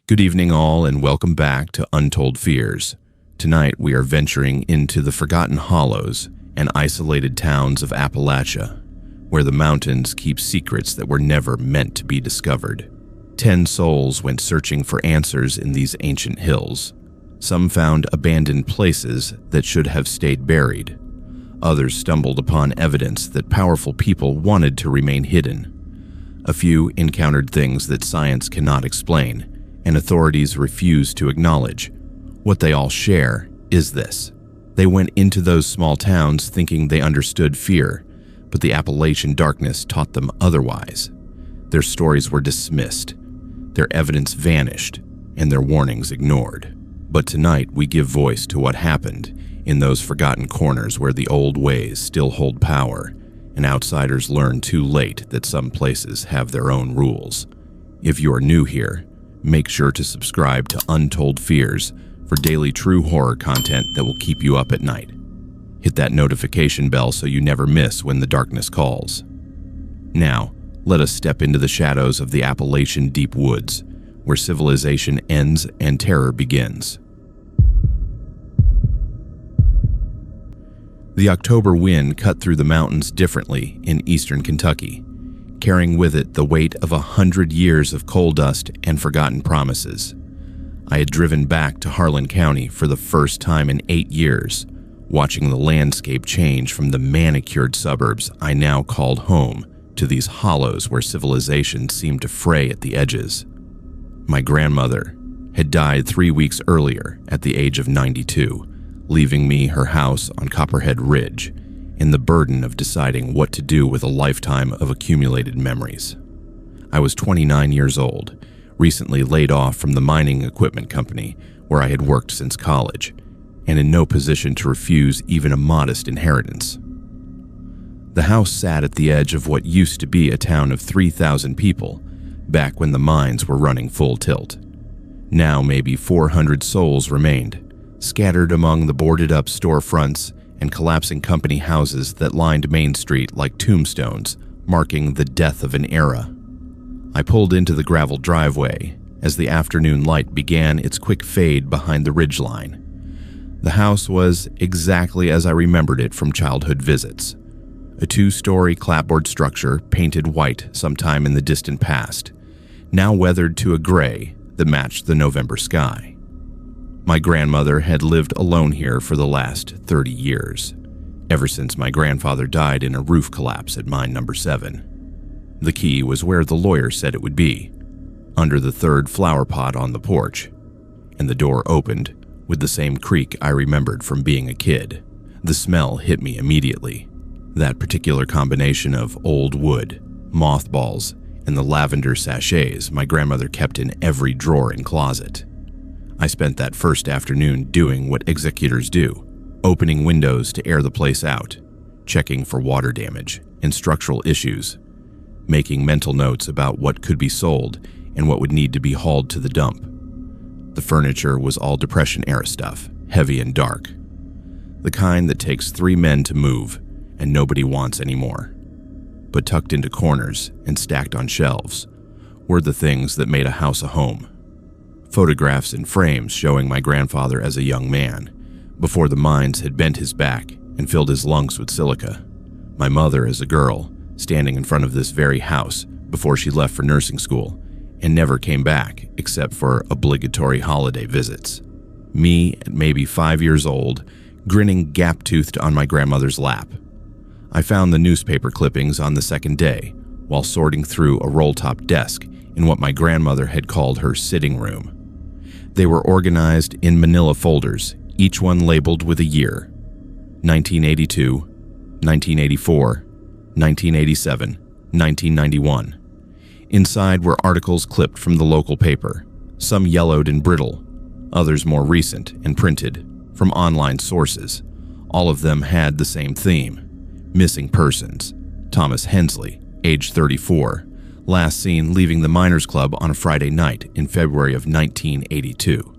Good evening all, and welcome back to Untold Fears. Tonight we are venturing into the forgotten hollows and isolated towns of Appalachia, where the mountains keep secrets that were never meant to be discovered. 10 souls went searching for answers in these ancient hills. Some found abandoned places that should have stayed buried. Others stumbled upon evidence that powerful people wanted to remain hidden. A few encountered things that science cannot explain, and authorities refuse to acknowledge. What they all share is this. They went into those small towns thinking they understood fear, but the Appalachian darkness taught them otherwise. Their stories were dismissed, their evidence vanished, and their warnings ignored. But tonight we give voice to what happened in those forgotten corners where the old ways still hold power, and outsiders learn too late that some places have their own rules. If you are new here, make sure to subscribe to Untold Fears for daily true horror content that will keep you up at night. Hit that notification bell so you never miss when the darkness calls. Now, let us step into the shadows of the Appalachian deep woods, where civilization ends and terror begins. The October wind cut through the mountains differently in eastern Kentucky, carrying with it the weight of 100 years of coal dust and forgotten promises. I had driven back to Harlan County for the first time in 8 years, watching the landscape change from the manicured suburbs I now called home to these hollows where civilization seemed to fray at the edges. My grandmother had died 3 weeks earlier at the age of 92, leaving me her house on Copperhead Ridge, and the burden of deciding what to do with a lifetime of accumulated memories. I was 29 years old, recently laid off from the mining equipment company where I had worked since college, and in no position to refuse even a modest inheritance. The house sat at the edge of what used to be a town of 3,000 people, back when the mines were running full tilt. Now maybe 400 souls remained, scattered among the boarded-up storefronts and collapsing company houses that lined Main Street like tombstones, marking the death of an era. I pulled into the gravel driveway as the afternoon light began its quick fade behind the ridgeline. The house was exactly as I remembered it from childhood visits. A 2-story clapboard structure painted white sometime in the distant past, now weathered to a gray that matched the November sky. My grandmother had lived alone here for the last 30 years, ever since my grandfather died in a roof collapse at mine number 7. The key was where the lawyer said it would be, under the 3rd flower pot on the porch, and the door opened with the same creak I remembered from being a kid. The smell hit me immediately, that particular combination of old wood, mothballs, and the lavender sachets my grandmother kept in every drawer and closet. I spent that first afternoon doing what executors do, opening windows to air the place out, checking for water damage and structural issues, making mental notes about what could be sold and what would need to be hauled to the dump. The furniture was all Depression-era stuff, heavy and dark. The kind that takes 3 men to move and nobody wants anymore. But tucked into corners and stacked on shelves were the things that made a house a home. Photographs in frames showing my grandfather as a young man, before the mines had bent his back and filled his lungs with silica. My mother as a girl, standing in front of this very house before she left for nursing school and never came back except for obligatory holiday visits. Me at maybe 5 years old, grinning gap-toothed on my grandmother's lap. I found the newspaper clippings on the second day while sorting through a roll-top desk in what my grandmother had called her sitting room. They were organized in manila folders, each one labeled with a year: 1982, 1984, 1987, 1991. Inside were articles clipped from the local paper, some yellowed and brittle, others more recent and printed, from online sources. All of them had the same theme: missing persons. Thomas Hensley, age 34, last seen leaving the Miners Club on a Friday night in February of 1982.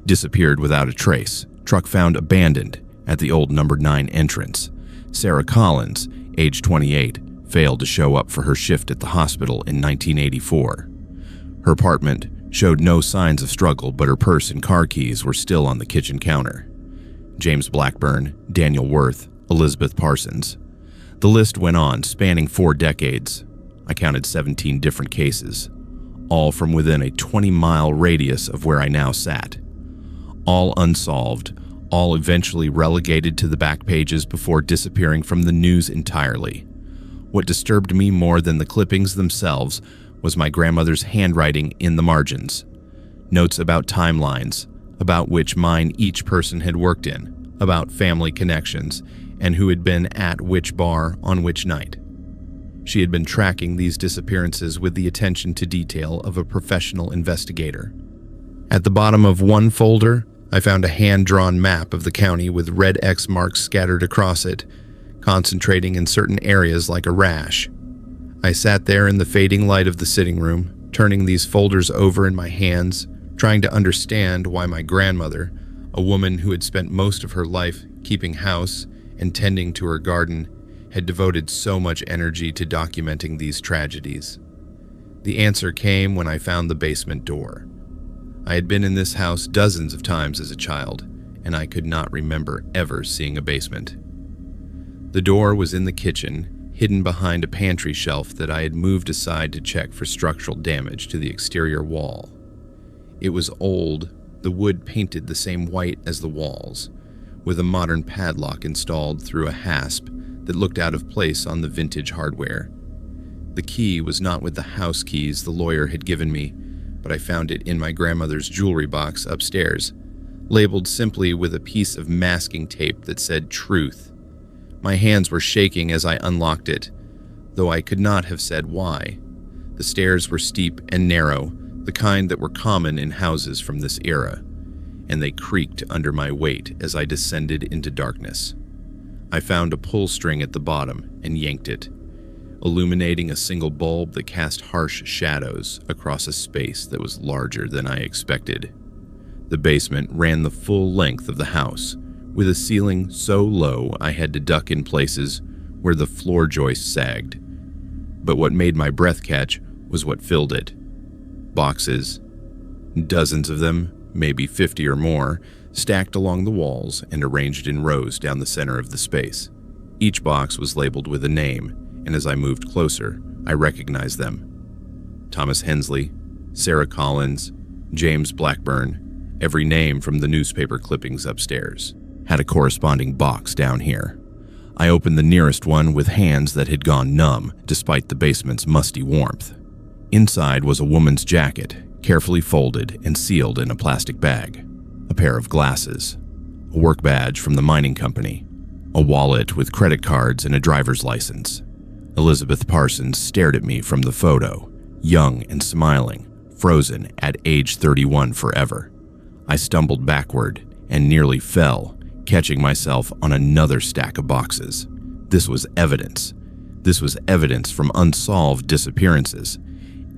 Disappeared without a trace. Truck found abandoned at the old number 9 entrance. Sarah Collins, age 28, failed to show up for her shift at the hospital in 1984. Her apartment showed no signs of struggle, but her purse and car keys were still on the kitchen counter. James Blackburn, Daniel Worth, Elizabeth Parsons. The list went on, spanning 4 decades. I counted 17 different cases, all from within a 20-mile radius of where I now sat. All unsolved, all eventually relegated to the back pages before disappearing from the news entirely. What disturbed me more than the clippings themselves was my grandmother's handwriting in the margins. Notes about timelines, about which mine each person had worked in, about family connections, and who had been at which bar on which night. She had been tracking these disappearances with the attention to detail of a professional investigator. At the bottom of one folder, I found a hand-drawn map of the county with red X marks scattered across it, concentrating in certain areas like a rash. I sat there in the fading light of the sitting room, turning these folders over in my hands, trying to understand why my grandmother, a woman who had spent most of her life keeping house and tending to her garden, had devoted so much energy to documenting these tragedies. The answer came when I found the basement door. I had been in this house dozens of times as a child, and I could not remember ever seeing a basement. The door was in the kitchen, hidden behind a pantry shelf that I had moved aside to check for structural damage to the exterior wall. It was old, the wood painted the same white as the walls, with a modern padlock installed through a hasp that looked out of place on the vintage hardware. The key was not with the house keys the lawyer had given me, but I found it in my grandmother's jewelry box upstairs, labeled simply with a piece of masking tape that said truth. My hands were shaking as I unlocked it, though I could not have said why. The stairs were steep and narrow, the kind that were common in houses from this era, and they creaked under my weight as I descended into darkness. I found a pull string at the bottom and yanked it, illuminating a single bulb that cast harsh shadows across a space that was larger than I expected. The basement ran the full length of the house, with a ceiling so low I had to duck in places where the floor joists sagged. But what made my breath catch was what filled it. Boxes, dozens of them, maybe 50 or more, stacked along the walls and arranged in rows down the center of the space. Each box was labeled with a name, and as I moved closer, I recognized them. Thomas Hensley, Sarah Collins, James Blackburn, every name from the newspaper clippings upstairs had a corresponding box down here. I opened the nearest one with hands that had gone numb despite the basement's musty warmth. Inside was a woman's jacket, carefully folded and sealed in a plastic bag, a pair of glasses, a work badge from the mining company, a wallet with credit cards and a driver's license. Elizabeth Parsons stared at me from the photo, young and smiling, frozen at age 31 forever. I stumbled backward and nearly fell, catching myself on another stack of boxes. This was evidence. This was evidence from unsolved disappearances,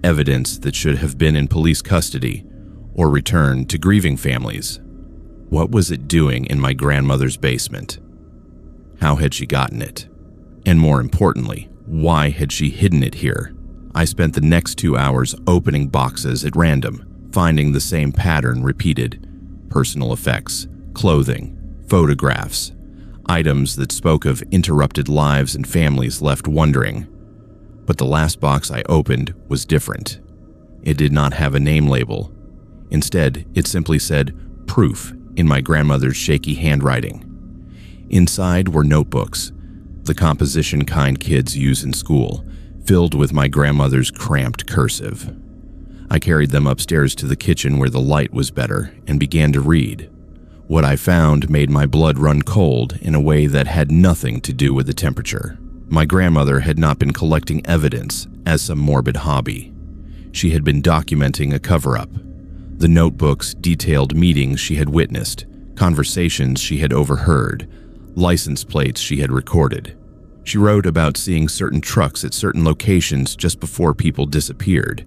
evidence that should have been in police custody or returned to grieving families. What was it doing in my grandmother's basement? How had she gotten it? And more importantly, why had she hidden it here? I spent the next 2 hours opening boxes at random, finding the same pattern repeated. Personal effects, clothing, photographs, items that spoke of interrupted lives and families left wondering. But the last box I opened was different. It did not have a name label. Instead, it simply said, "Proof," in my grandmother's shaky handwriting. Inside were notebooks, the composition kind kids use in school, filled with my grandmother's cramped cursive. I carried them upstairs to the kitchen where the light was better and began to read. What I found made my blood run cold in a way that had nothing to do with the temperature. My grandmother had not been collecting evidence as some morbid hobby. She had been documenting a cover-up. The notebooks detailed meetings she had witnessed, conversations she had overheard, license plates she had recorded. She wrote about seeing certain trucks at certain locations just before people disappeared.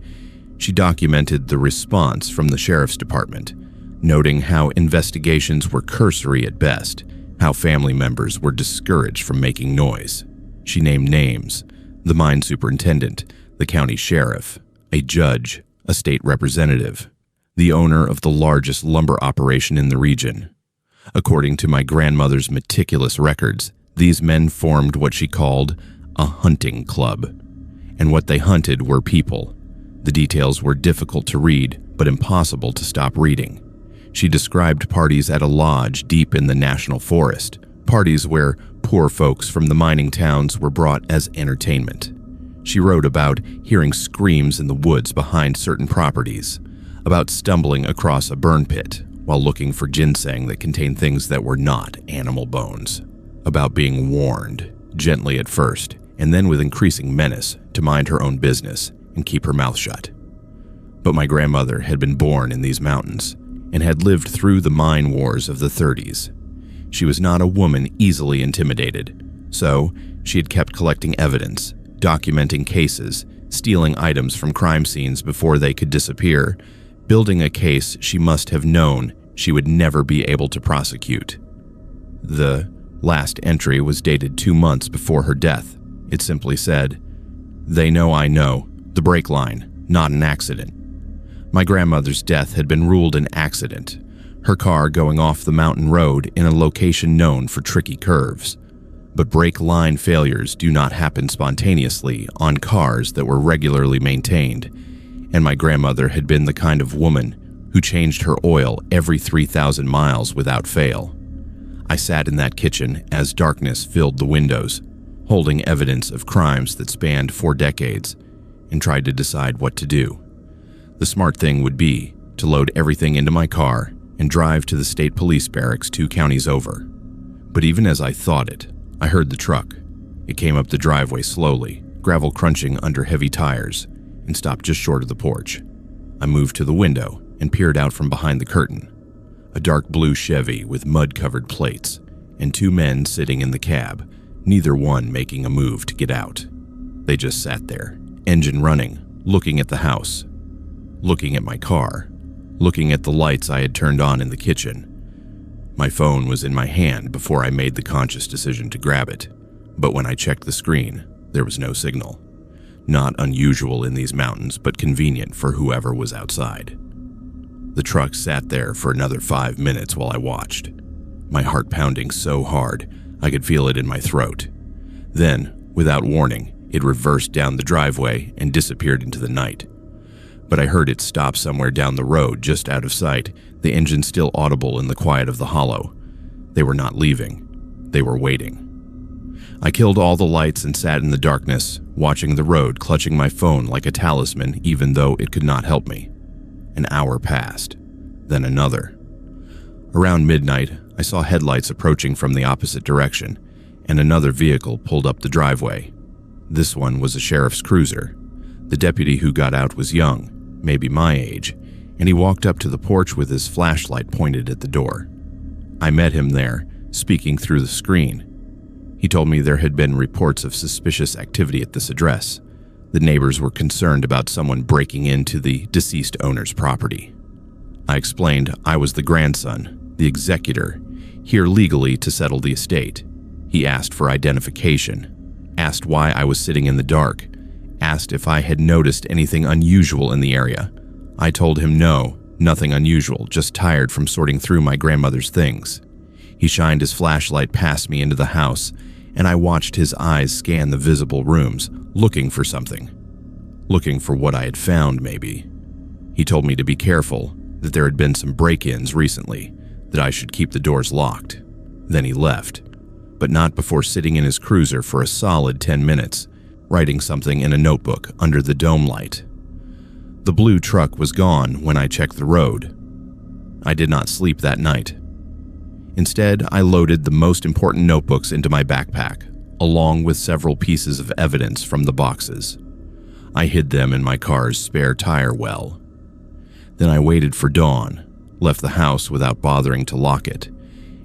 She documented the response from the sheriff's department, noting how investigations were cursory at best, how family members were discouraged from making noise. She named names: the mine superintendent, the county sheriff, a judge, a state representative, the owner of the largest lumber operation in the region. According to my grandmother's meticulous records, these men formed what she called a hunting club, and what they hunted were people. The details were difficult to read, but impossible to stop reading. She described parties at a lodge deep in the national forest, parties where poor folks from the mining towns were brought as entertainment. She wrote about hearing screams in the woods behind certain properties, about stumbling across a burn pit while looking for ginseng that contained things that were not animal bones, about being warned, gently at first, and then with increasing menace, to mind her own business and keep her mouth shut. But my grandmother had been born in these mountains and had lived through the mine wars of the 30s. She was not a woman easily intimidated, so she had kept collecting evidence, documenting cases, stealing items from crime scenes before they could disappear, building a case she must have known she would never be able to prosecute. The last entry was dated 2 months before her death. It simply said, "They know I know, the brake line, not an accident." My grandmother's death had been ruled an accident, her car going off the mountain road in a location known for tricky curves. But brake line failures do not happen spontaneously on cars that were regularly maintained, and my grandmother had been the kind of woman who changed her oil every 3,000 miles without fail. I sat in that kitchen as darkness filled the windows, holding evidence of crimes that spanned 4 decades, and tried to decide what to do. The smart thing would be to load everything into my car and drive to the state police barracks 2 counties over. But even as I thought it, I heard the truck. It came up the driveway slowly, gravel crunching under heavy tires, and stopped just short of the porch. I moved to the window and peered out from behind the curtain. A dark blue Chevy with mud-covered plates, and 2 men sitting in the cab, neither one making a move to get out. They just sat there, engine running, looking at the house, looking at my car, looking at the lights I had turned on in the kitchen. My phone was in my hand before I made the conscious decision to grab it, but when I checked the screen, there was no signal. Not unusual in these mountains, but convenient for whoever was outside. The truck sat there for another 5 minutes while I watched, my heart pounding so hard I could feel it in my throat. Then, without warning, it reversed down the driveway and disappeared into the night. But I heard it stop somewhere down the road just out of sight, the engine still audible in the quiet of the hollow. They were not leaving. They were waiting. I killed all the lights and sat in the darkness, watching the road, clutching my phone like a talisman even though it could not help me. An hour passed, then another. Around midnight, I saw headlights approaching from the opposite direction, and another vehicle pulled up the driveway. This one was a sheriff's cruiser. The deputy who got out was young, maybe my age, and he walked up to the porch with his flashlight pointed at the door. I met him there, speaking through the screen. He told me there had been reports of suspicious activity at this address. The neighbors were concerned about someone breaking into the deceased owner's property. I explained I was the grandson, the executor, here legally to settle the estate. He asked for identification, asked why I was sitting in the dark, asked if I had noticed anything unusual in the area. I told him no, nothing unusual, just tired from sorting through my grandmother's things. He shined his flashlight past me into the house, and I watched his eyes scan the visible rooms, looking for something. Looking for what I had found, maybe. He told me to be careful, that there had been some break-ins recently, that I should keep the doors locked. Then he left, but not before sitting in his cruiser for a solid 10 minutes, writing something in a notebook under the dome light. The blue truck was gone when I checked the road. I did not sleep that night. Instead, I loaded the most important notebooks into my backpack, along with several pieces of evidence from the boxes. I hid them in my car's spare tire well. Then I waited for dawn, left the house without bothering to lock it,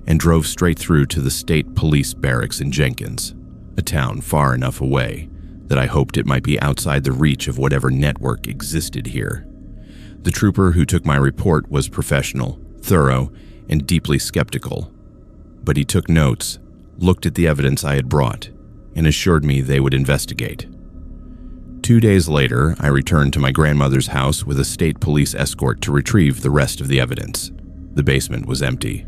and drove straight through to the state police barracks in Jenkins, a town far enough away that I hoped it might be outside the reach of whatever network existed here. The trooper who took my report was professional, thorough, and deeply skeptical, but he took notes, looked at the evidence I had brought, and assured me they would investigate. 2 days later, I returned to my grandmother's house with a state police escort to retrieve the rest of the evidence. The basement was empty.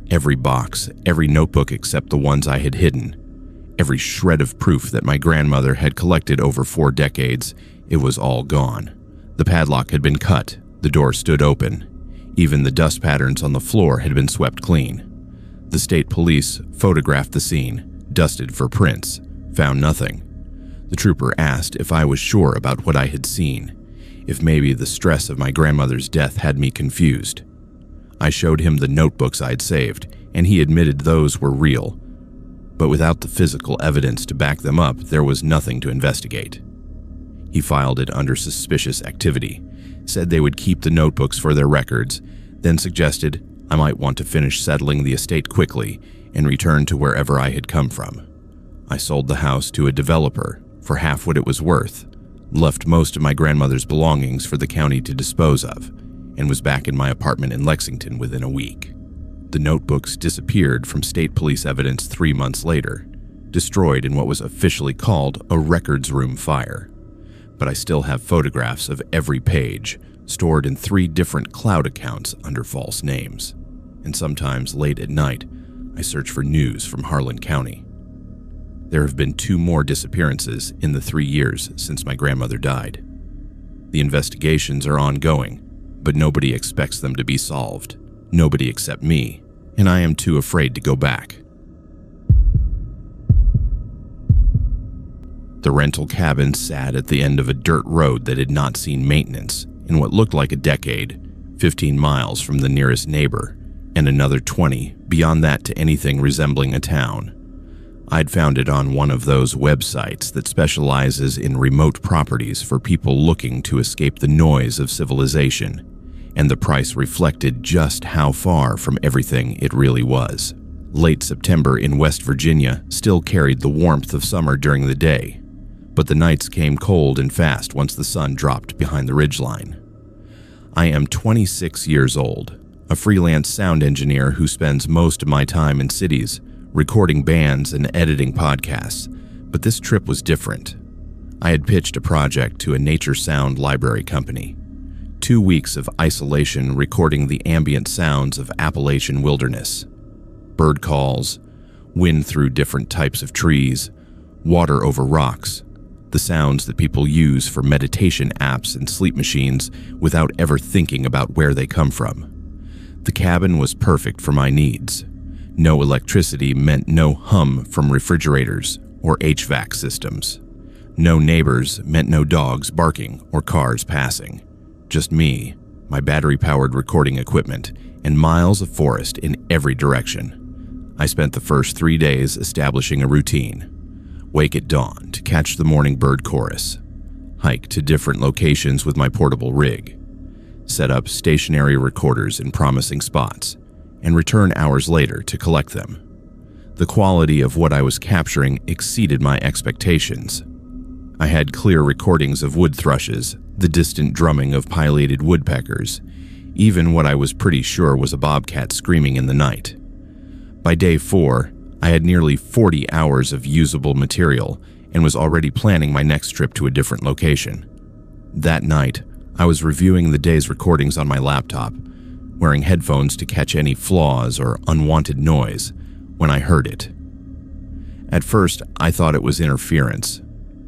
Every box, every notebook except the ones I had hidden, every shred of proof that my grandmother had collected over 4 decades, it was all gone. The padlock had been cut, the door stood open. Even the dust patterns on the floor had been swept clean. The state police photographed the scene, dusted for prints, found nothing. The trooper asked if I was sure about what I had seen, if maybe the stress of my grandmother's death had me confused. I showed him the notebooks I'd saved, and he admitted those were real. But without the physical evidence to back them up, there was nothing to investigate. He filed it under suspicious activity, said they would keep the notebooks for their records, then suggested I might want to finish settling the estate quickly and return to wherever I had come from. I sold the house to a developer for half what it was worth, left most of my grandmother's belongings for the county to dispose of, and was back in my apartment in Lexington within a week. The notebooks disappeared from state police evidence 3 months later, destroyed in what was officially called a records room fire. But I still have photographs of every page, stored in 3 different cloud accounts under false names. And sometimes late at night, I search for news from Harlan County. There have been 2 more disappearances in the 3 years since my grandmother died. The investigations are ongoing, but nobody expects them to be solved. Nobody except me, and I am too afraid to go back. The rental cabin sat at the end of a dirt road that had not seen maintenance in what looked like a decade, 15 miles from the nearest neighbor, and another 20 beyond that to anything resembling a town. I'd found it on one of those websites that specializes in remote properties for people looking to escape the noise of civilization, and the price reflected just how far from everything it really was. Late September in West Virginia still carried the warmth of summer during the day, but the nights came cold and fast once the sun dropped behind the ridgeline. I am 26 years old, a freelance sound engineer who spends most of my time in cities, recording bands and editing podcasts, but this trip was different. I had pitched a project to a nature sound library company. 2 weeks of isolation recording the ambient sounds of Appalachian wilderness. Bird calls, wind through different types of trees, water over rocks, the sounds that people use for meditation apps and sleep machines without ever thinking about where they come from. The cabin was perfect for my needs. No electricity meant no hum from refrigerators or HVAC systems. No neighbors meant no dogs barking or cars passing. Just me, my battery-powered recording equipment, and miles of forest in every direction. I spent the first 3 days establishing a routine. Wake at dawn to catch the morning bird chorus. Hike to different locations with my portable rig. Set up stationary recorders in promising spots, and return hours later to collect them. The quality of what I was capturing exceeded my expectations. I had clear recordings of wood thrushes, the distant drumming of pileated woodpeckers, even what I was pretty sure was a bobcat screaming in the night. By day 4, I had nearly 40 hours of usable material and was already planning my next trip to a different location. That night, I was reviewing the day's recordings on my laptop, wearing headphones to catch any flaws or unwanted noise, when I heard it. At first, I thought it was interference,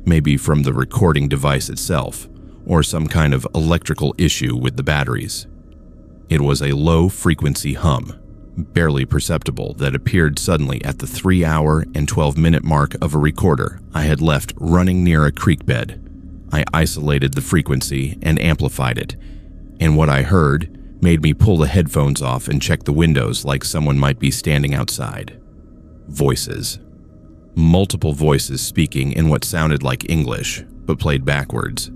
maybe from the recording device itself, or some kind of electrical issue with the batteries. It was a low-frequency hum, barely perceptible, that appeared suddenly at the 3-hour and 12-minute mark of a recorder I had left running near a creek bed. I isolated the frequency and amplified it, and what I heard made me pull the headphones off and check the windows like someone might be standing outside. Voices. Multiple voices speaking in what sounded like English, but played backwards.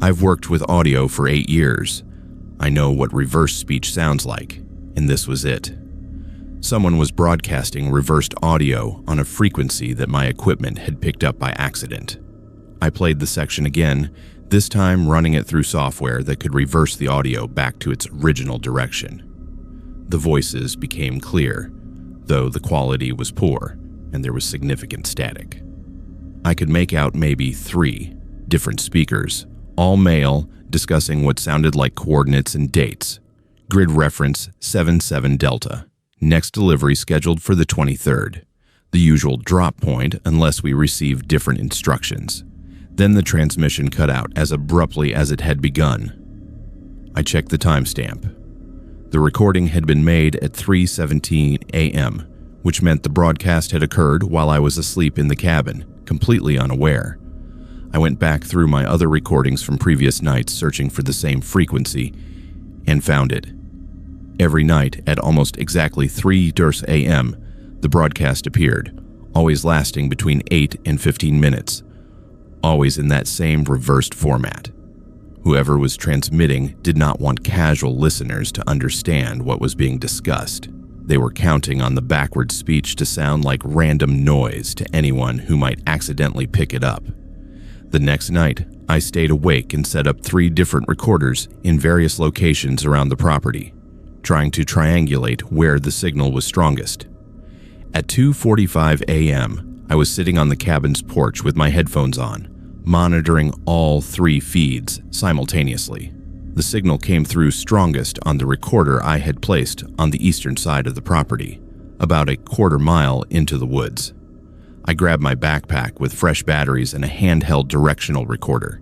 I've worked with audio for 8 years. I know what reverse speech sounds like, and this was it. Someone was broadcasting reversed audio on a frequency that my equipment had picked up by accident. I played the section again, this time running it through software that could reverse the audio back to its original direction. The voices became clear, though the quality was poor and there was significant static. I could make out maybe 3 different speakers, all male, discussing what sounded like coordinates and dates. Grid reference 77 Delta. Next delivery scheduled for the 23rd. The usual drop point unless we received different instructions. Then the transmission cut out as abruptly as it had begun. I checked the timestamp. The recording had been made at 3:17 a.m., which meant the broadcast had occurred while I was asleep in the cabin, completely unaware. I went back through my other recordings from previous nights searching for the same frequency and found it. Every night at almost exactly 3:00 a.m., the broadcast appeared, always lasting between 8 and 15 minutes, always in that same reversed format. Whoever was transmitting did not want casual listeners to understand what was being discussed. They were counting on the backward speech to sound like random noise to anyone who might accidentally pick it up. The next night, I stayed awake and set up 3 different recorders in various locations around the property, trying to triangulate where the signal was strongest. At 2:45 a.m., I was sitting on the cabin's porch with my headphones on, monitoring all 3 feeds simultaneously. The signal came through strongest on the recorder I had placed on the eastern side of the property, about a quarter mile into the woods. I grabbed my backpack with fresh batteries and a handheld directional recorder,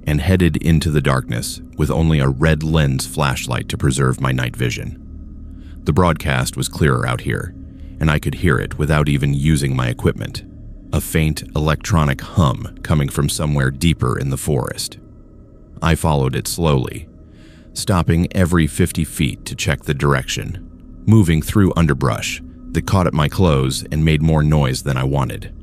and headed into the darkness with only a red lens flashlight to preserve my night vision. The broadcast was clearer out here, and I could hear it without even using my equipment. A faint electronic hum coming from somewhere deeper in the forest. I followed it slowly, stopping every 50 feet to check the direction, moving through underbrush that caught at my clothes and made more noise than I wanted.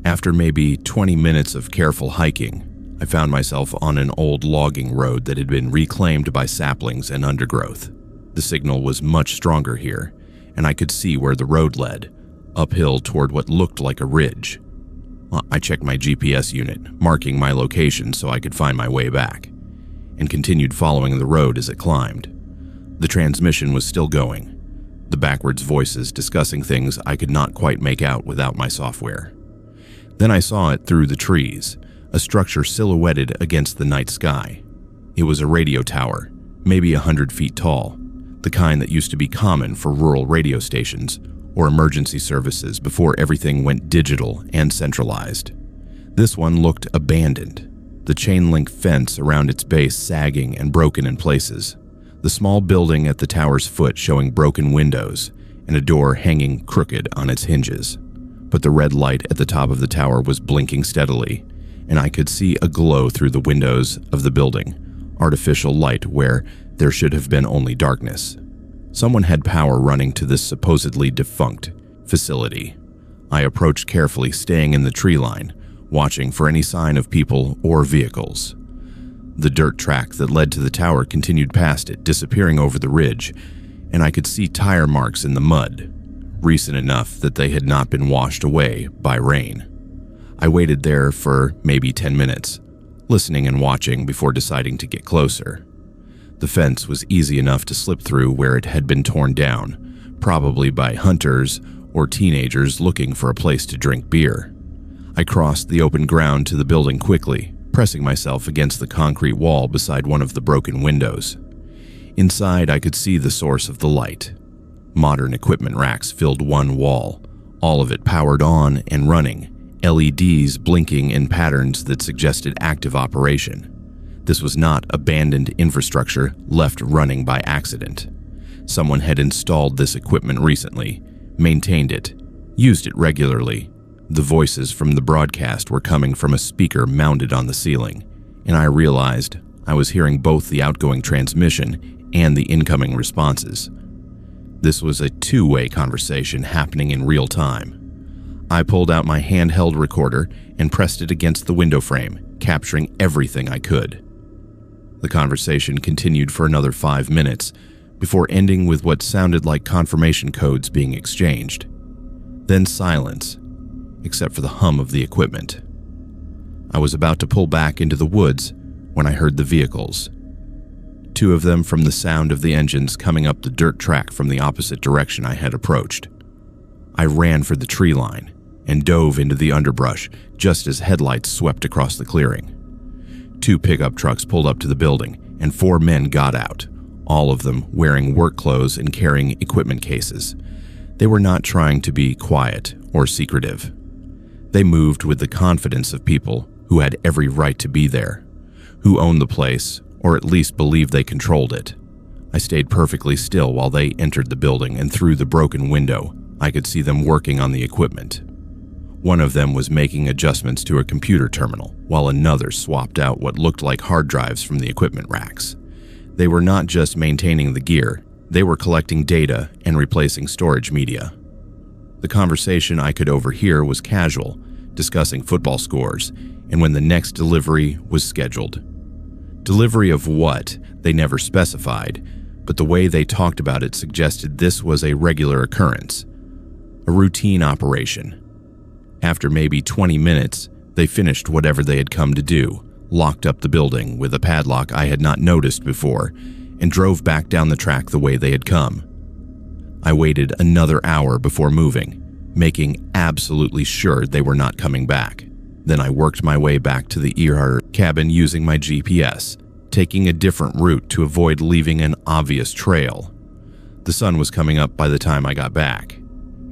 After maybe 20 minutes of careful hiking, I found myself on an old logging road that had been reclaimed by saplings and undergrowth. The signal was much stronger here, and I could see where the road led, uphill toward what looked like a ridge. I checked my GPS unit, marking my location so I could find my way back, and continued following the road as it climbed. The transmission was still going, the backwards voices discussing things I could not quite make out without my software. Then I saw it through the trees, a structure silhouetted against the night sky. It was a radio tower, maybe 100 feet tall, the kind that used to be common for rural radio stations or emergency services before everything went digital and centralized. This one looked abandoned, the chain link fence around its base sagging and broken in places, the small building at the tower's foot showing broken windows and a door hanging crooked on its hinges. But the red light at the top of the tower was blinking steadily, and I could see a glow through the windows of the building, artificial light where there should have been only darkness. Someone had power running to this supposedly defunct facility. I approached carefully, staying in the tree line, watching for any sign of people or vehicles. The dirt track that led to the tower continued past it, disappearing over the ridge, and I could see tire marks in the mud, recent enough that they had not been washed away by rain. I waited there for maybe 10 minutes, listening and watching before deciding to get closer. The fence was easy enough to slip through where it had been torn down, probably by hunters or teenagers looking for a place to drink beer. I crossed the open ground to the building quickly, pressing myself against the concrete wall beside one of the broken windows. Inside, I could see the source of the light. Modern equipment racks filled one wall, all of it powered on and running, LEDs blinking in patterns that suggested active operation. This was not abandoned infrastructure left running by accident. Someone had installed this equipment recently, maintained it, used it regularly. The voices from the broadcast were coming from a speaker mounted on the ceiling, and I realized I was hearing both the outgoing transmission and the incoming responses. This was a two-way conversation happening in real time. I pulled out my handheld recorder and pressed it against the window frame, capturing everything I could. The conversation continued for another 5 minutes before ending with what sounded like confirmation codes being exchanged. Then silence, except for the hum of the equipment. I was about to pull back into the woods when I heard the vehicles. 2 of them from the sound of the engines coming up the dirt track from the opposite direction I had approached. I ran for the tree line and dove into the underbrush just as headlights swept across the clearing. 2 pickup trucks pulled up to the building, and 4 men got out, all of them wearing work clothes and carrying equipment cases. They were not trying to be quiet or secretive. They moved with the confidence of people who had every right to be there, who owned the place, or at least believed they controlled it. I stayed perfectly still while they entered the building, and through the broken window, I could see them working on the equipment. One of them was making adjustments to a computer terminal, while another swapped out what looked like hard drives from the equipment racks. They were not just maintaining the gear, they were collecting data and replacing storage media. The conversation I could overhear was casual, discussing football scores, and when the next delivery was scheduled. Delivery of what, they never specified, but the way they talked about it suggested this was a regular occurrence, a routine operation. After maybe 20 minutes, they finished whatever they had come to do, locked up the building with a padlock I had not noticed before, and drove back down the track the way they had come. I waited another hour before moving, making absolutely sure they were not coming back. Then I worked my way back to the eerie cabin using my GPS, taking a different route to avoid leaving an obvious trail. The sun was coming up by the time I got back,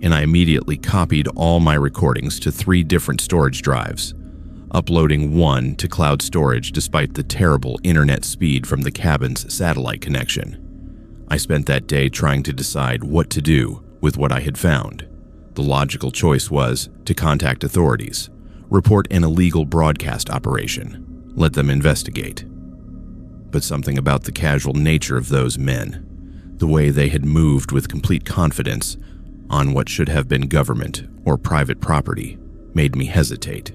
and I immediately copied all my recordings to 3 different storage drives, uploading one to cloud storage despite the terrible internet speed from the cabin's satellite connection. I spent that day trying to decide what to do with what I had found. The logical choice was to contact authorities, report an illegal broadcast operation, let them investigate. But something about the casual nature of those men, the way they had moved with complete confidence on what should have been government or private property, made me hesitate.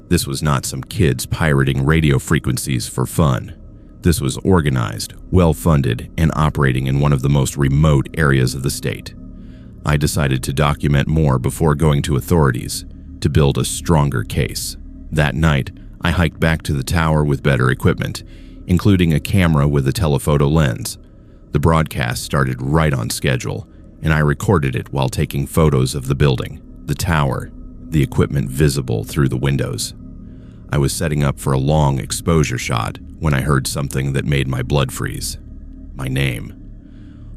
This was not some kids pirating radio frequencies for fun. This was organized, well-funded, and operating in one of the most remote areas of the state. I decided to document more before going to authorities, to build a stronger case. That night, I hiked back to the tower with better equipment, including a camera with a telephoto lens. The broadcast started right on schedule, and I recorded it while taking photos of the building, the tower, the equipment visible through the windows. I was setting up for a long exposure shot when I heard something that made my blood freeze. My name.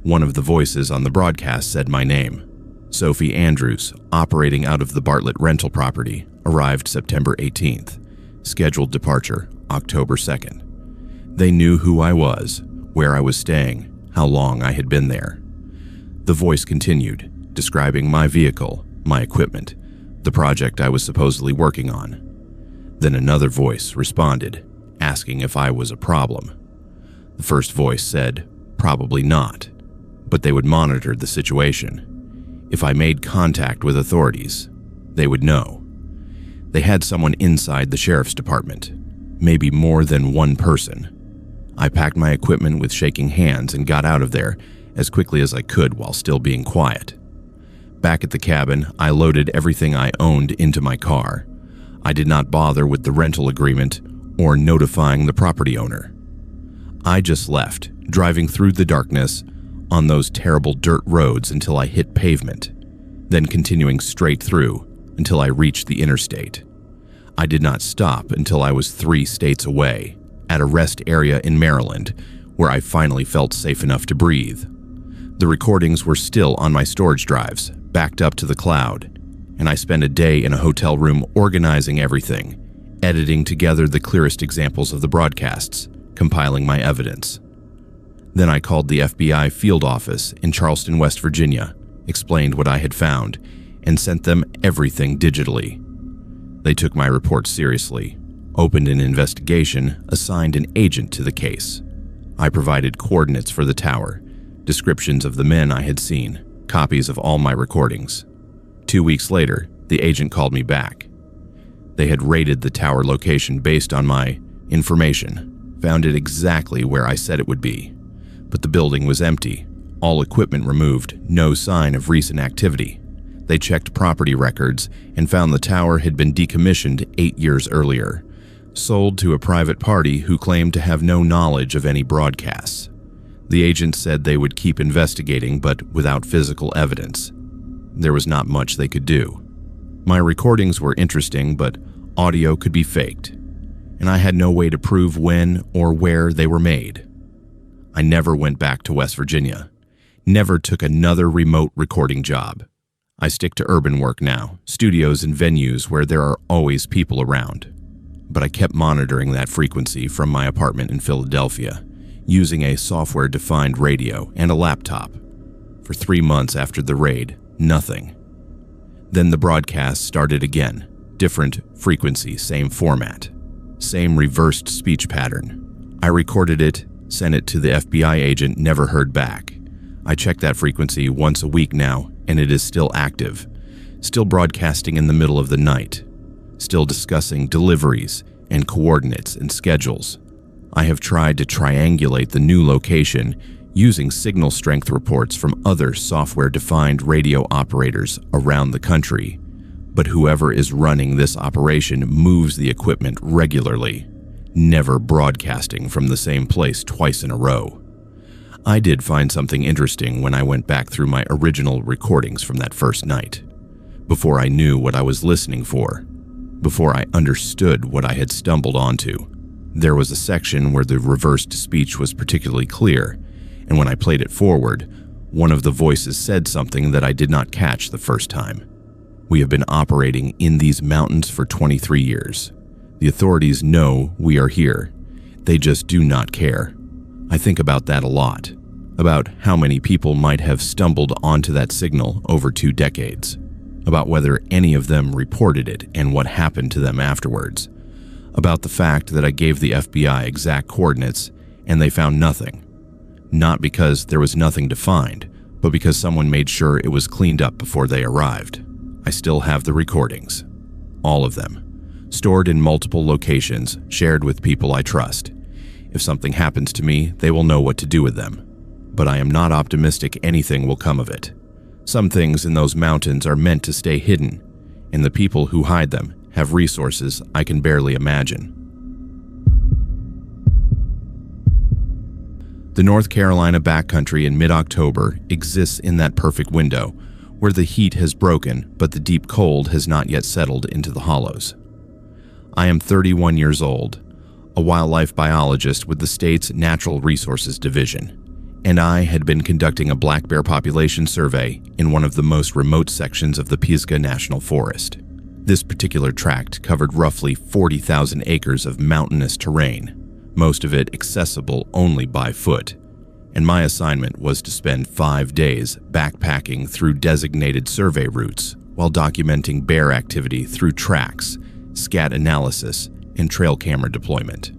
One of the voices on the broadcast said my name. Sophie Andrews, operating out of the Bartlett rental property, arrived September 18th. Scheduled departure, October 2nd. They knew who I was, where I was staying, how long I had been there. The voice continued, describing my vehicle, my equipment, the project I was supposedly working on. Then another voice responded, asking if I was a problem. The first voice said, probably not, but they would monitor the situation. If I made contact with authorities, they would know. They had someone inside the sheriff's department, maybe more than one person. I packed my equipment with shaking hands and got out of there as quickly as I could while still being quiet. Back at the cabin, I loaded everything I owned into my car. I did not bother with the rental agreement or notifying the property owner. I just left, driving through the darkness on those terrible dirt roads until I hit pavement, then continuing straight through until I reached the interstate. I did not stop until I was 3 states away, at a rest area in Maryland, where I finally felt safe enough to breathe. The recordings were still on my storage drives, backed up to the cloud, and I spent a day in a hotel room organizing everything, editing together the clearest examples of the broadcasts, compiling my evidence. Then I called the FBI field office in Charleston, West Virginia, explained what I had found, and sent them everything digitally. They took my report seriously, opened an investigation, assigned an agent to the case. I provided coordinates for the tower, descriptions of the men I had seen, copies of all my recordings. 2 weeks later, the agent called me back. They had rated the tower location based on my information, found it exactly where I said it would be. But the building was empty, all equipment removed, no sign of recent activity. They checked property records and found the tower had been decommissioned 8 years earlier, sold to a private party who claimed to have no knowledge of any broadcasts. The agent said they would keep investigating, but without physical evidence. There was not much they could do. My recordings were interesting, but audio could be faked. and I had no way to prove when or where they were made. I never went back to West Virginia, never took another remote recording job. I stick to urban work now, studios and venues where there are always people around. But I kept monitoring that frequency from my apartment in Philadelphia, using a software-defined radio and a laptop. For 3 months after the raid, nothing. Then the broadcast started again. Different frequency, same format. Same reversed speech pattern. I recorded it, sent it to the FBI agent, never heard back. I check that frequency once a week now, and it is still active. Still broadcasting in the middle of the night. Still discussing deliveries and coordinates and schedules. I have tried to triangulate the new location using signal strength reports from other software-defined radio operators around the country, but whoever is running this operation moves the equipment regularly, never broadcasting from the same place twice in a row. I did find something interesting when I went back through my original recordings from that first night, before I knew what I was listening for, before I understood what I had stumbled onto. There was a section where the reversed speech was particularly clear, and when I played it forward, one of the voices said something that I did not catch the first time. We have been operating in these mountains for 23 years. The authorities know we are here. They just do not care. I think about that a lot, about how many people might have stumbled onto that signal over 2 decades, about whether any of them reported it and what happened to them afterwards, about the fact that I gave the FBI exact coordinates and they found nothing. Not because there was nothing to find, but because someone made sure it was cleaned up before they arrived. I still have the recordings. All of them. Stored in multiple locations, shared with people I trust. If something happens to me, they will know what to do with them. But I am not optimistic anything will come of it. Some things in those mountains are meant to stay hidden, and the people who hide them have resources I can barely imagine. The North Carolina backcountry in mid-October exists in that perfect window, where the heat has broken but the deep cold has not yet settled into the hollows. I am 31 years old, a wildlife biologist with the state's Natural Resources Division, and I had been conducting a black bear population survey in one of the most remote sections of the Pisgah National Forest. This particular tract covered roughly 40,000 acres of mountainous terrain, most of it accessible only by foot, and my assignment was to spend 5 days backpacking through designated survey routes while documenting bear activity through tracks, scat analysis, and trail camera deployment.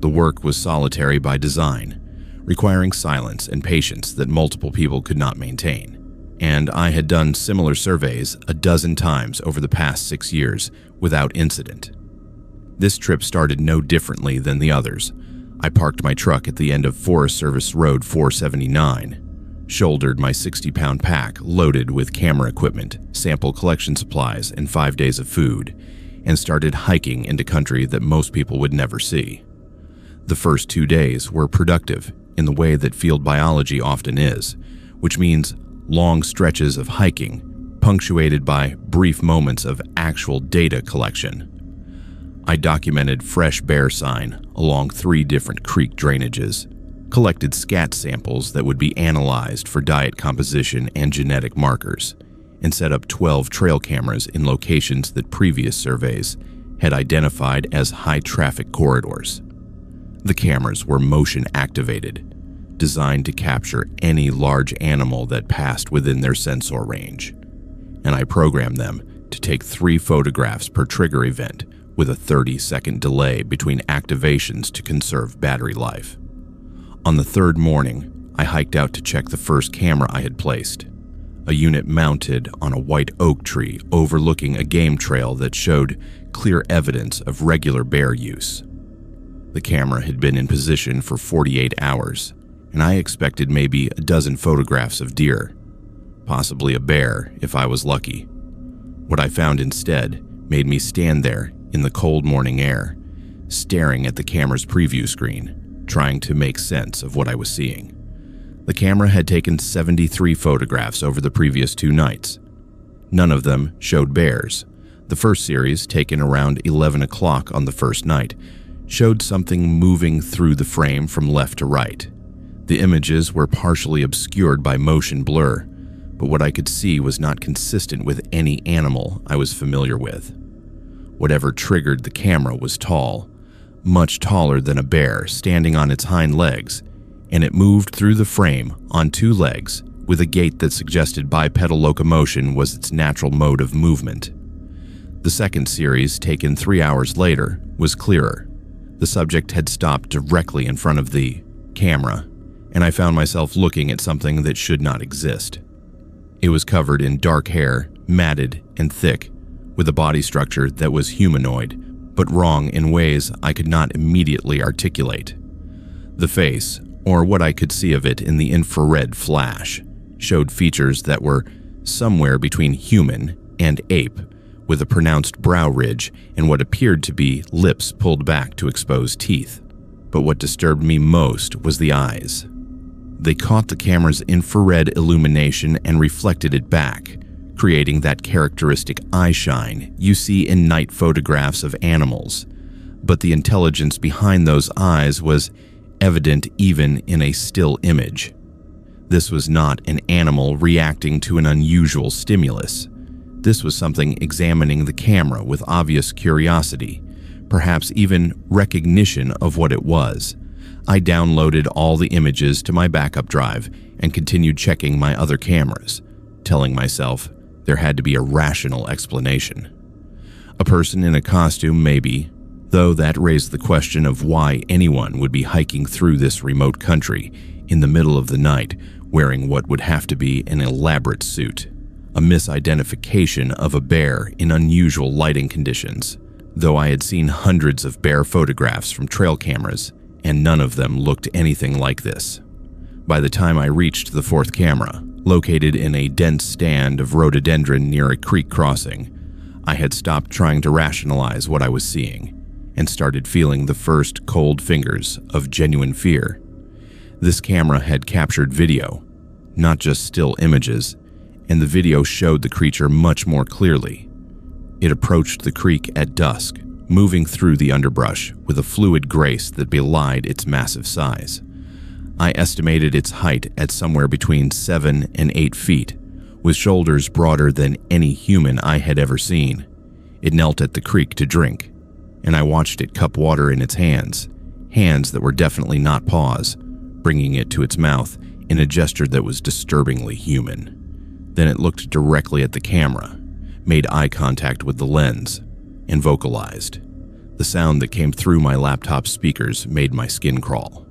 The work was solitary by design, requiring silence and patience that multiple people could not maintain, and I had done similar surveys a dozen times over the past 6 years without incident. This trip started no differently than the others. I parked my truck at the end of Forest Service Road 479, shouldered my 60-pound pack loaded with camera equipment, sample collection supplies, and 5 days of food, and started hiking into country that most people would never see. The first 2 days were productive in the way that field biology often is, which means long stretches of hiking, punctuated by brief moments of actual data collection. I documented fresh bear sign along 3 different creek drainages, collected scat samples that would be analyzed for diet composition and genetic markers, and set up 12 trail cameras in locations that previous surveys had identified as high-traffic corridors. The cameras were motion-activated, designed to capture any large animal that passed within their sensor range, and I programmed them to take 3 photographs per trigger event with a 30-second delay between activations to conserve battery life. On the 3rd morning, I hiked out to check the first camera I had placed, a unit mounted on a white oak tree overlooking a game trail that showed clear evidence of regular bear use. The camera had been in position for 48 hours, and I expected maybe a dozen photographs of deer, possibly a bear if I was lucky. What I found instead made me stand there in the cold morning air, staring at the camera's preview screen, trying to make sense of what I was seeing. The camera had taken 73 photographs over the previous 2 nights. None of them showed bears. The first series, taken around 11 o'clock on the first night, showed something moving through the frame from left to right. The images were partially obscured by motion blur, but what I could see was not consistent with any animal I was familiar with. Whatever triggered the camera was tall, much taller than a bear, standing on its hind legs, and it moved through the frame on two legs with a gait that suggested bipedal locomotion was its natural mode of movement. The second series, taken 3 hours later, was clearer. The subject had stopped directly in front of the camera, and I found myself looking at something that should not exist. It was covered in dark hair, matted and thick, with a body structure that was humanoid, but wrong in ways I could not immediately articulate. The face, or what I could see of it in the infrared flash, showed features that were somewhere between human and ape, with a pronounced brow ridge and what appeared to be lips pulled back to expose teeth. But what disturbed me most was the eyes. They caught the camera's infrared illumination and reflected it back, creating that characteristic eye shine you see in night photographs of animals. But the intelligence behind those eyes was evident even in a still image. This was not an animal reacting to an unusual stimulus. This was something examining the camera with obvious curiosity, perhaps even recognition of what it was. I downloaded all the images to my backup drive and continued checking my other cameras, telling myself there had to be a rational explanation. A person in a costume, maybe, though that raised the question of why anyone would be hiking through this remote country in the middle of the night wearing what would have to be an elaborate suit. A misidentification of a bear in unusual lighting conditions, though I had seen hundreds of bear photographs from trail cameras, and none of them looked anything like this. By the time I reached the fourth camera, located in a dense stand of rhododendron near a creek crossing, I had stopped trying to rationalize what I was seeing and started feeling the first cold fingers of genuine fear. This camera had captured video, not just still images, and the video showed the creature much more clearly. It approached the creek at dusk, moving through the underbrush with a fluid grace that belied its massive size. I estimated its height at somewhere between 7 and 8 feet, with shoulders broader than any human I had ever seen. It knelt at the creek to drink, and I watched it cup water in its hands that were definitely not paws, bringing it to its mouth in a gesture that was disturbingly human. Then it looked directly at the camera, made eye contact with the lens, and vocalized. The sound that came through my laptop speakers made my skin crawl.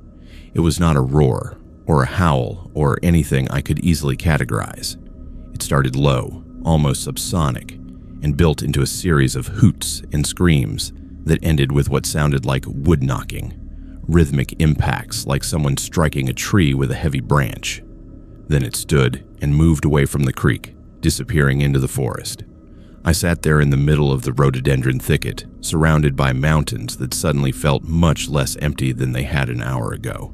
It was not a roar, or a howl, or anything I could easily categorize. It started low, almost subsonic, and built into a series of hoots and screams that ended with what sounded like wood knocking, rhythmic impacts like someone striking a tree with a heavy branch. Then it stood and moved away from the creek, disappearing into the forest. I sat there in the middle of the rhododendron thicket, surrounded by mountains that suddenly felt much less empty than they had an hour ago,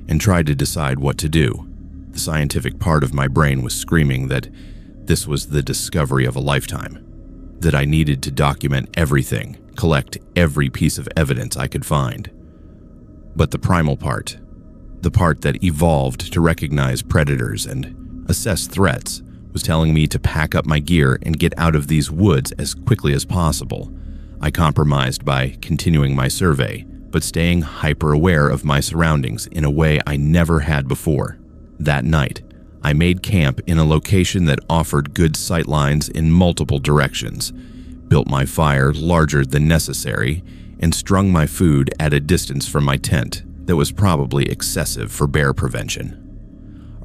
and tried to decide what to do. The scientific part of my brain was screaming that this was the discovery of a lifetime, that I needed to document everything, collect every piece of evidence I could find. But the primal part, the part that evolved to recognize predators and assess threats, was telling me to pack up my gear and get out of these woods as quickly as possible. I compromised by continuing my survey, but staying hyper-aware of my surroundings in a way I never had before. That night, I made camp in a location that offered good sight lines in multiple directions, built my fire larger than necessary, and strung my food at a distance from my tent that was probably excessive for bear prevention.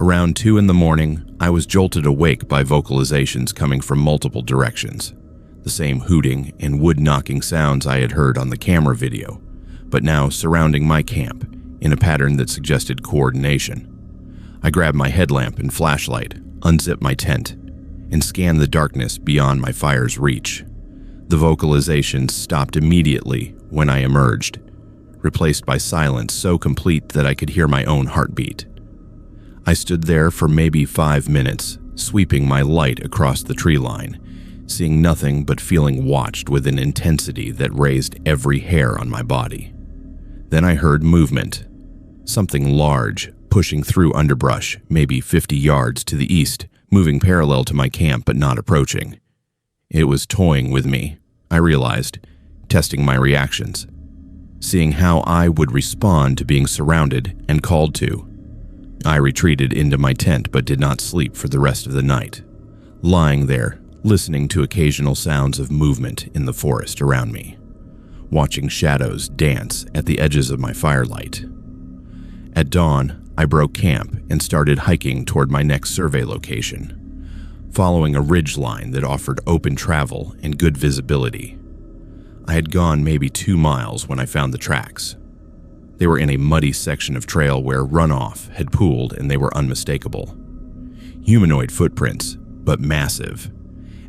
Around 2 a.m, I was jolted awake by vocalizations coming from multiple directions. The same hooting and wood-knocking sounds I had heard on the camera video, but now surrounding my camp in a pattern that suggested coordination. I grabbed my headlamp and flashlight, unzipped my tent, and scanned the darkness beyond my fire's reach. The vocalizations stopped immediately when I emerged, replaced by silence so complete that I could hear my own heartbeat. I stood there for maybe 5 minutes, sweeping my light across the tree line, seeing nothing but feeling watched with an intensity that raised every hair on my body. Then I heard movement, something large pushing through underbrush, maybe 50 yards to the east, moving parallel to my camp but not approaching. It was toying with me, I realized, testing my reactions, seeing how I would respond to being surrounded and called to. I retreated into my tent but did not sleep for the rest of the night, lying there, listening to occasional sounds of movement in the forest around me, watching shadows dance at the edges of my firelight. At dawn, I broke camp and started hiking toward my next survey location, following a ridge line that offered open travel and good visibility. I had gone maybe 2 miles when I found the tracks. They were in a muddy section of trail where runoff had pooled and they were unmistakable. Humanoid footprints, but massive,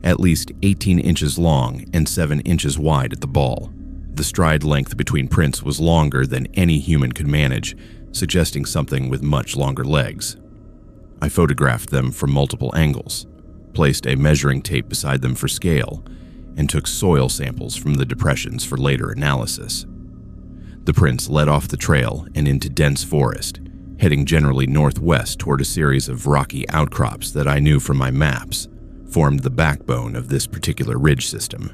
at least 18 inches long and 7 inches wide at the ball. The stride length between prints was longer than any human could manage, suggesting something with much longer legs. I photographed them from multiple angles, placed a measuring tape beside them for scale, and took soil samples from the depressions for later analysis. The prints led off the trail and into dense forest, heading generally northwest toward a series of rocky outcrops that I knew from my maps formed the backbone of this particular ridge system.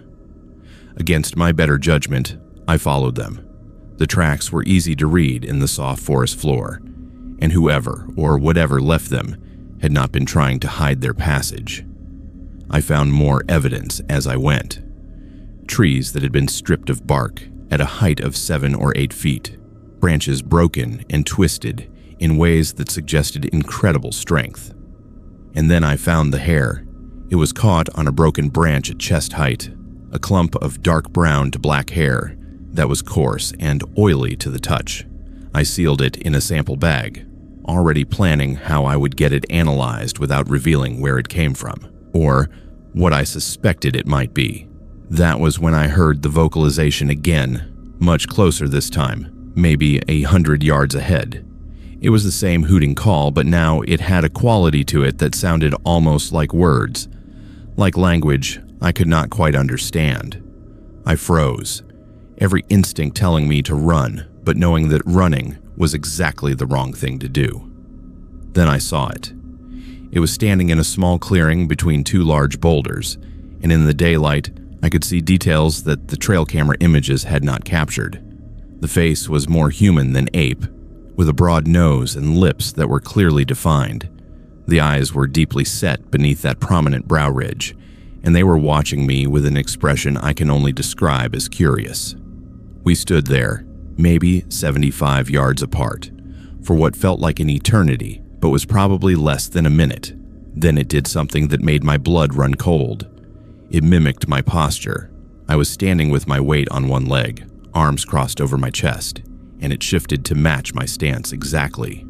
Against my better judgment, I followed them. The tracks were easy to read in the soft forest floor, and whoever or whatever left them had not been trying to hide their passage. I found more evidence as I went. Trees that had been stripped of bark at a height of 7 or 8 feet, branches broken and twisted in ways that suggested incredible strength. And then I found the hair. It was caught on a broken branch at chest height, a clump of dark brown to black hair that was coarse and oily to the touch. I sealed it in a sample bag, already planning how I would get it analyzed without revealing where it came from, or what I suspected it might be. That was when I heard the vocalization again, much closer this time, maybe 100 yards ahead. It was the same hooting call, but now it had a quality to it that sounded almost like words, like language I could not quite understand. I froze, every instinct telling me to run, but knowing that running was exactly the wrong thing to do. Then I saw it. It was standing in a small clearing between 2 large boulders, and in the daylight, I could see details that the trail camera images had not captured. The face was more human than ape, with a broad nose and lips that were clearly defined. The eyes were deeply set beneath that prominent brow ridge, and they were watching me with an expression I can only describe as curious. We stood there, maybe 75 yards apart, for what felt like an eternity, but was probably less than a minute. Then it did something that made my blood run cold. It mimicked my posture. I was standing with my weight on one leg, arms crossed over my chest, and it shifted to match my stance exactly.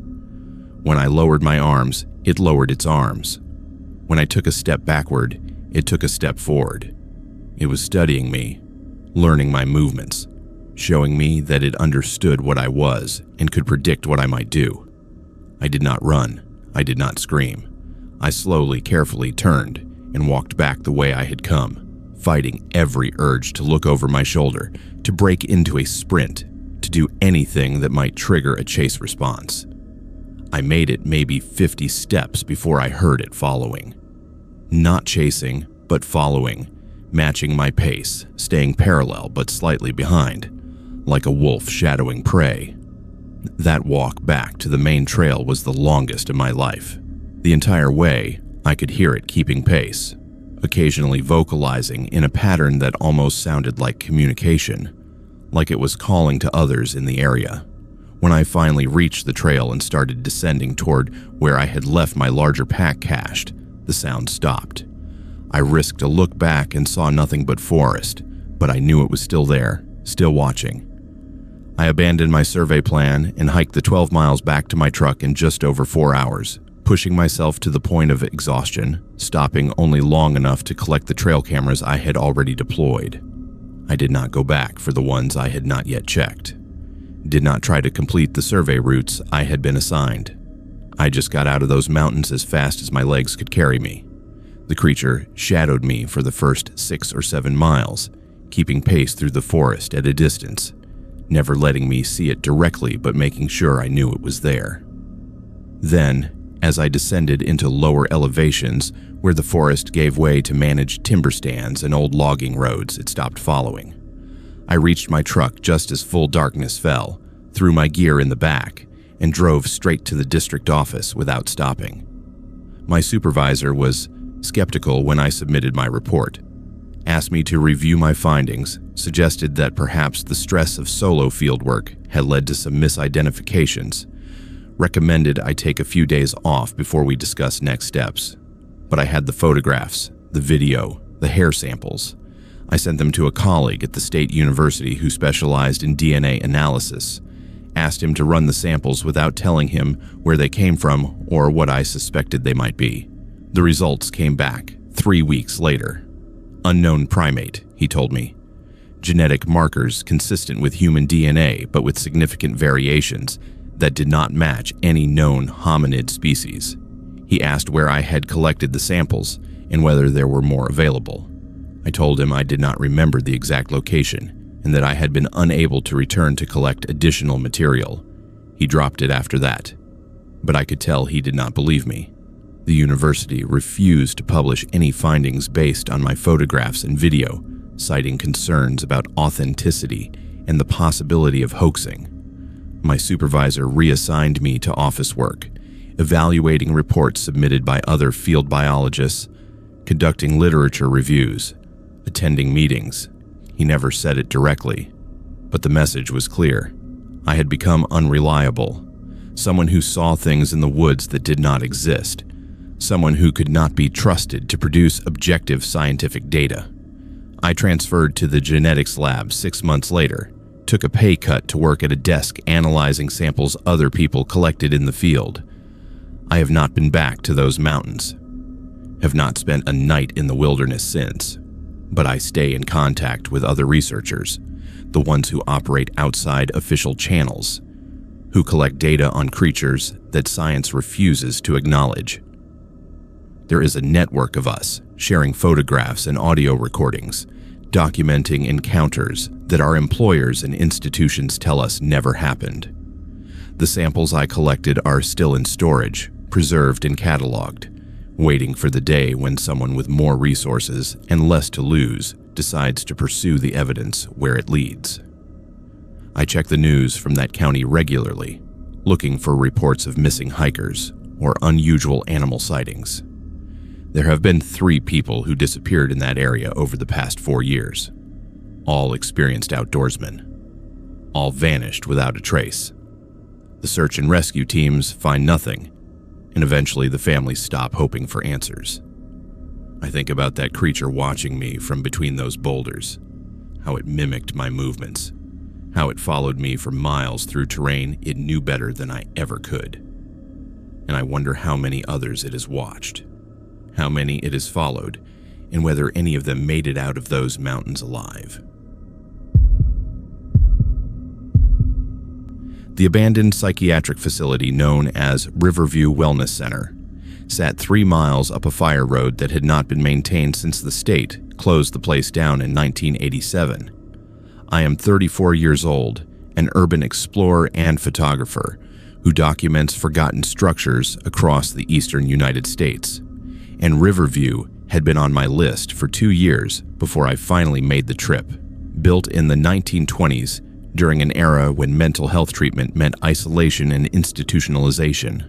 When I lowered my arms, it lowered its arms. When I took a step backward, it took a step forward. It was studying me, learning my movements, showing me that it understood what I was and could predict what I might do. I did not run. I did not scream. I slowly, carefully turned and walked back the way I had come, fighting every urge to look over my shoulder, to break into a sprint, to do anything that might trigger a chase response. I made it maybe 50 steps before I heard it following. Not chasing, but following, matching my pace, staying parallel but slightly behind, like a wolf shadowing prey. That walk back to the main trail was the longest of my life. The entire way, I could hear it keeping pace, occasionally vocalizing in a pattern that almost sounded like communication, like it was calling to others in the area. When I finally reached the trail and started descending toward where I had left my larger pack cached, the sound stopped. I risked a look back and saw nothing but forest, but I knew it was still there, still watching. I abandoned my survey plan and hiked the 12 miles back to my truck in just over 4 hours, pushing myself to the point of exhaustion, stopping only long enough to collect the trail cameras I had already deployed. I did not go back for the ones I had not yet checked. Did not try to complete the survey routes I had been assigned. I just got out of those mountains as fast as my legs could carry me. The creature shadowed me for the first 6 or 7 miles, keeping pace through the forest at a distance, never letting me see it directly but making sure I knew it was there. Then, as I descended into lower elevations where the forest gave way to managed timber stands and old logging roads, it stopped following. I reached my truck just as full darkness fell, threw my gear in the back, and drove straight to the district office without stopping. My supervisor was skeptical when I submitted my report, asked me to review my findings, suggested that perhaps the stress of solo fieldwork had led to some misidentifications, recommended I take a few days off before we discuss next steps. But I had the photographs, the video, the hair samples. I sent them to a colleague at the state university who specialized in DNA analysis, asked him to run the samples without telling him where they came from or what I suspected they might be. The results came back 3 weeks later. Unknown primate, he told me. Genetic markers consistent with human DNA, but with significant variations that did not match any known hominid species. He asked where I had collected the samples and whether there were more available. I told him I did not remember the exact location and that I had been unable to return to collect additional material. He dropped it after that, but I could tell he did not believe me. The university refused to publish any findings based on my photographs and video, citing concerns about authenticity and the possibility of hoaxing. My supervisor reassigned me to office work, evaluating reports submitted by other field biologists, conducting literature reviews, attending meetings. He never said it directly, but the message was clear. I had become unreliable, someone who saw things in the woods that did not exist, someone who could not be trusted to produce objective scientific data. I transferred to the genetics lab 6 months later, took a pay cut to work at a desk analyzing samples other people collected in the field. I have not been back to those mountains, have not spent a night in the wilderness since, but I stay in contact with other researchers, the ones who operate outside official channels, who collect data on creatures that science refuses to acknowledge. There is a network of us sharing photographs and audio recordings, documenting encounters that our employers and institutions tell us never happened. The samples I collected are still in storage, preserved and cataloged, waiting for the day when someone with more resources and less to lose decides to pursue the evidence where it leads. I check the news from that county regularly, looking for reports of missing hikers or unusual animal sightings. There have been 3 people who disappeared in that area over the past 4 years. All experienced outdoorsmen. All vanished without a trace. The search and rescue teams find nothing, and eventually the families stop hoping for answers. I think about that creature watching me from between those boulders, how it mimicked my movements, how it followed me for miles through terrain it knew better than I ever could. And I wonder how many others it has watched, how many it has followed, and whether any of them made it out of those mountains alive. The abandoned psychiatric facility known as Riverview Wellness Center sat 3 miles up a fire road that had not been maintained since the state closed the place down in 1987. I am 34 years old, an urban explorer and photographer who documents forgotten structures across the eastern United States, and Riverview had been on my list for 2 years before I finally made the trip. Built in the 1920s, during an era when mental health treatment meant isolation and institutionalization,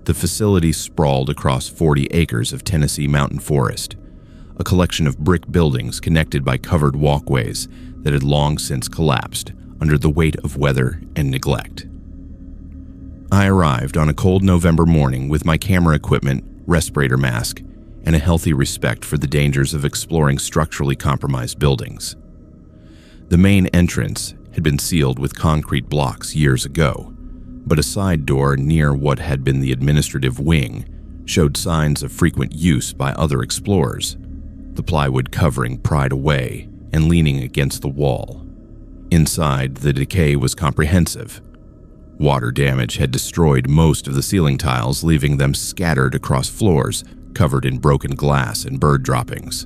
the facility sprawled across 40 acres of Tennessee mountain forest, a collection of brick buildings connected by covered walkways that had long since collapsed under the weight of weather and neglect. I arrived on a cold November morning with my camera equipment, respirator mask, and a healthy respect for the dangers of exploring structurally compromised buildings. The main entrance had been sealed with concrete blocks years ago, but a side door near what had been the administrative wing showed signs of frequent use by other explorers, the plywood covering pried away and leaning against the wall. Inside, the decay was comprehensive. Water damage had destroyed most of the ceiling tiles, leaving them scattered across floors, covered in broken glass and bird droppings.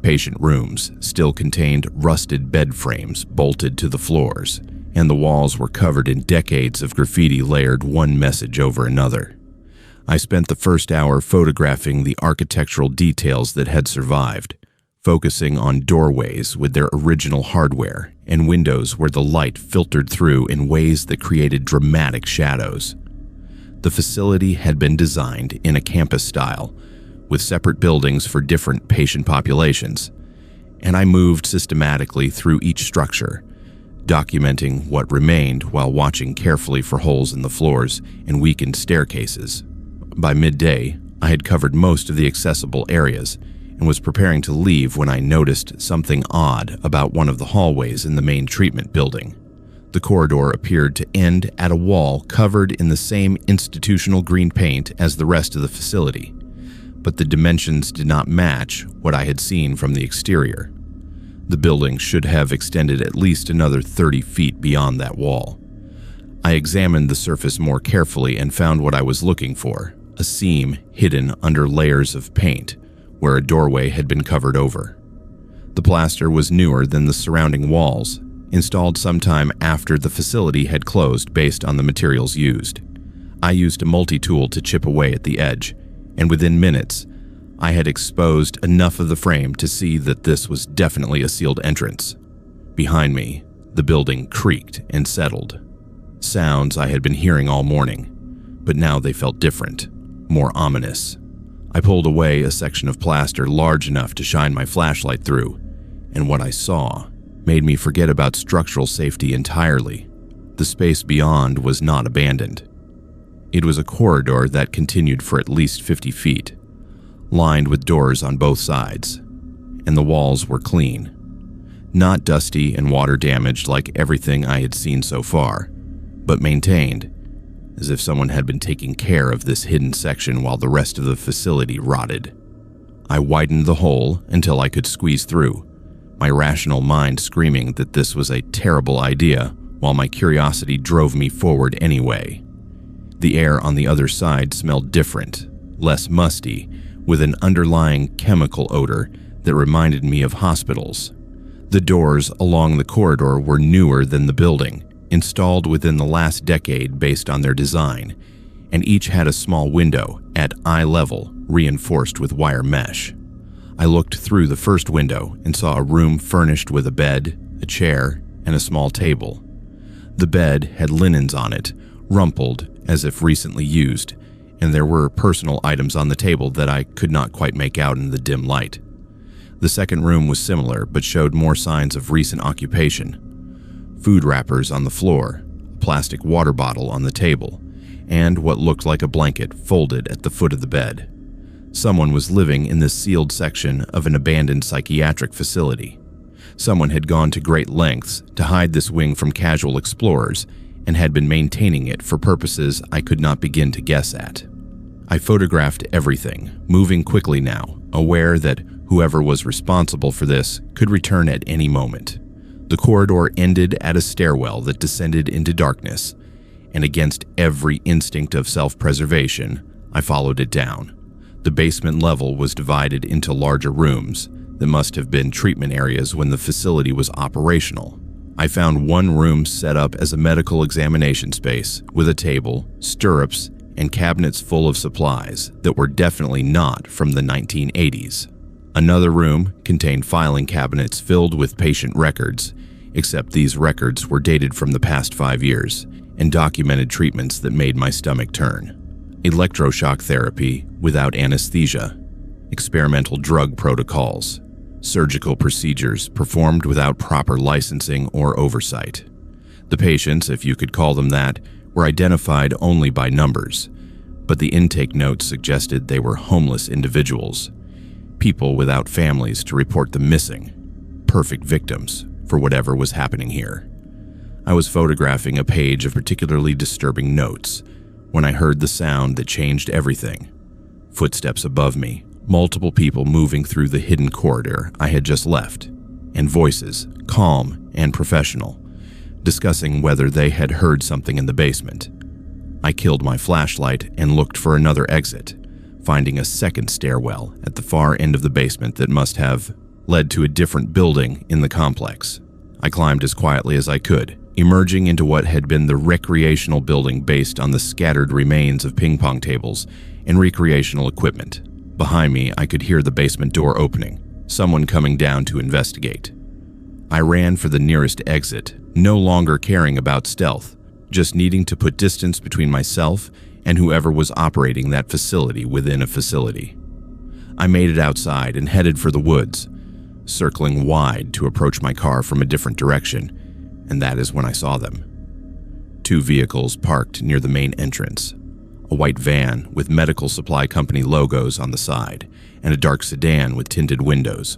Patient rooms still contained rusted bed frames bolted to the floors, and the walls were covered in decades of graffiti layered one message over another. I spent the first hour photographing the architectural details that had survived, focusing on doorways with their original hardware and windows where the light filtered through in ways that created dramatic shadows. The facility had been designed in a campus style, with separate buildings for different patient populations, and I moved systematically through each structure, documenting what remained while watching carefully for holes in the floors and weakened staircases. By midday, I had covered most of the accessible areas and was preparing to leave when I noticed something odd about one of the hallways in the main treatment building. The corridor appeared to end at a wall covered in the same institutional green paint as the rest of the facility, but the dimensions did not match what I had seen from the exterior. The building should have extended at least another 30 feet beyond that wall. I examined the surface more carefully and found what I was looking for, a seam hidden under layers of paint, where a doorway had been covered over. The plaster was newer than the surrounding walls, installed sometime after the facility had closed based on the materials used. I used a multi-tool to chip away at the edge, and within minutes, I had exposed enough of the frame to see that this was definitely a sealed entrance. Behind me, the building creaked and settled. Sounds I had been hearing all morning, but now they felt different, more ominous. I pulled away a section of plaster large enough to shine my flashlight through, and what I saw made me forget about structural safety entirely. The space beyond was not abandoned. It was a corridor that continued for at least 50 feet, lined with doors on both sides, and the walls were clean. Not dusty and water damaged like everything I had seen so far, but maintained, as if someone had been taking care of this hidden section while the rest of the facility rotted. I widened the hole until I could squeeze through, my rational mind screaming that this was a terrible idea, while my curiosity drove me forward anyway. The air on the other side smelled different, less musty, with an underlying chemical odor that reminded me of hospitals. The doors along the corridor were newer than the building, installed within the last decade based on their design, and each had a small window at eye level reinforced with wire mesh. I looked through the first window and saw a room furnished with a bed, a chair, and a small table. The bed had linens on it, rumpled as if recently used, and there were personal items on the table that I could not quite make out in the dim light. The second room was similar, but showed more signs of recent occupation. Food wrappers on the floor, a plastic water bottle on the table, and what looked like a blanket folded at the foot of the bed. Someone was living in this sealed section of an abandoned psychiatric facility. Someone had gone to great lengths to hide this wing from casual explorers and had been maintaining it for purposes I could not begin to guess at. I photographed everything, moving quickly now, aware that whoever was responsible for this could return at any moment. The corridor ended at a stairwell that descended into darkness, and against every instinct of self-preservation, I followed it down. The basement level was divided into larger rooms that must have been treatment areas when the facility was operational. I found one room set up as a medical examination space with a table, stirrups, and cabinets full of supplies that were definitely not from the 1980s. Another room contained filing cabinets filled with patient records, except these records were dated from the past 5 years and documented treatments that made my stomach turn. Electroshock therapy without anesthesia, experimental drug protocols, surgical procedures performed without proper licensing or oversight. The patients, if you could call them that, were identified only by numbers, but the intake notes suggested they were homeless individuals, people without families to report them missing, perfect victims for whatever was happening here. I was photographing a page of particularly disturbing notes when I heard the sound that changed everything. Footsteps above me, multiple people moving through the hidden corridor I had just left, and voices, calm and professional, discussing whether they had heard something in the basement. I killed my flashlight and looked for another exit, finding a second stairwell at the far end of the basement that must have led to a different building in the complex. I climbed as quietly as I could, emerging into what had been the recreational building based on the scattered remains of ping pong tables and recreational equipment. Behind me, I could hear the basement door opening, someone coming down to investigate. I ran for the nearest exit, no longer caring about stealth, just needing to put distance between myself and whoever was operating that facility within a facility. I made it outside and headed for the woods, circling wide to approach my car from a different direction, and that is when I saw them. 2 vehicles parked near the main entrance, a white van with medical supply company logos on the side, and a dark sedan with tinted windows.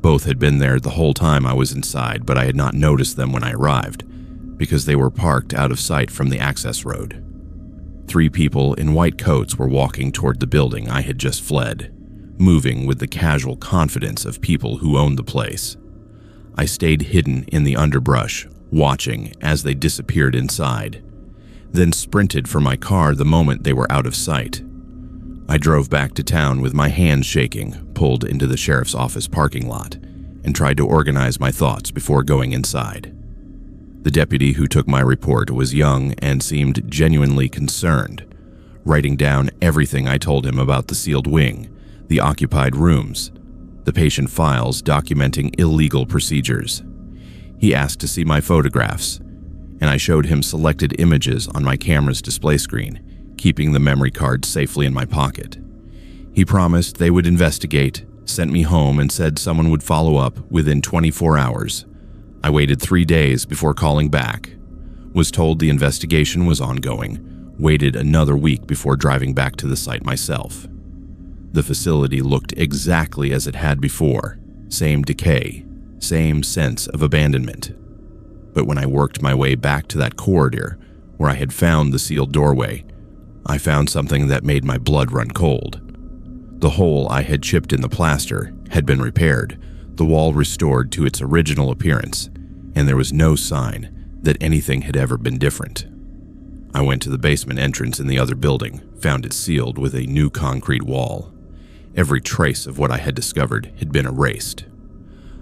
Both had been there the whole time I was inside, but I had not noticed them when I arrived, because they were parked out of sight from the access road. 3 people in white coats were walking toward the building I had just fled, moving with the casual confidence of people who owned the place. I stayed hidden in the underbrush, watching as they disappeared inside, then sprinted for my car the moment they were out of sight. I drove back to town with my hands shaking, pulled into the sheriff's office parking lot, and tried to organize my thoughts before going inside. The deputy who took my report was young and seemed genuinely concerned, writing down everything I told him about the sealed wing, the occupied rooms, the patient files documenting illegal procedures. He asked to see my photographs, and I showed him selected images on my camera's display screen, keeping the memory card safely in my pocket. He promised they would investigate, sent me home, and said someone would follow up within 24 hours. I waited 3 days before calling back, was told the investigation was ongoing, waited another week before driving back to the site myself. The facility looked exactly as it had before, same decay, same sense of abandonment. But when I worked my way back to that corridor where I had found the sealed doorway, I found something that made my blood run cold. The hole I had chipped in the plaster had been repaired, the wall restored to its original appearance, and there was no sign that anything had ever been different. I went to the basement entrance in the other building, found it sealed with a new concrete wall. Every trace of what I had discovered had been erased.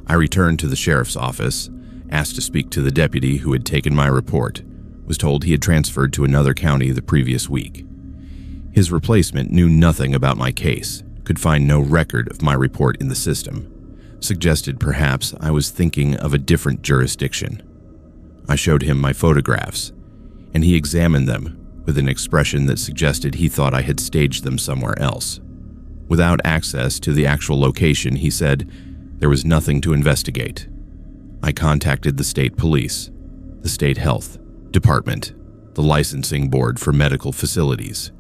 I returned to the sheriff's office, asked to speak to the deputy who had taken my report, was told he had transferred to another county the previous week. His replacement knew nothing about my case, could find no record of my report in the system, suggested perhaps I was thinking of a different jurisdiction. I showed him my photographs, and he examined them with an expression that suggested he thought I had staged them somewhere else. Without access to the actual location, he said there was nothing to investigate. I contacted the state police, the state health department, the licensing board for medical facilities.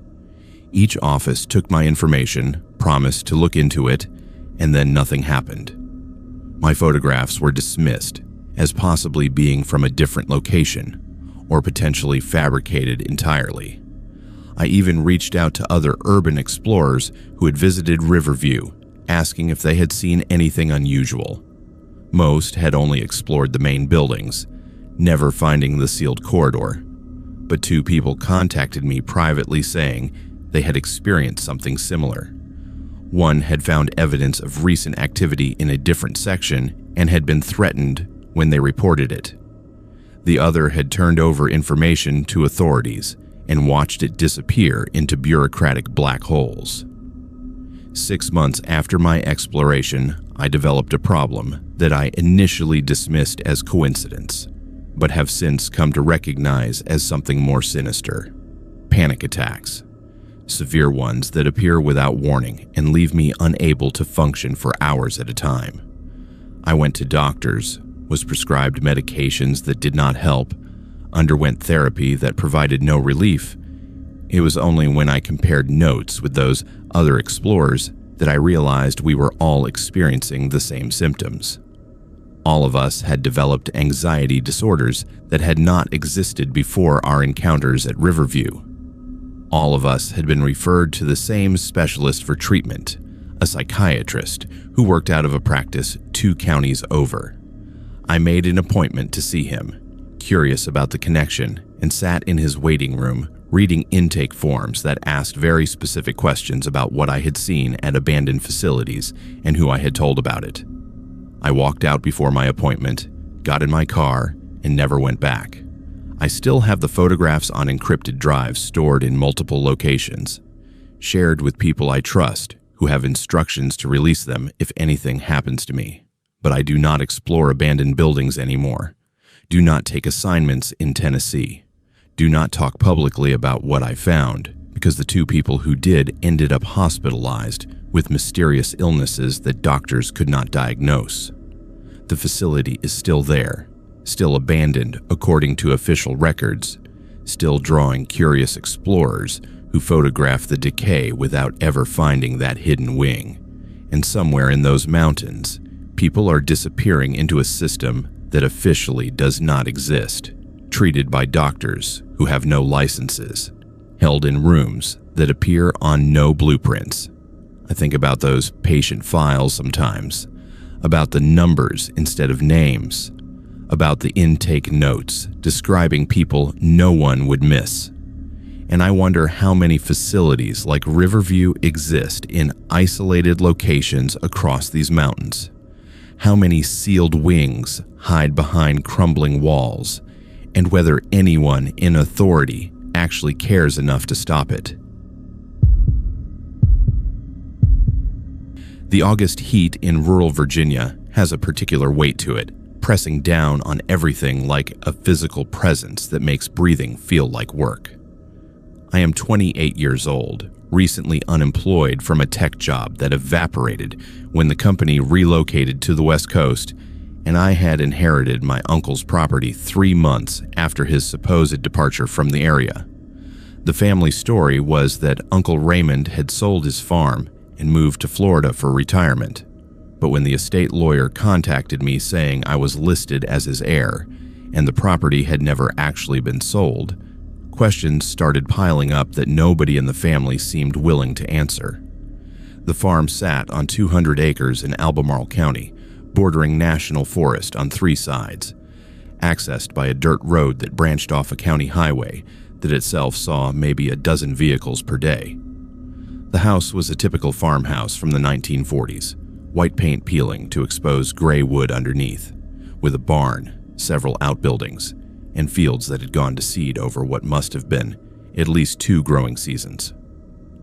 Each office took my information, promised to look into it, and then nothing happened. My photographs were dismissed as possibly being from a different location or potentially fabricated entirely. I even reached out to other urban explorers who had visited Riverview, asking if they had seen anything unusual. Most had only explored the main buildings, never finding the sealed corridor, but 2 people contacted me privately saying they had experienced something similar. One had found evidence of recent activity in a different section and had been threatened when they reported it. The other had turned over information to authorities and watched it disappear into bureaucratic black holes. 6 months after my exploration, I developed a problem that I initially dismissed as coincidence, but have since come to recognize as something more sinister: panic attacks. Severe ones that appear without warning and leave me unable to function for hours at a time. I went to doctors, was prescribed medications that did not help, underwent therapy that provided no relief. It was only when I compared notes with those other explorers that I realized we were all experiencing the same symptoms. All of us had developed anxiety disorders that had not existed before our encounters at Riverview. All of us had been referred to the same specialist for treatment, a psychiatrist who worked out of a practice 2 counties over. I made an appointment to see him, curious about the connection and sat in his waiting room reading intake forms that asked very specific questions about what I had seen at abandoned facilities and who I had told about it. I walked out before my appointment, got in my car, and never went back. I still have the photographs on encrypted drives stored in multiple locations, shared with people I trust who have instructions to release them if anything happens to me. But I do not explore abandoned buildings anymore. Do not take assignments in Tennessee. Do not talk publicly about what I found, because the 2 people who did ended up hospitalized with mysterious illnesses that doctors could not diagnose. The facility is still there, still abandoned according to official records, still drawing curious explorers who photograph the decay without ever finding that hidden wing. And somewhere in those mountains, people are disappearing into a system that officially does not exist, treated by doctors who have no licenses, held in rooms that appear on no blueprints. I think about those patient files sometimes, about the numbers instead of names, about the intake notes describing people no one would miss. And I wonder how many facilities like Riverview exist in isolated locations across these mountains. How many sealed wings hide behind crumbling walls, and whether anyone in authority actually cares enough to stop it. The August heat in rural Virginia has a particular weight to it, pressing down on everything like a physical presence that makes breathing feel like work. I am 28 years old, recently unemployed from a tech job that evaporated when the company relocated to the West Coast, and I had inherited my uncle's property 3 months after his supposed departure from the area. The family story was that Uncle Raymond had sold his farm and moved to Florida for retirement. But when the estate lawyer contacted me saying I was listed as his heir and the property had never actually been sold, questions started piling up that nobody in the family seemed willing to answer. The farm sat on 200 acres in Albemarle County, bordering national forest on 3 sides, accessed by a dirt road that branched off a county highway that itself saw maybe a dozen vehicles per day. The house was a typical farmhouse from the 1940s, white paint peeling to expose gray wood underneath, with a barn, several outbuildings, and fields that had gone to seed over what must have been at least 2 growing seasons.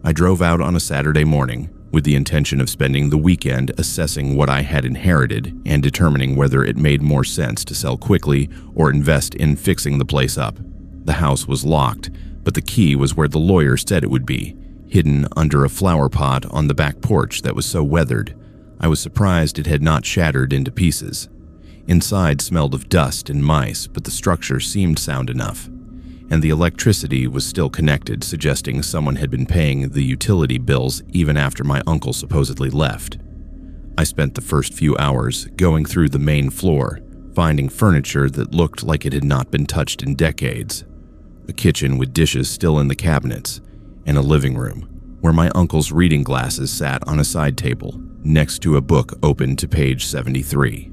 I drove out on a Saturday morning with the intention of spending the weekend assessing what I had inherited and determining whether it made more sense to sell quickly or invest in fixing the place up. The house was locked, but the key was where the lawyer said it would be, hidden under a flower pot on the back porch that was so weathered, I was surprised it had not shattered into pieces. Inside smelled of dust and mice, but the structure seemed sound enough, and the electricity was still connected, suggesting someone had been paying the utility bills even after my uncle supposedly left. I spent the first few hours going through the main floor, finding furniture that looked like it had not been touched in decades, a kitchen with dishes still in the cabinets, and a living room where my uncle's reading glasses sat on a side table next to a book open to page 73.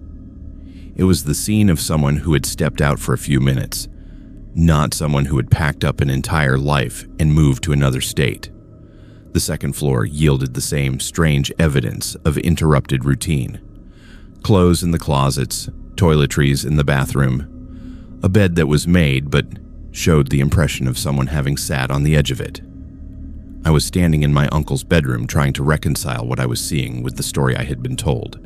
It was the scene of someone who had stepped out for a few minutes, not someone who had packed up an entire life and moved to another state. The second floor yielded the same strange evidence of interrupted routine. Clothes in the closets, toiletries in the bathroom, a bed that was made but showed the impression of someone having sat on the edge of it. I was standing in my uncle's bedroom trying to reconcile what I was seeing with the story I had been told,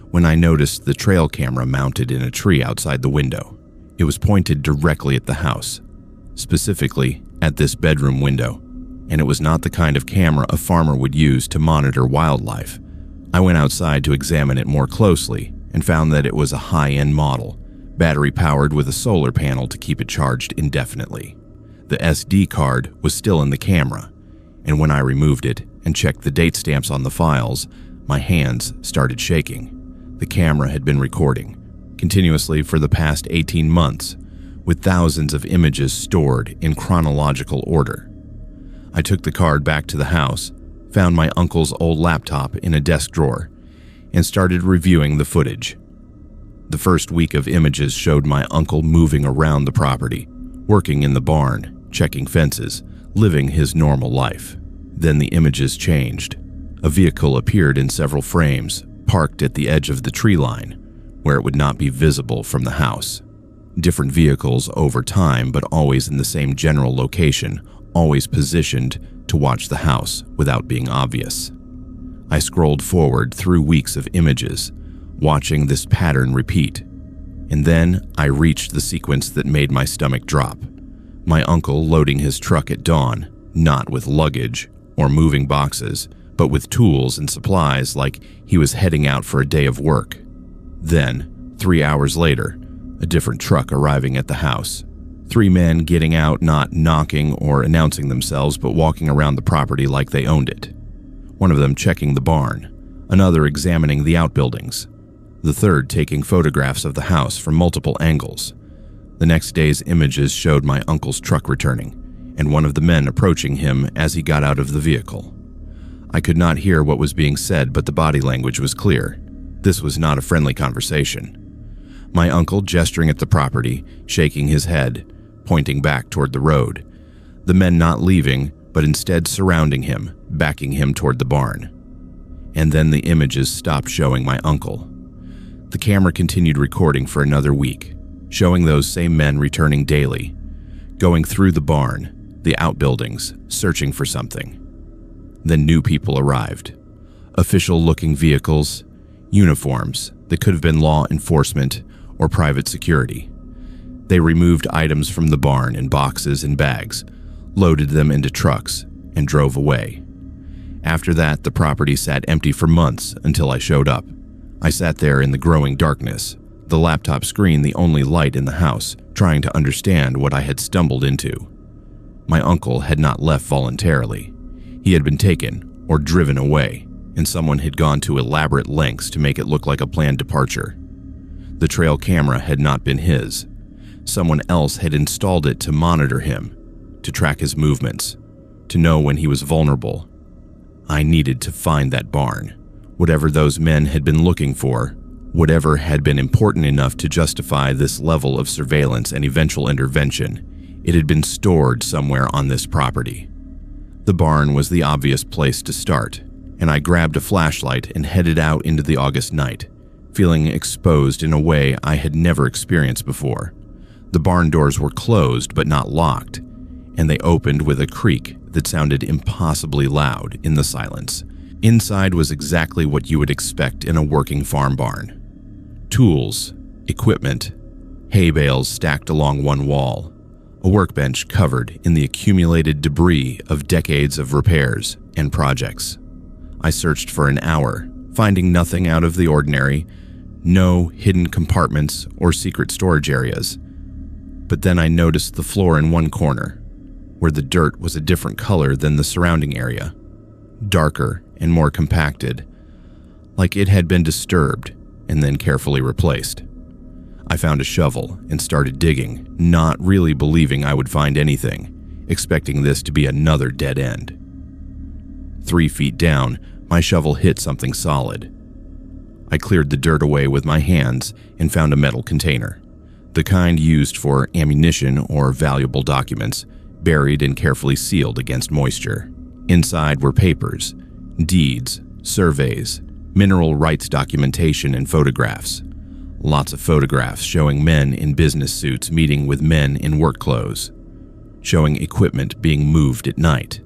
when I noticed the trail camera mounted in a tree outside the window. It was pointed directly at the house, specifically at this bedroom window, and it was not the kind of camera a farmer would use to monitor wildlife. I went outside to examine it more closely and found that it was a high-end model, battery-powered with a solar panel to keep it charged indefinitely. The SD card was still in the camera, and when I removed it and checked the date stamps on the files, my hands started shaking. The camera had been recording continuously for the past 18 months, with thousands of images stored in chronological order. I took the card back to the house, found my uncle's old laptop in a desk drawer, and started reviewing the footage. The first week of images showed my uncle moving around the property, working in the barn, checking fences, living his normal life. Then the images changed. A vehicle appeared in several frames, parked at the edge of the tree line, where it would not be visible from the house. Different vehicles over time, but always in the same general location, always positioned to watch the house without being obvious. I scrolled forward through weeks of images, watching this pattern repeat. And then I reached the sequence that made my stomach drop. My uncle loading his truck at dawn, not with luggage or moving boxes, but with tools and supplies like he was heading out for a day of work. Then, 3 hours later, a different truck arriving at the house. 3 men getting out, not knocking or announcing themselves, but walking around the property like they owned it. One of them checking the barn, another examining the outbuildings, the third taking photographs of the house from multiple angles. The next day's images showed my uncle's truck returning, and one of the men approaching him as he got out of the vehicle. I could not hear what was being said, but the body language was clear. This was not a friendly conversation. My uncle gesturing at the property, shaking his head, pointing back toward the road. The men not leaving, but instead surrounding him, backing him toward the barn. And then the images stopped showing my uncle. The camera continued recording for another week, showing those same men returning daily, going through the barn, the outbuildings, searching for something. Then new people arrived. Official-looking vehicles, uniforms that could have been law enforcement or private security. They removed items from the barn in boxes and bags, loaded them into trucks, and drove away. After that, the property sat empty for months until I showed up. I sat there in the growing darkness, the laptop screen the only light in the house, trying to understand what I had stumbled into. My uncle had not left voluntarily. He had been taken or driven away, and someone had gone to elaborate lengths to make it look like a planned departure. The trail camera had not been his. Someone else had installed it to monitor him, to track his movements, to know when he was vulnerable. I needed to find that barn. Whatever those men had been looking for, whatever had been important enough to justify this level of surveillance and eventual intervention, it had been stored somewhere on this property. The barn was the obvious place to start, and I grabbed a flashlight and headed out into the August night, feeling exposed in a way I had never experienced before. The barn doors were closed but not locked, and they opened with a creak that sounded impossibly loud in the silence. Inside was exactly what you would expect in a working farm barn. Tools, equipment, hay bales stacked along one wall, a workbench covered in the accumulated debris of decades of repairs and projects. I searched for an hour, finding nothing out of the ordinary, no hidden compartments or secret storage areas. But then I noticed the floor in one corner, where the dirt was a different color than the surrounding area, darker and more compacted, like it had been disturbed and then carefully replaced. I found a shovel and started digging, not really believing I would find anything, expecting this to be another dead end. 3 feet down, my shovel hit something solid. I cleared the dirt away with my hands and found a metal container, the kind used for ammunition or valuable documents, buried and carefully sealed against moisture. Inside were papers, deeds, surveys, mineral rights documentation, and photographs. Lots of photographs showing men in business suits meeting with men in work clothes, showing equipment being moved at night,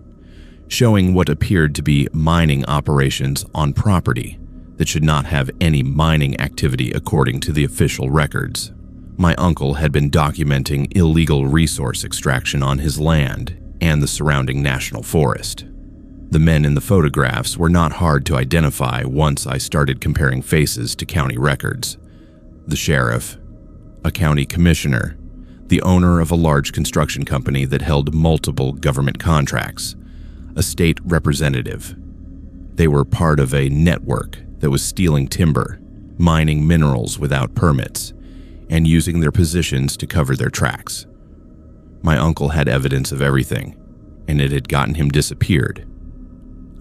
showing what appeared to be mining operations on property that should not have any mining activity according to the official records. My uncle had been documenting illegal resource extraction on his land and the surrounding national forest. The men in the photographs were not hard to identify once I started comparing faces to county records. The sheriff, a county commissioner, the owner of a large construction company that held multiple government contracts, a state representative. They were part of a network that was stealing timber, mining minerals without permits, and using their positions to cover their tracks. My uncle had evidence of everything, and it had gotten him disappeared.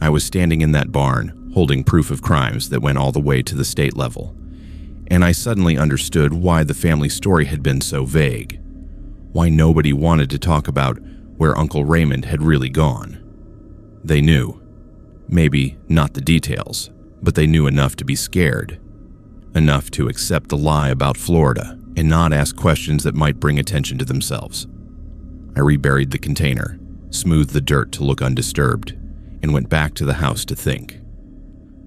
I was standing in that barn, holding proof of crimes that went all the way to the state level, and I suddenly understood why the family story had been so vague. Why nobody wanted to talk about where Uncle Raymond had really gone. They knew. Maybe not the details, but they knew enough to be scared. Enough to accept the lie about Florida and not ask questions that might bring attention to themselves. I reburied the container, smoothed the dirt to look undisturbed, and went back to the house to think.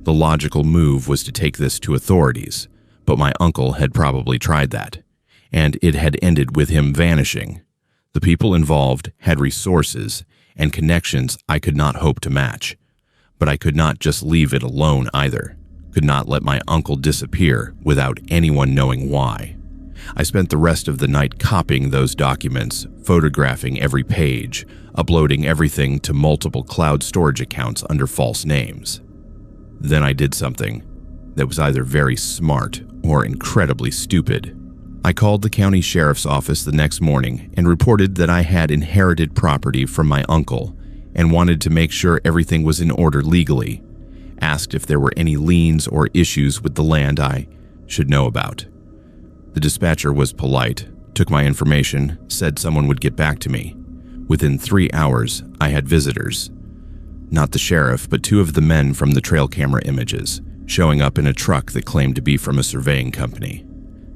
The logical move was to take this to authorities, but my uncle had probably tried that, and it had ended with him vanishing. The people involved had resources and connections I could not hope to match, but I could not just leave it alone either. Could not let my uncle disappear without anyone knowing why. I spent the rest of the night copying those documents, photographing every page, uploading everything to multiple cloud storage accounts under false names. Then I did something that was either very smart or incredibly stupid. I called the county sheriff's office the next morning and reported that I had inherited property from my uncle and wanted to make sure everything was in order legally. Asked if there were any liens or issues with the land I should know about. The dispatcher was polite, took my information, said someone would get back to me. Within 3 hours, I had visitors. Not the sheriff, but 2 of the men from the trail camera images, showing up in a truck that claimed to be from a surveying company.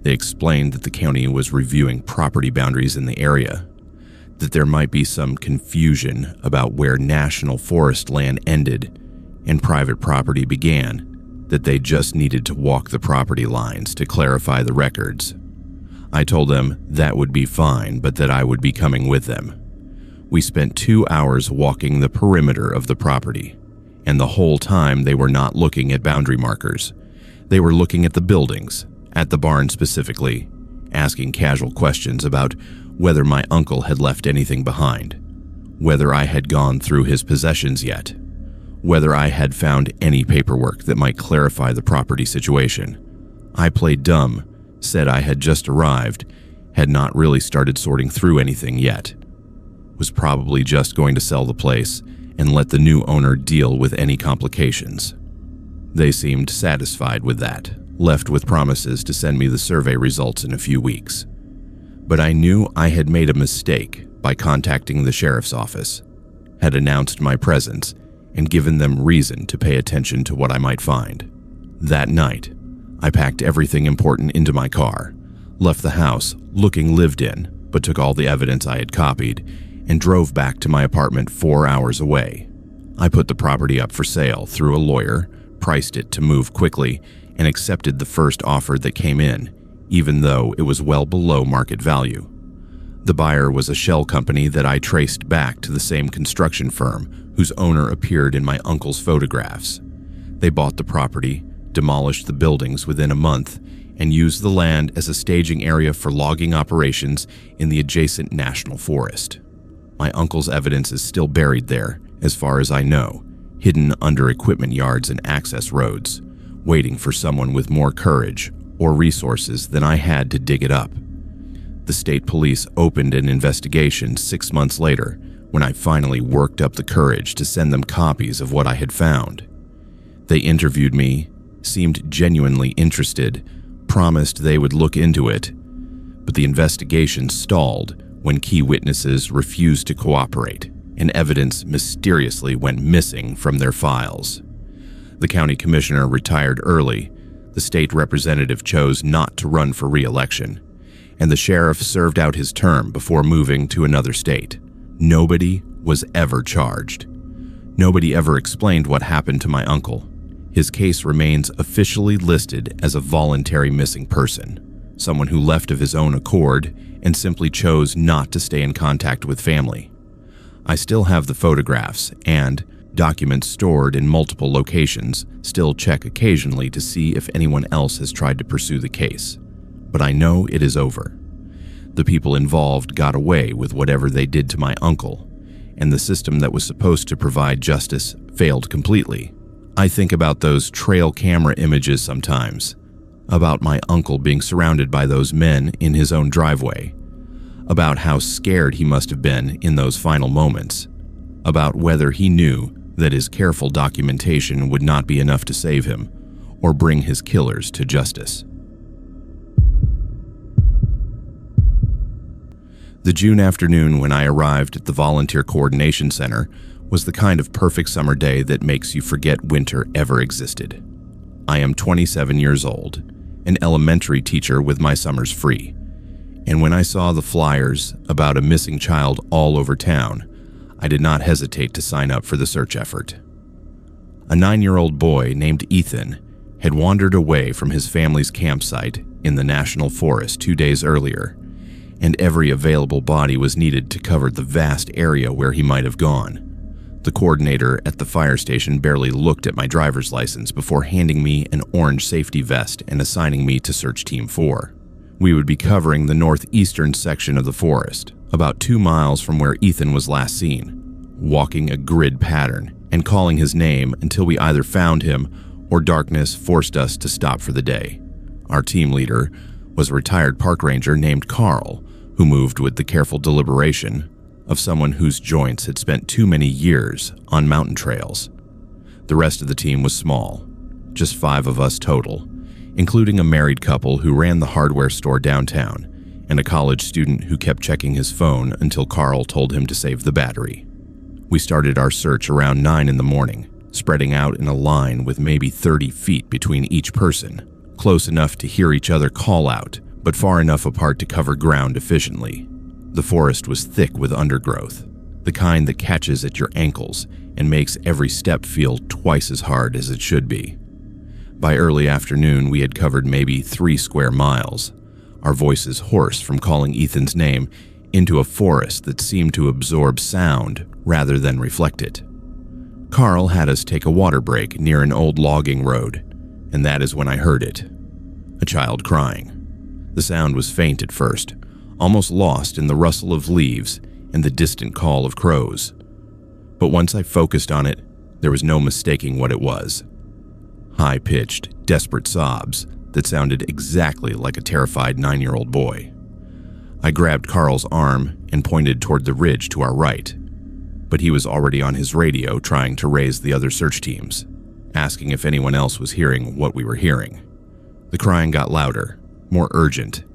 They explained that the county was reviewing property boundaries in the area, that there might be some confusion about where national forest land ended and private property began, that they just needed to walk the property lines to clarify the records. I told them that would be fine, but that I would be coming with them. We spent 2 hours walking the perimeter of the property, and the whole time they were not looking at boundary markers. They were looking at the buildings, at the barn specifically, asking casual questions about whether my uncle had left anything behind, whether I had gone through his possessions yet, whether I had found any paperwork that might clarify the property situation. I played dumb, said I had just arrived, had not really started sorting through anything yet, was probably just going to sell the place and let the new owner deal with any complications. They seemed satisfied with that, left with promises to send me the survey results in a few weeks. But I knew I had made a mistake by contacting the sheriff's office, had announced my presence, and given them reason to pay attention to what I might find. That night, I packed everything important into my car, left the house looking lived in, but took all the evidence I had copied, and drove back to my apartment 4 hours away. I put the property up for sale through a lawyer, priced it to move quickly, and accepted the first offer that came in, even though it was well below market value. The buyer was a shell company that I traced back to the same construction firm whose owner appeared in my uncle's photographs. They bought the property, demolished the buildings within a month, and used the land as a staging area for logging operations in the adjacent national forest. My uncle's evidence is still buried there, as far as I know, hidden under equipment yards and access roads, waiting for someone with more courage or resources than I had to dig it up. The state police opened an investigation 6 months later when I finally worked up the courage to send them copies of what I had found. They interviewed me, seemed genuinely interested, promised they would look into it, but the investigation stalled when key witnesses refused to cooperate and evidence mysteriously went missing from their files. The county commissioner retired early, the state representative chose not to run for re-election, and the sheriff served out his term before moving to another state. Nobody was ever charged. Nobody ever explained what happened to my uncle. His case remains officially listed as a voluntary missing person, someone who left of his own accord and simply chose not to stay in contact with family. I still have the photographs and documents stored in multiple locations, still check occasionally to see if anyone else has tried to pursue the case. But I know it is over. The people involved got away with whatever they did to my uncle, and the system that was supposed to provide justice failed completely. I think about those trail camera images sometimes, about my uncle being surrounded by those men in his own driveway, about how scared he must have been in those final moments, about whether he knew that his careful documentation would not be enough to save him or bring his killers to justice. The June afternoon when I arrived at the Volunteer Coordination Center was the kind of perfect summer day that makes you forget winter ever existed. I am 27 years old, an elementary teacher with my summers free, and when I saw the flyers about a missing child all over town, I did not hesitate to sign up for the search effort. A 9-year-old boy named Ethan had wandered away from his family's campsite in the National Forest 2 days earlier, and every available body was needed to cover the vast area where he might have gone. The coordinator at the fire station barely looked at my driver's license before handing me an orange safety vest and assigning me to Search Team 4. We would be covering the northeastern section of the forest, about 2 miles from where Ethan was last seen, walking a grid pattern and calling his name until we either found him or darkness forced us to stop for the day. Our team leader was a retired park ranger named Carl, who moved with the careful deliberation of someone whose joints had spent too many years on mountain trails. The rest of the team was small, just 5 of us total, including a married couple who ran the hardware store downtown and a college student who kept checking his phone until Carl told him to save the battery. We started our search around 9 in the morning, spreading out in a line with maybe 30 feet between each person, close enough to hear each other call out, but far enough apart to cover ground efficiently. The forest was thick with undergrowth, the kind that catches at your ankles and makes every step feel twice as hard as it should be. By early afternoon, we had covered maybe 3 square miles, our voices hoarse from calling Ethan's name into a forest that seemed to absorb sound rather than reflect it. Carl had us take a water break near an old logging road, and that is when I heard it. A child crying. The sound was faint at first, almost lost in the rustle of leaves and the distant call of crows. But once I focused on it, there was no mistaking what it was. High-pitched, desperate sobs that sounded exactly like a terrified 9-year-old boy. I grabbed Carl's arm and pointed toward the ridge to our right, but he was already on his radio trying to raise the other search teams, asking if anyone else was hearing what we were hearing. The crying got louder, more urgent,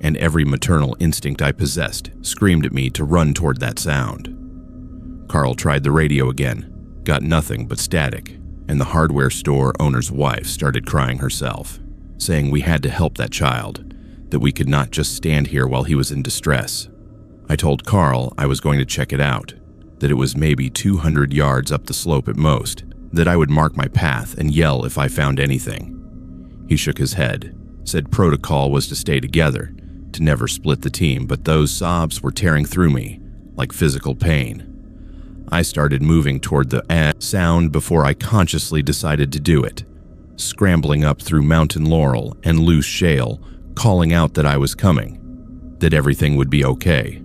and every maternal instinct I possessed screamed at me to run toward that sound. Carl tried the radio again, got nothing but static, and the hardware store owner's wife started crying herself, saying we had to help that child, that we could not just stand here while he was in distress. I told Carl I was going to check it out, that it was maybe 200 yards up the slope at most, that I would mark my path and yell if I found anything. He shook his head, said protocol was to stay together, to never split the team, but those sobs were tearing through me, like physical pain. I started moving toward the sound before I consciously decided to do it, scrambling up through mountain laurel and loose shale, calling out that I was coming, that everything would be okay.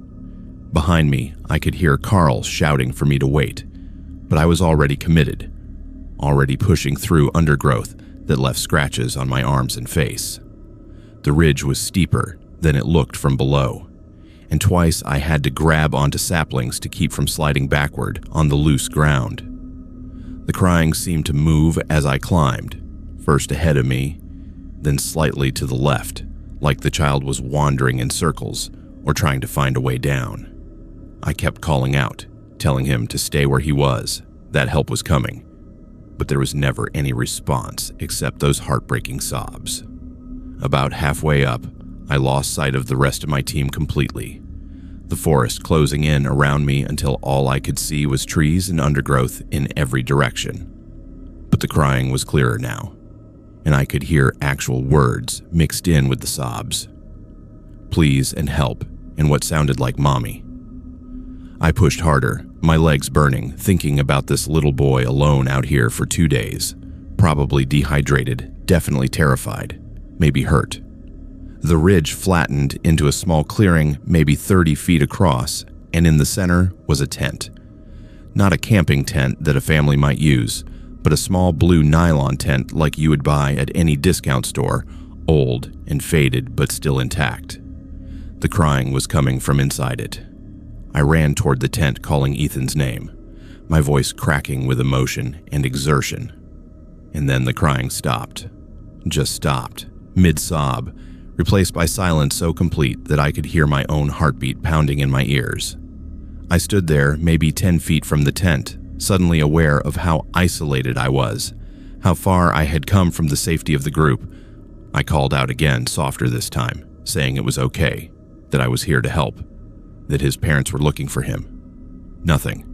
Behind me, I could hear Carl shouting for me to wait, but I was already committed, already pushing through undergrowth that left scratches on my arms and face. The ridge was steeper than it looked from below, and twice I had to grab onto saplings to keep from sliding backward on the loose ground. The crying seemed to move as I climbed, first ahead of me, then slightly to the left, like the child was wandering in circles or trying to find a way down. I kept calling out, telling him to stay where he was, that help was coming, but there was never any response except those heartbreaking sobs. About halfway up, I lost sight of the rest of my team completely, the forest closing in around me until all I could see was trees and undergrowth in every direction. But the crying was clearer now, and I could hear actual words mixed in with the sobs. Please and help, and what sounded like mommy. I pushed harder, my legs burning, thinking about this little boy alone out here for 2 days, probably dehydrated, definitely terrified, maybe hurt. The ridge flattened into a small clearing maybe 30 feet across, and in the center was a tent. Not a camping tent that a family might use, but a small blue nylon tent like you would buy at any discount store, old and faded but still intact. The crying was coming from inside it. I ran toward the tent calling Ethan's name, my voice cracking with emotion and exertion. And then the crying stopped. Just stopped, mid-sob, replaced by silence so complete that I could hear my own heartbeat pounding in my ears. I stood there, maybe 10 feet from the tent, suddenly aware of how isolated I was, how far I had come from the safety of the group. I called out again, softer this time, saying it was okay, that I was here to help, that his parents were looking for him. Nothing.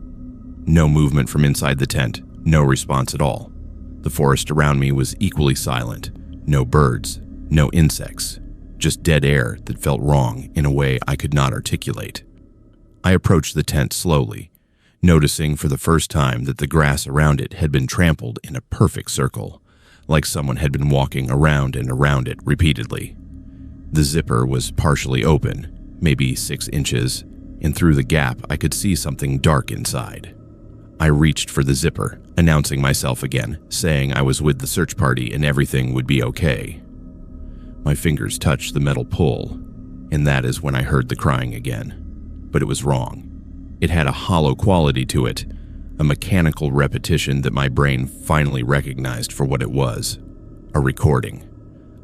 No movement from inside the tent, no response at all. The forest around me was equally silent. No birds, no insects, just dead air that felt wrong in a way I could not articulate. I approached the tent slowly, noticing for the first time that the grass around it had been trampled in a perfect circle, like someone had been walking around and around it repeatedly. The zipper was partially open, maybe 6 inches, and through the gap I could see something dark inside. I reached for the zipper, announcing myself again, saying I was with the search party and everything would be okay. My fingers touched the metal pull, and that is when I heard the crying again. But it was wrong. It had a hollow quality to it, a mechanical repetition that my brain finally recognized for what it was, a recording.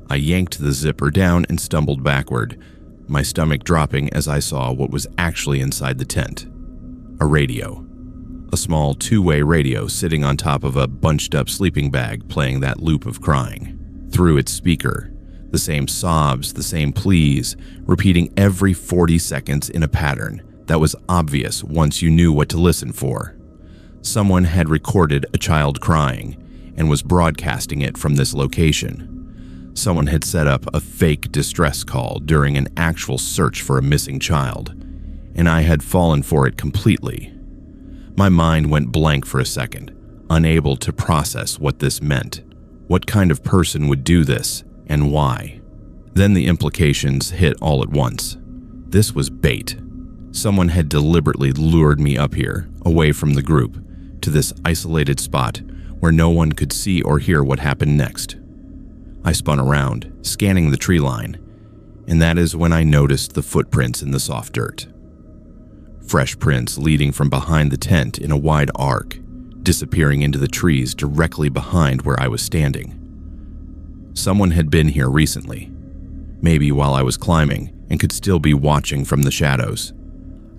I yanked the zipper down and stumbled backward, my stomach dropping as I saw what was actually inside the tent. A radio. A small 2-way radio sitting on top of a bunched-up sleeping bag playing that loop of crying. Through its speaker, the same sobs, the same pleas, repeating every 40 seconds in a pattern that was obvious once you knew what to listen for. Someone had recorded a child crying and was broadcasting it from this location. Someone had set up a fake distress call during an actual search for a missing child, and I had fallen for it completely. My mind went blank for a second, unable to process what this meant. What kind of person would do this, and why? Then the implications hit all at once. This was bait. Someone had deliberately lured me up here, away from the group, to this isolated spot where no one could see or hear what happened next. I spun around, scanning the tree line, and that is when I noticed the footprints in the soft dirt. Fresh prints leading from behind the tent in a wide arc, disappearing into the trees directly behind where I was standing. Someone had been here recently, maybe while I was climbing, and could still be watching from the shadows.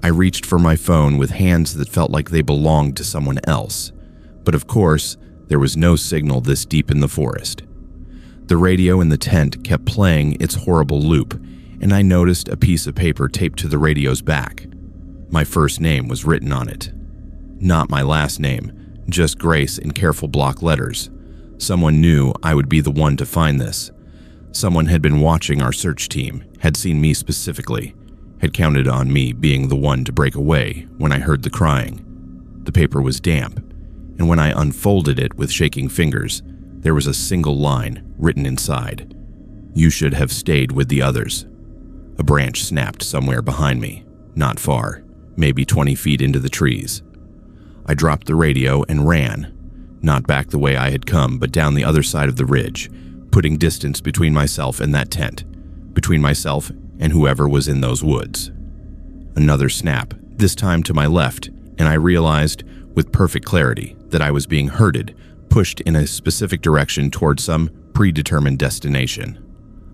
I reached for my phone with hands that felt like they belonged to someone else, but of course, there was no signal this deep in the forest. The radio in the tent kept playing its horrible loop, and I noticed a piece of paper taped to the radio's back. My first name was written on it. Not my last name, just Grace in careful block letters. Someone knew I would be the one to find this. Someone had been watching our search team, had seen me specifically, had counted on me being the one to break away when I heard the crying. The paper was damp, and when I unfolded it with shaking fingers, there was a single line written inside. You should have stayed with the others. A branch snapped somewhere behind me, not far, maybe 20 feet into the trees. I dropped the radio and ran, not back the way I had come, but down the other side of the ridge, putting distance between myself and that tent, between myself and whoever was in those woods. Another snap, this time to my left, and I realized with perfect clarity that I was being herded, pushed in a specific direction toward some predetermined destination.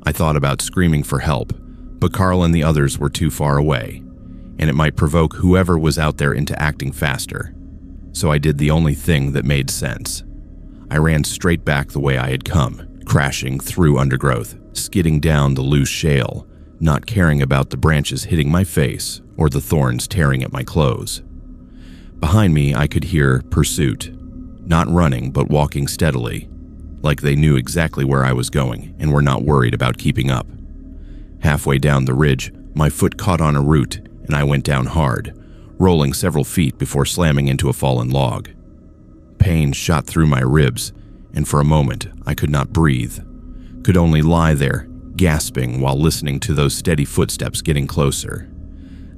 I thought about screaming for help, but Carl and the others were too far away, and it might provoke whoever was out there into acting faster. So I did the only thing that made sense. I ran straight back the way I had come, crashing through undergrowth, skidding down the loose shale, not caring about the branches hitting my face or the thorns tearing at my clothes. Behind me, I could hear pursuit, not running but walking steadily, like they knew exactly where I was going and were not worried about keeping up. Halfway down the ridge, my foot caught on a root and I went down hard, rolling several feet before slamming into a fallen log. Pain shot through my ribs, and for a moment I could not breathe, could only lie there, gasping while listening to those steady footsteps getting closer.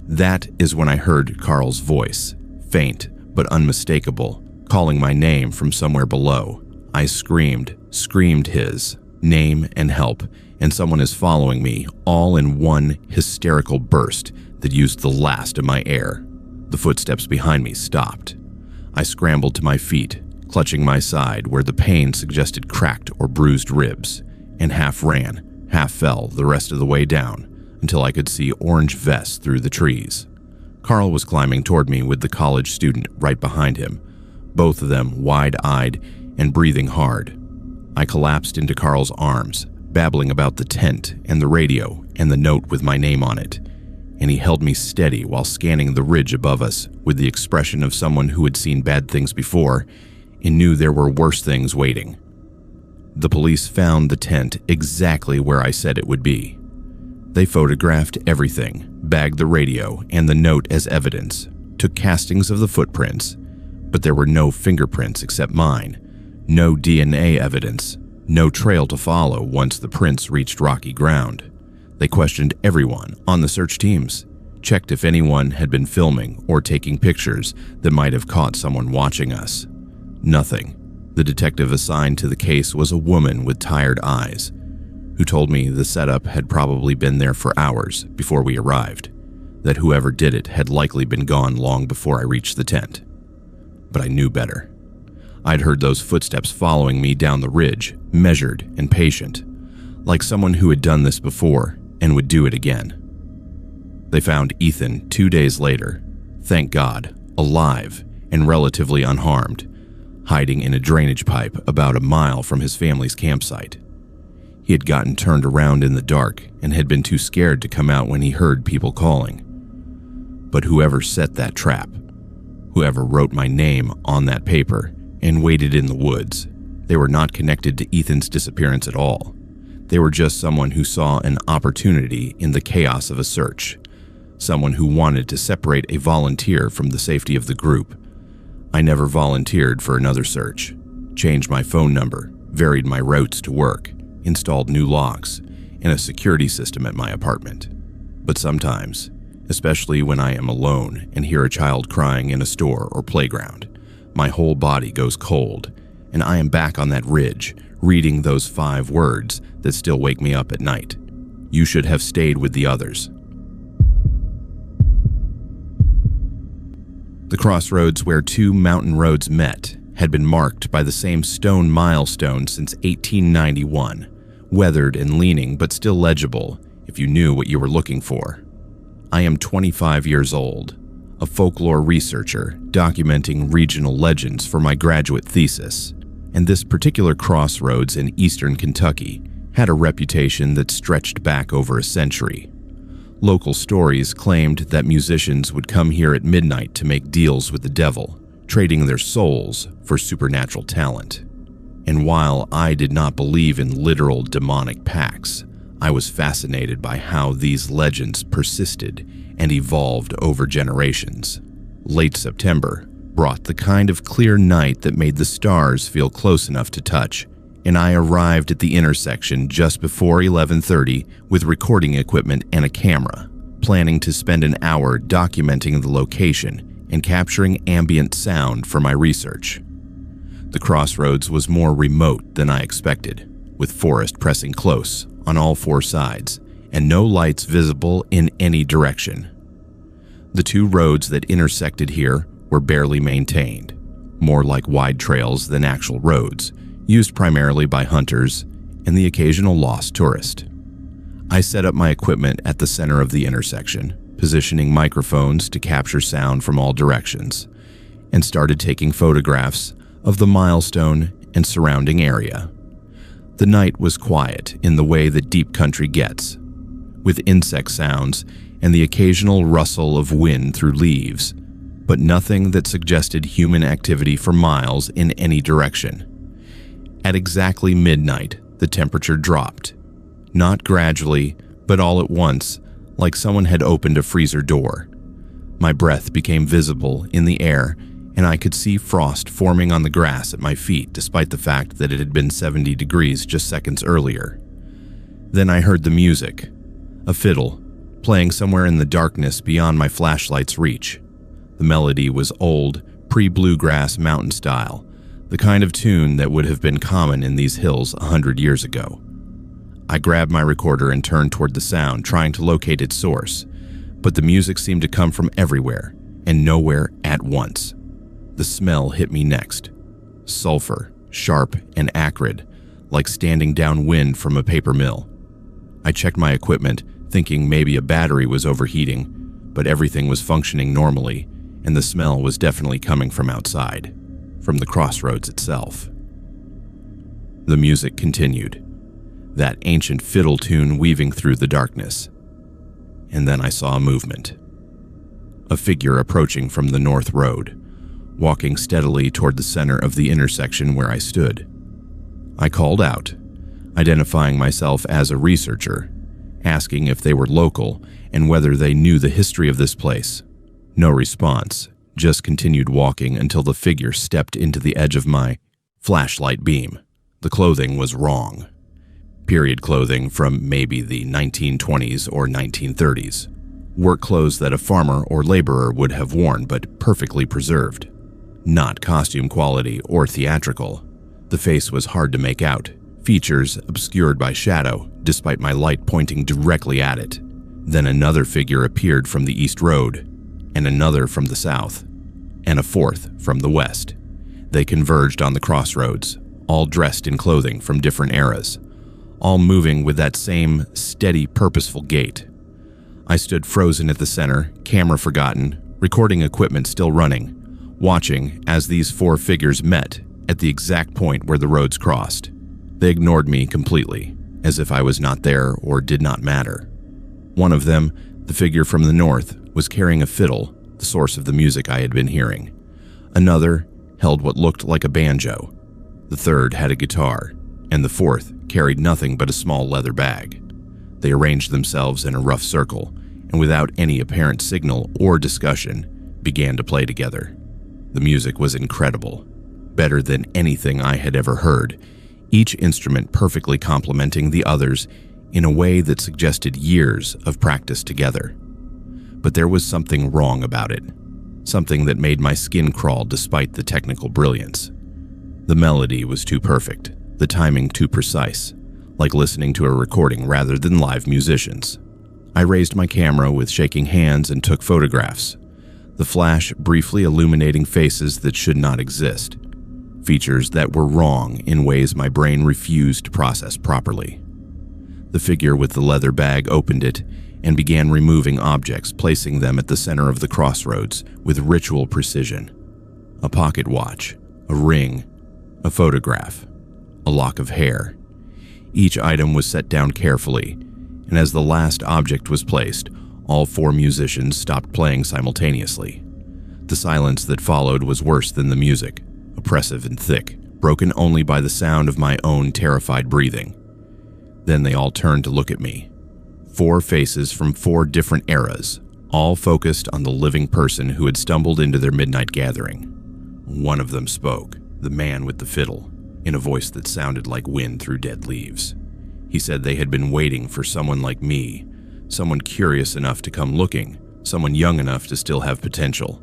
That is when I heard Carl's voice, faint but unmistakable, calling my name from somewhere below. I screamed his name and help, and someone is following me, all in one hysterical burst that used the last of my air. The footsteps behind me stopped. I scrambled to my feet, clutching my side where the pain suggested cracked or bruised ribs, and half ran, half fell the rest of the way down until I could see orange vests through the trees. Carl was climbing toward me with the college student right behind him, both of them wide-eyed and breathing hard. I collapsed into Carl's arms, babbling about the tent and the radio and the note with my name on it, and he held me steady while scanning the ridge above us with the expression of someone who had seen bad things before and knew there were worse things waiting. The police found the tent exactly where I said it would be. They photographed everything, bagged the radio and the note as evidence, took castings of the footprints, but there were no fingerprints except mine, no DNA evidence, no trail to follow once the prints reached rocky ground. They questioned everyone on the search teams, checked if anyone had been filming or taking pictures that might have caught someone watching us. Nothing. The detective assigned to the case was a woman with tired eyes, who told me the setup had probably been there for hours before we arrived, that whoever did it had likely been gone long before I reached the tent. But I knew better. I'd heard those footsteps following me down the ridge, measured and patient, like someone who had done this before and would do it again. They found Ethan 2 days later, thank God, alive and relatively unharmed, hiding in a drainage pipe about a mile from his family's campsite. He had gotten turned around in the dark and had been too scared to come out when he heard people calling. But whoever set that trap, whoever wrote my name on that paper and waited in the woods, they were not connected to Ethan's disappearance at all. They were just someone who saw an opportunity in the chaos of a search, someone who wanted to separate a volunteer from the safety of the group. I never volunteered for another search, changed my phone number, varied my routes to work, installed new locks, and a security system at my apartment. But sometimes, especially when I am alone and hear a child crying in a store or playground, my whole body goes cold, and I am back on that ridge, reading those 5 words that still wake me up at night. You should have stayed with the others. The crossroads where 2 mountain roads met had been marked by the same stone milestone since 1891, weathered and leaning but still legible if you knew what you were looking for. I am 25 years old, a folklore researcher documenting regional legends for my graduate thesis, and this particular crossroads in eastern Kentucky had a reputation that stretched back over a century. Local stories claimed that musicians would come here at midnight to make deals with the devil, trading their souls for supernatural talent. And while I did not believe in literal demonic pacts, I was fascinated by how these legends persisted and evolved over generations. Late September brought the kind of clear night that made the stars feel close enough to touch, and I arrived at the intersection just before 11:30 with recording equipment and a camera, planning to spend an hour documenting the location and capturing ambient sound for my research. The crossroads was more remote than I expected, with forest pressing close on all 4 sides and no lights visible in any direction. The 2 roads that intersected here were barely maintained, more like wide trails than actual roads, used primarily by hunters and the occasional lost tourist. I set up my equipment at the center of the intersection, positioning microphones to capture sound from all directions, and started taking photographs of the milestone and surrounding area. The night was quiet in the way that deep country gets, with insect sounds and the occasional rustle of wind through leaves, but nothing that suggested human activity for miles in any direction. At exactly midnight, the temperature dropped, not gradually, but all at once, like someone had opened a freezer door. My breath became visible in the air, and I could see frost forming on the grass at my feet despite the fact that it had been 70 degrees just seconds earlier. Then I heard the music, a fiddle, playing somewhere in the darkness beyond my flashlight's reach. The melody was old, pre-bluegrass mountain style, the kind of tune that would have been common in these hills 100 years ago. I grabbed my recorder and turned toward the sound, trying to locate its source, but the music seemed to come from everywhere and nowhere at once. The smell hit me next. Sulfur, sharp and acrid, like standing downwind from a paper mill. I checked my equipment, thinking maybe a battery was overheating, but everything was functioning normally, and the smell was definitely coming from outside, from the crossroads itself. The music continued, that ancient fiddle tune weaving through the darkness. And then I saw a movement. A figure approaching from the north road, walking steadily toward the center of the intersection where I stood. I called out, identifying myself as a researcher, asking if they were local and whether they knew the history of this place. No response, just continued walking until the figure stepped into the edge of my flashlight beam. The clothing was wrong. Period clothing from maybe the 1920s or 1930s. Work clothes that a farmer or laborer would have worn, but perfectly preserved. Not costume quality or theatrical. The face was hard to make out, features obscured by shadow, despite my light pointing directly at it. Then another figure appeared from the east road, and another from the south, and a fourth from the west. They converged on the crossroads, all dressed in clothing from different eras, all moving with that same steady, purposeful gait. I stood frozen at the center, camera forgotten, recording equipment still running, watching as these four figures met at the exact point where the roads crossed. They ignored me completely, as if I was not there or did not matter. One of them, the figure from the north, was carrying a fiddle, the source of the music I had been hearing. Another held what looked like a banjo. The third had a guitar, and the fourth carried nothing but a small leather bag. They arranged themselves in a rough circle, and without any apparent signal or discussion, began to play together. The music was incredible, better than anything I had ever heard, each instrument perfectly complementing the others in a way that suggested years of practice together. But there was something wrong about it, something that made my skin crawl despite the technical brilliance. The melody was too perfect, the timing too precise, like listening to a recording rather than live musicians. I raised my camera with shaking hands and took photographs, the flash briefly illuminating faces that should not exist, features that were wrong in ways my brain refused to process properly. The figure with the leather bag opened it and began removing objects, placing them at the center of the crossroads with ritual precision. A pocket watch, a ring, a photograph, a lock of hair. Each item was set down carefully, and as the last object was placed, all four musicians stopped playing simultaneously. The silence that followed was worse than the music, oppressive and thick, broken only by the sound of my own terrified breathing. Then they all turned to look at me. Four faces from four different eras, all focused on the living person who had stumbled into their midnight gathering. One of them spoke, the man with the fiddle, in a voice that sounded like wind through dead leaves. He said they had been waiting for someone like me, someone curious enough to come looking, someone young enough to still have potential.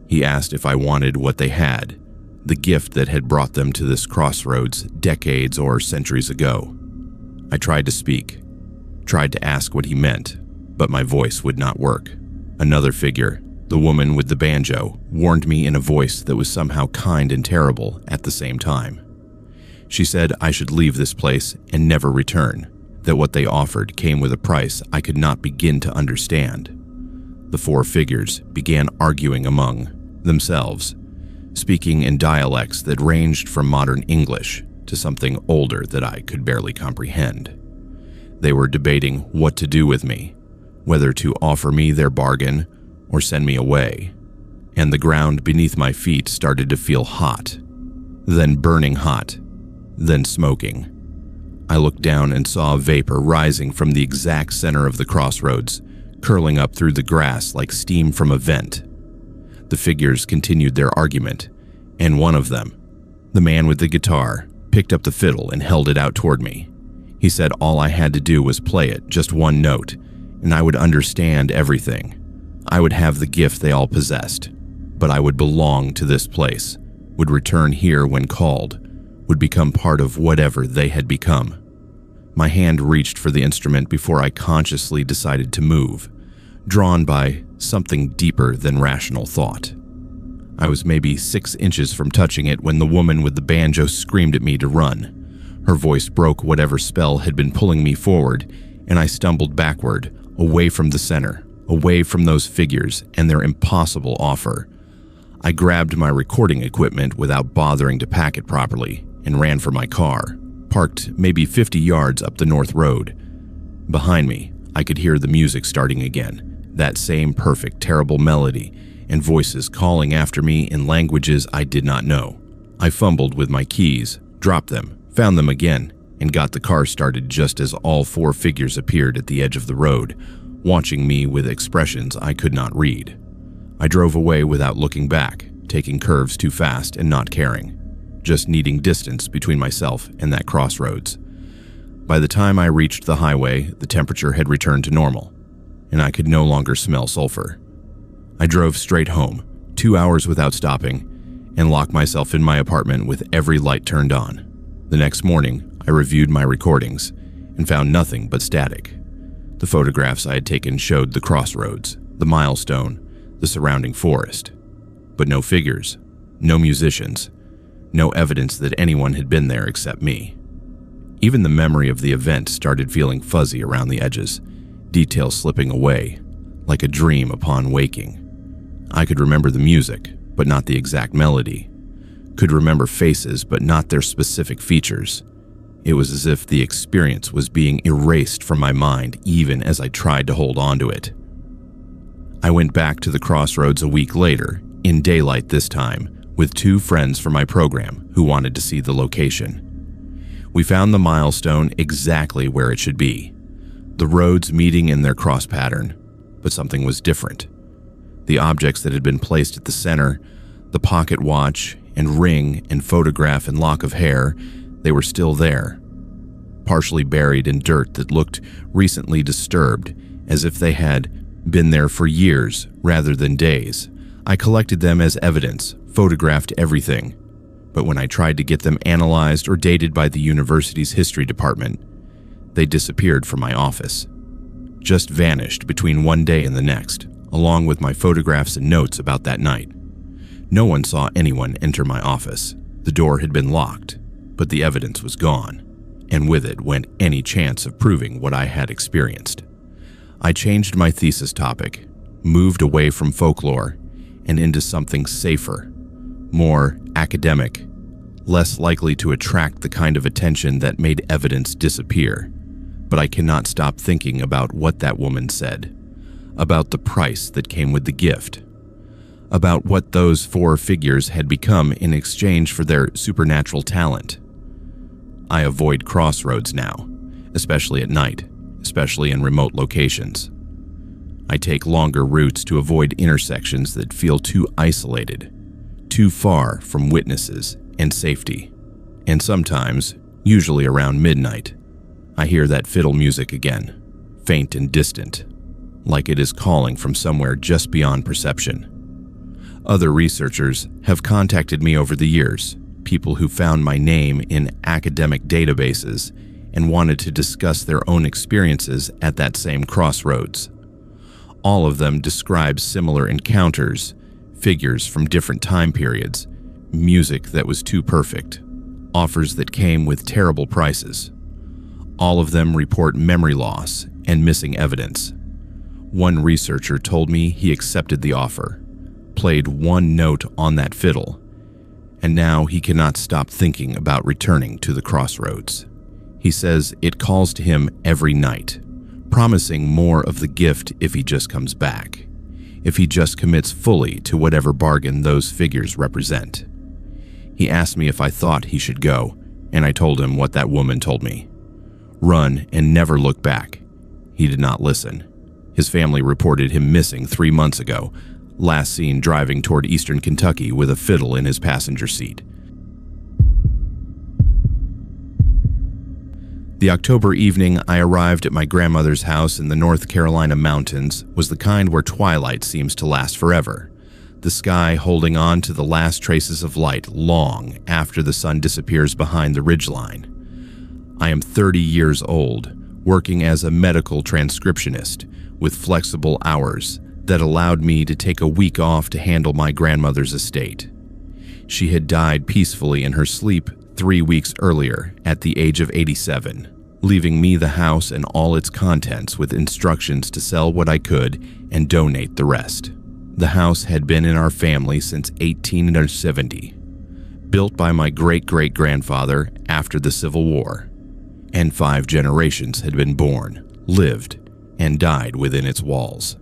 He asked if I wanted what they had, the gift that had brought them to this crossroads decades or centuries ago. I tried to speak, tried to ask what he meant, but my voice would not work. Another figure, the woman with the banjo, warned me in a voice that was somehow kind and terrible at the same time. She said I should leave this place and never return, that what they offered came with a price I could not begin to understand. The four figures began arguing among themselves, speaking in dialects that ranged from modern English to something older that I could barely comprehend. They were debating what to do with me, whether to offer me their bargain or send me away, and the ground beneath my feet started to feel hot, then burning hot, then smoking. I looked down and saw a vapor rising from the exact center of the crossroads, curling up through the grass like steam from a vent. The figures continued their argument, and one of them, the man with the guitar, picked up the fiddle and held it out toward me. He said all I had to do was play it, just one note, and I would understand everything. I would have the gift they all possessed, but I would belong to this place, would return here when called, would become part of whatever they had become. My hand reached for the instrument before I consciously decided to move, drawn by something deeper than rational thought. I was maybe 6 inches from touching it when the woman with the banjo screamed at me to run. Her voice broke whatever spell had been pulling me forward, and I stumbled backward, away from the center, away from those figures and their impossible offer. I grabbed my recording equipment without bothering to pack it properly and ran for my car, parked maybe 50 yards up the north road. Behind me, I could hear the music starting again, that same perfect, terrible melody, and voices calling after me in languages I did not know. I fumbled with my keys, dropped them, found them again, and got the car started just as all four figures appeared at the edge of the road, watching me with expressions I could not read. I drove away without looking back, taking curves too fast and not caring, just needing distance between myself and that crossroads. By the time I reached the highway, the temperature had returned to normal, and I could no longer smell sulfur. I drove straight home, 2 hours without stopping, and locked myself in my apartment with every light turned on. The next morning, I reviewed my recordings and found nothing but static. The photographs I had taken showed the crossroads, the milestone, the surrounding forest, but no figures, no musicians, no evidence that anyone had been there except me. Even the memory of the event started feeling fuzzy around the edges, details slipping away, like a dream upon waking. I could remember the music, but not the exact melody. Could remember faces, but not their specific features. It was as if the experience was being erased from my mind even as I tried to hold on to it. I went back to the crossroads a week later, in daylight this time, with 2 friends from my program who wanted to see the location. We found the milestone exactly where it should be, the roads meeting in their cross pattern, but something was different. The objects that had been placed at the center, the pocket watch and ring and photograph and lock of hair, they were still there, partially buried in dirt that looked recently disturbed, as if they had been there for years rather than days. I collected them as evidence, photographed everything, but when I tried to get them analyzed or dated by the university's history department, they disappeared from my office. Just vanished between one day and the next, along with my photographs and notes about that night. No one saw anyone enter my office. The door had been locked, but the evidence was gone, and with it went any chance of proving what I had experienced. I changed my thesis topic, moved away from folklore, and into something safer, more academic, less likely to attract the kind of attention that made evidence disappear. But I cannot stop thinking about what that woman said, about the price that came with the gift, about what those 4 figures had become in exchange for their supernatural talent. I avoid crossroads now, especially at night, especially in remote locations. I take longer routes to avoid intersections that feel too isolated, too far from witnesses and safety. And sometimes, usually around midnight, I hear that fiddle music again, faint and distant, like it is calling from somewhere just beyond perception. Other researchers have contacted me over the years, people who found my name in academic databases and wanted to discuss their own experiences at that same crossroads. All of them describe similar encounters, figures from different time periods, music that was too perfect, offers that came with terrible prices. All of them report memory loss and missing evidence. One researcher told me he accepted the offer, played one note on that fiddle, and now he cannot stop thinking about returning to the crossroads. He says it calls to him every night, promising more of the gift if he just comes back, if he just commits fully to whatever bargain those figures represent. He asked me if I thought he should go, and I told him what that woman told me. Run and never look back. He did not listen. His family reported him missing 3 months ago, last seen driving toward eastern Kentucky with a fiddle in his passenger seat. The October evening I arrived at my grandmother's house in the North Carolina mountains was the kind where twilight seems to last forever, the sky holding on to the last traces of light long after the sun disappears behind the ridgeline. I am 30 years old, working as a medical transcriptionist with flexible hours that allowed me to take a week off to handle my grandmother's estate. She had died peacefully in her sleep 3 weeks earlier at the age of 87. leaving me the house and all its contents with instructions to sell what I could and donate the rest. The house had been in our family since 1870, built by my great-great-grandfather after the Civil War, and 5 generations had been born, lived, and died within its walls.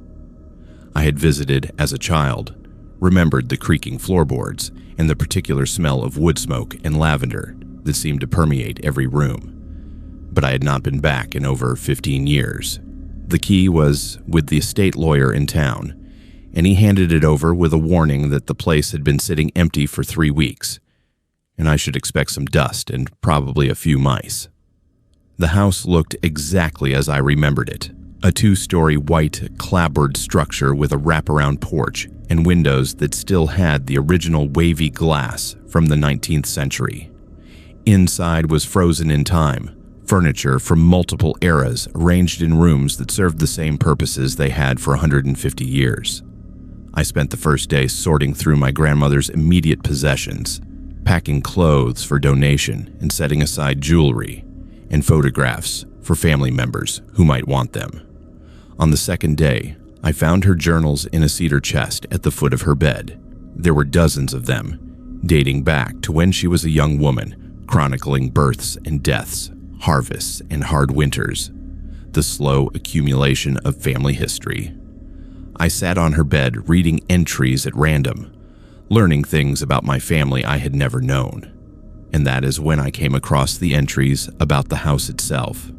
I had visited as a child, remembered the creaking floorboards and the particular smell of wood smoke and lavender that seemed to permeate every room, but I had not been back in over 15 years. The key was with the estate lawyer in town, and he handed it over with a warning that the place had been sitting empty for 3 weeks, and I should expect some dust and probably a few mice. The house looked exactly as I remembered it, a 2-story white clapboard structure with a wraparound porch and windows that still had the original wavy glass from the 19th century. Inside was frozen in time, furniture from multiple eras arranged in rooms that served the same purposes they had for 150 years. I spent the first day sorting through my grandmother's immediate possessions, packing clothes for donation and setting aside jewelry and photographs for family members who might want them. On the second day, I found her journals in a cedar chest at the foot of her bed. There were dozens of them, dating back to when she was a young woman, chronicling births and deaths, harvests and hard winters, the slow accumulation of family history. I sat on her bed reading entries at random, learning things about my family I had never known. And that is when I came across the entries about the house itself.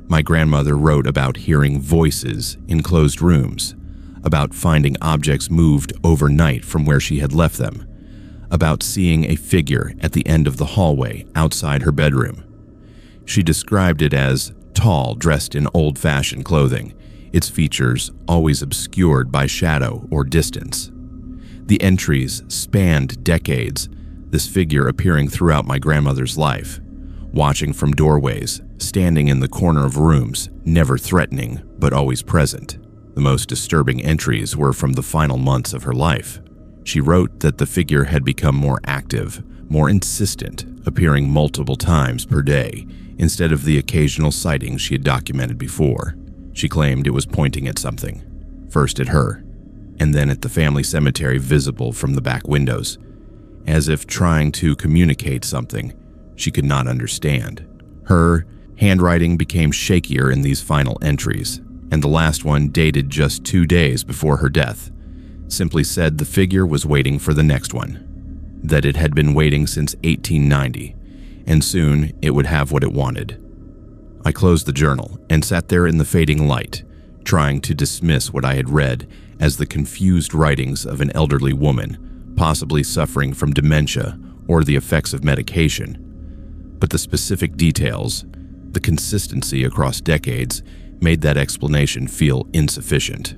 My grandmother wrote about hearing voices in closed rooms, about finding objects moved overnight from where she had left them, about seeing a figure at the end of the hallway outside her bedroom. She described it as tall, dressed in old-fashioned clothing, its features always obscured by shadow or distance. The entries spanned decades, this figure appearing throughout my grandmother's life, watching from doorways, standing in the corner of rooms, never threatening but always present. The most disturbing entries were from the final months of her life. She wrote that the figure had become more active, more insistent, appearing multiple times per day, instead of the occasional sightings she had documented before. She claimed it was pointing at something, first at her, and then at the family cemetery visible from the back windows, as if trying to communicate something she could not understand. Her handwriting became shakier in these final entries, and the last one, dated just 2 days before her death, simply said the figure was waiting for the next one, that it had been waiting since 1890, and soon it would have what it wanted. I closed the journal and sat there in the fading light, trying to dismiss what I had read as the confused writings of an elderly woman, possibly suffering from dementia or the effects of medication. But the specific details, the consistency across decades, made that explanation feel insufficient.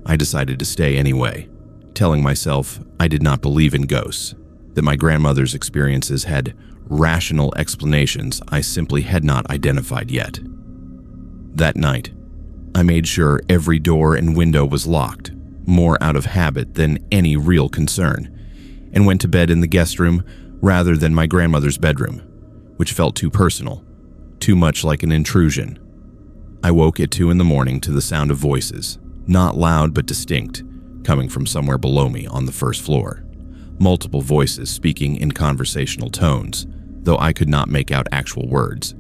I decided to stay anyway, telling myself I did not believe in ghosts, that my grandmother's experiences had rational explanations I simply had not identified yet. That night, I made sure every door and window was locked, more out of habit than any real concern, and went to bed in the guest room rather than my grandmother's bedroom, which felt too personal, too much like an intrusion. I woke at 2 a.m. to the sound of voices, not loud but distinct, coming from somewhere below me on the first floor. Multiple voices speaking in conversational tones, though I could not make out actual words.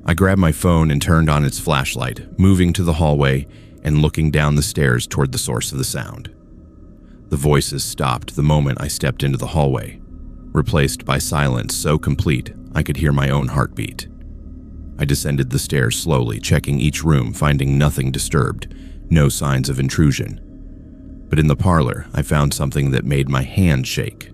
I grabbed my phone and turned on its flashlight, moving to the hallway and looking down the stairs toward the source of the sound. The voices stopped the moment I stepped into the hallway, replaced by silence so complete I could hear my own heartbeat. I descended the stairs slowly, checking each room, finding nothing disturbed, no signs of intrusion. But in the parlor, I found something that made my hand shake.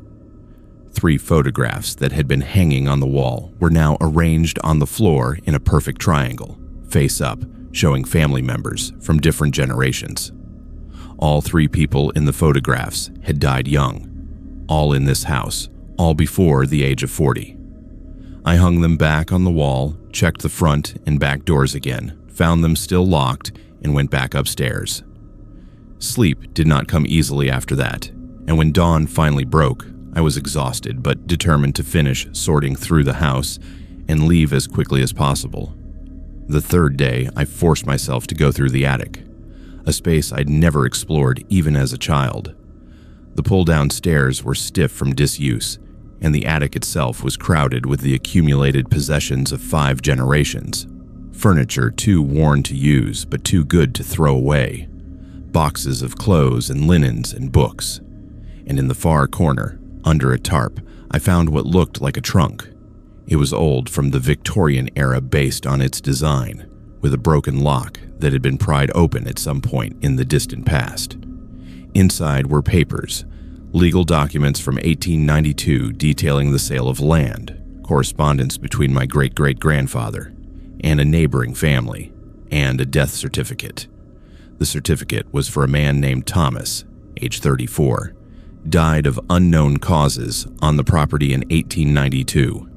3 photographs that had been hanging on the wall were now arranged on the floor in a perfect triangle, face up, showing family members from different generations. All 3 people in the photographs had died young, all in this house, all before the age of 40. I hung them back on the wall, checked the front and back doors again, found them still locked, and went back upstairs. Sleep did not come easily after that, and when dawn finally broke, I was exhausted but determined to finish sorting through the house and leave as quickly as possible. The third day, I forced myself to go through the attic, a space I'd never explored even as a child. The pull-down stairs were stiff from disuse, and the attic itself was crowded with the accumulated possessions of 5 generations. Furniture too worn to use but too good to throw away. Boxes of clothes and linens and books. And in the far corner, under a tarp, I found what looked like a trunk. It was old from the Victorian era based on its design, with a broken lock that had been pried open at some point in the distant past. Inside were papers, legal documents from 1892 detailing the sale of land, correspondence between my great-great-grandfather and a neighboring family, and a death certificate. The certificate was for a man named Thomas, age 34, died of unknown causes on the property in 1892.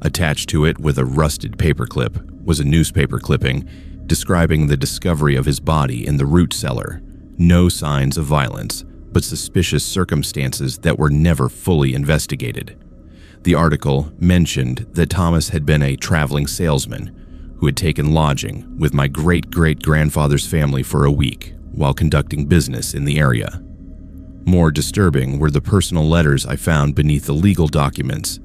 Attached to it with a rusted paperclip was a newspaper clipping describing the discovery of his body in the root cellar. No signs of violence, but suspicious circumstances that were never fully investigated. The article mentioned that Thomas had been a traveling salesman who had taken lodging with my great-great-grandfather's family for a week while conducting business in the area. More disturbing were the personal letters I found beneath the legal documents,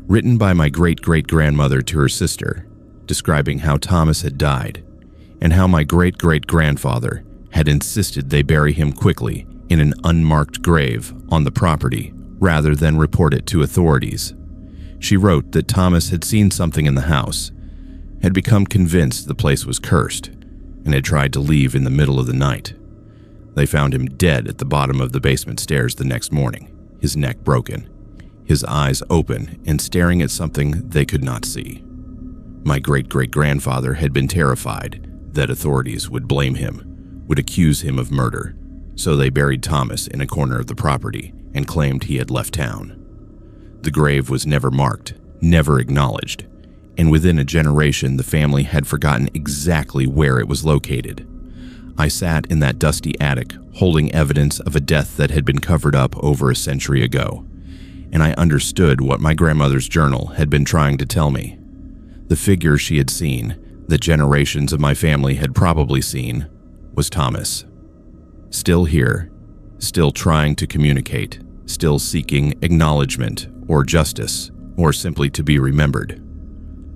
written by my great-great-grandmother to her sister, describing how Thomas had died, and how my great-great-grandfather had insisted they bury him quickly in an unmarked grave on the property rather than report it to authorities. She wrote that Thomas had seen something in the house, had become convinced the place was cursed, and had tried to leave in the middle of the night. They found him dead at the bottom of the basement stairs the next morning, his neck broken, his eyes open and staring at something they could not see. My great-great-grandfather had been terrified that authorities would blame him, would accuse him of murder, so they buried Thomas in a corner of the property and claimed he had left town. The grave was never marked, never acknowledged, and within a generation the family had forgotten exactly where it was located. I sat in that dusty attic holding evidence of a death that had been covered up over a century ago, and I understood what my grandmother's journal had been trying to tell me. The figure she had seen, that generations of my family had probably seen, was Thomas. Still here, still trying to communicate, still seeking acknowledgement or justice, or simply to be remembered.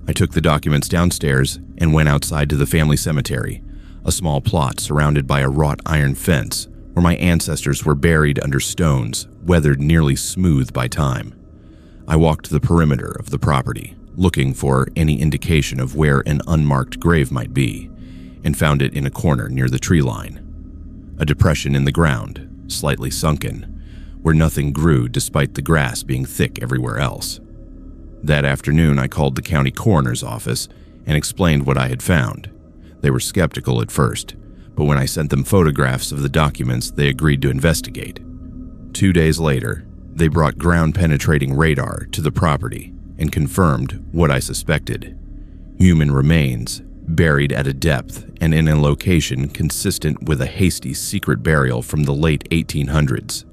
I took the documents downstairs and went outside to the family cemetery, a small plot surrounded by a wrought iron fence where my ancestors were buried under stones, weathered nearly smooth by time. I walked the perimeter of the property, looking for any indication of where an unmarked grave might be, and found it in a corner near the tree line. A depression in the ground, slightly sunken, where nothing grew despite the grass being thick everywhere else. That afternoon, I called the county coroner's office and explained what I had found. They were skeptical at first, but when I sent them photographs of the documents, they agreed to investigate. 2 days later, they brought ground-penetrating radar to the property and confirmed what I suspected. Human remains, buried at a depth and in a location consistent with a hasty secret burial from the late 1800s.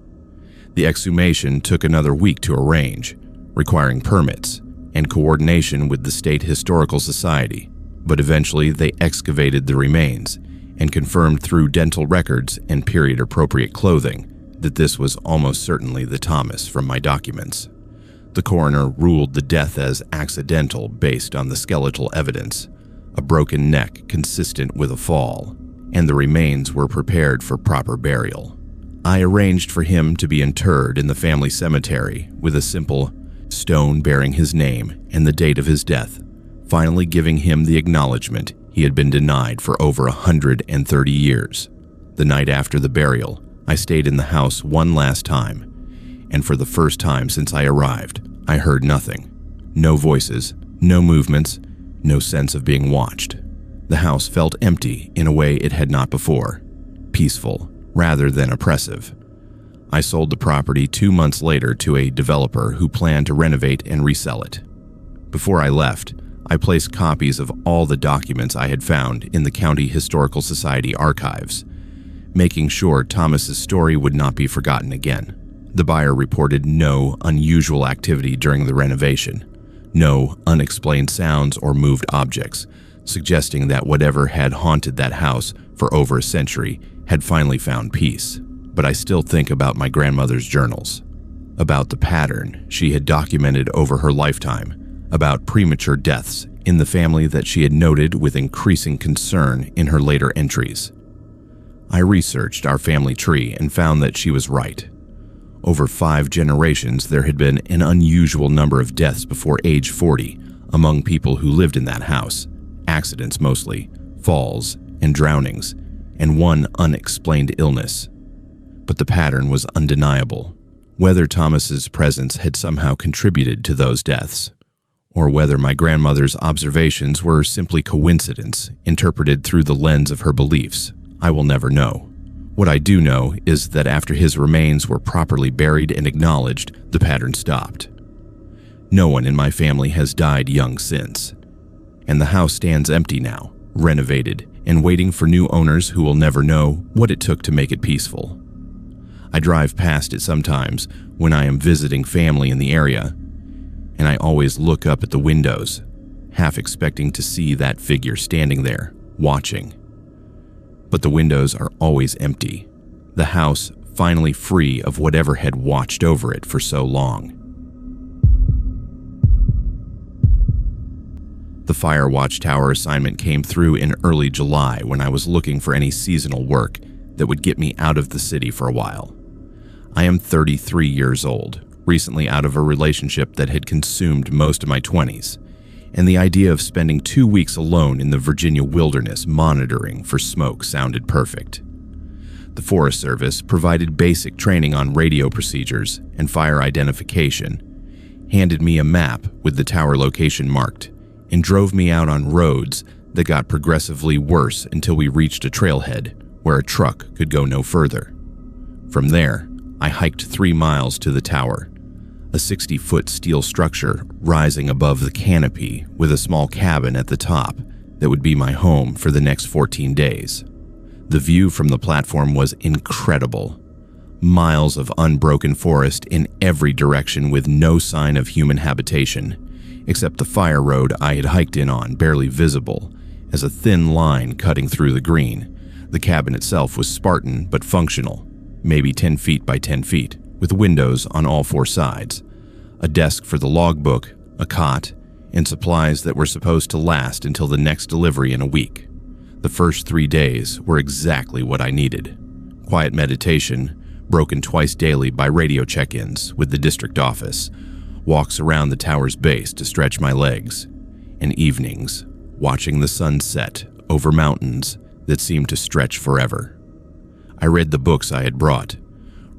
The exhumation took another week to arrange, requiring permits and coordination with the State Historical Society, but eventually they excavated the remains and confirmed through dental records and period-appropriate clothing that this was almost certainly the Thomas from my documents. The coroner ruled the death as accidental based on the skeletal evidence, a broken neck consistent with a fall, and the remains were prepared for proper burial. I arranged for him to be interred in the family cemetery with a simple stone bearing his name and the date of his death, finally giving him the acknowledgement he had been denied for over 130 years. The night after the burial, I stayed in the house one last time, and for the first time since I arrived, I heard nothing. No voices, no movements, no sense of being watched. The house felt empty in a way it had not before, peaceful rather than oppressive. I sold the property 2 months later to a developer who planned to renovate and resell it. Before I left, I placed copies of all the documents I had found in the County Historical Society archives, making sure Thomas's story would not be forgotten again. The buyer reported no unusual activity during the renovation, No unexplained sounds or moved objects, suggesting that whatever had haunted that house for over a century had finally found peace. But I still think about my grandmother's journals, about the pattern she had documented over her lifetime, about premature deaths in the family that she had noted with increasing concern in her later entries. I researched our family tree and found that she was right. Over 5 generations, there had been an unusual number of deaths before age 40 among people who lived in that house. Accidents mostly, falls and drownings, and one unexplained illness. But the pattern was undeniable. Whether Thomas's presence had somehow contributed to those deaths, or whether my grandmother's observations were simply coincidence interpreted through the lens of her beliefs, I will never know. What I do know is that after his remains were properly buried and acknowledged, the pattern stopped. No one in my family has died young since, and the house stands empty now, renovated, and waiting for new owners who will never know what it took to make it peaceful. I drive past it sometimes when I am visiting family in the area, and I always look up at the windows, half expecting to see that figure standing there, watching. But the windows are always empty, the house finally free of whatever had watched over it for so long. The fire watchtower assignment came through in early July when I was looking for any seasonal work that would get me out of the city for a while. I am 33 years old, recently out of a relationship that had consumed most of my 20s, and the idea of spending 2 weeks alone in the Virginia wilderness monitoring for smoke sounded perfect. The Forest Service provided basic training on radio procedures and fire identification, handed me a map with the tower location marked, and drove me out on roads that got progressively worse until we reached a trailhead where a truck could go no further. From there, I hiked 3 miles to the tower, a 60-foot steel structure rising above the canopy with a small cabin at the top that would be my home for the next 14 days. The view from the platform was incredible. Miles of unbroken forest in every direction with no sign of human habitation, except the fire road I had hiked in on, barely visible, as a thin line cutting through the green. The cabin itself was Spartan but functional, maybe 10 feet by 10 feet, with windows on all 4 sides, a desk for the logbook, a cot, and supplies that were supposed to last until the next delivery in a week. The first 3 days were exactly what I needed. Quiet meditation, broken twice daily by radio check-ins with the district office, walks around the tower's base to stretch my legs, and evenings, watching the sun set over mountains that seemed to stretch forever. I read the books I had brought,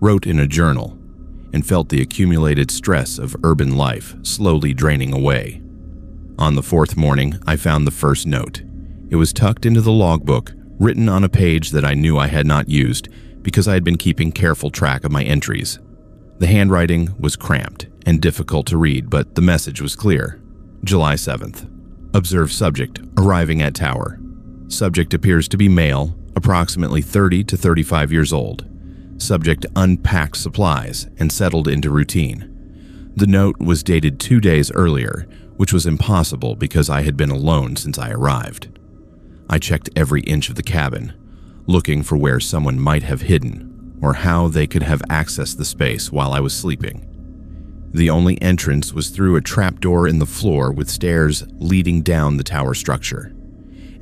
wrote in a journal, and felt the accumulated stress of urban life slowly draining away. On the 4th morning, I found the first note. It was tucked into the logbook, written on a page that I knew I had not used because I had been keeping careful track of my entries. The handwriting was cramped and difficult to read, but the message was clear. July 7th. Observed subject arriving at tower. Subject appears to be male, approximately 30 to 35 years old. Subject unpacked supplies and settled into routine. The note was dated 2 days earlier, which was impossible because I had been alone since I arrived. I checked every inch of the cabin, looking for where someone might have hidden or how they could have accessed the space while I was sleeping. The only entrance was through a trapdoor in the floor with stairs leading down the tower structure,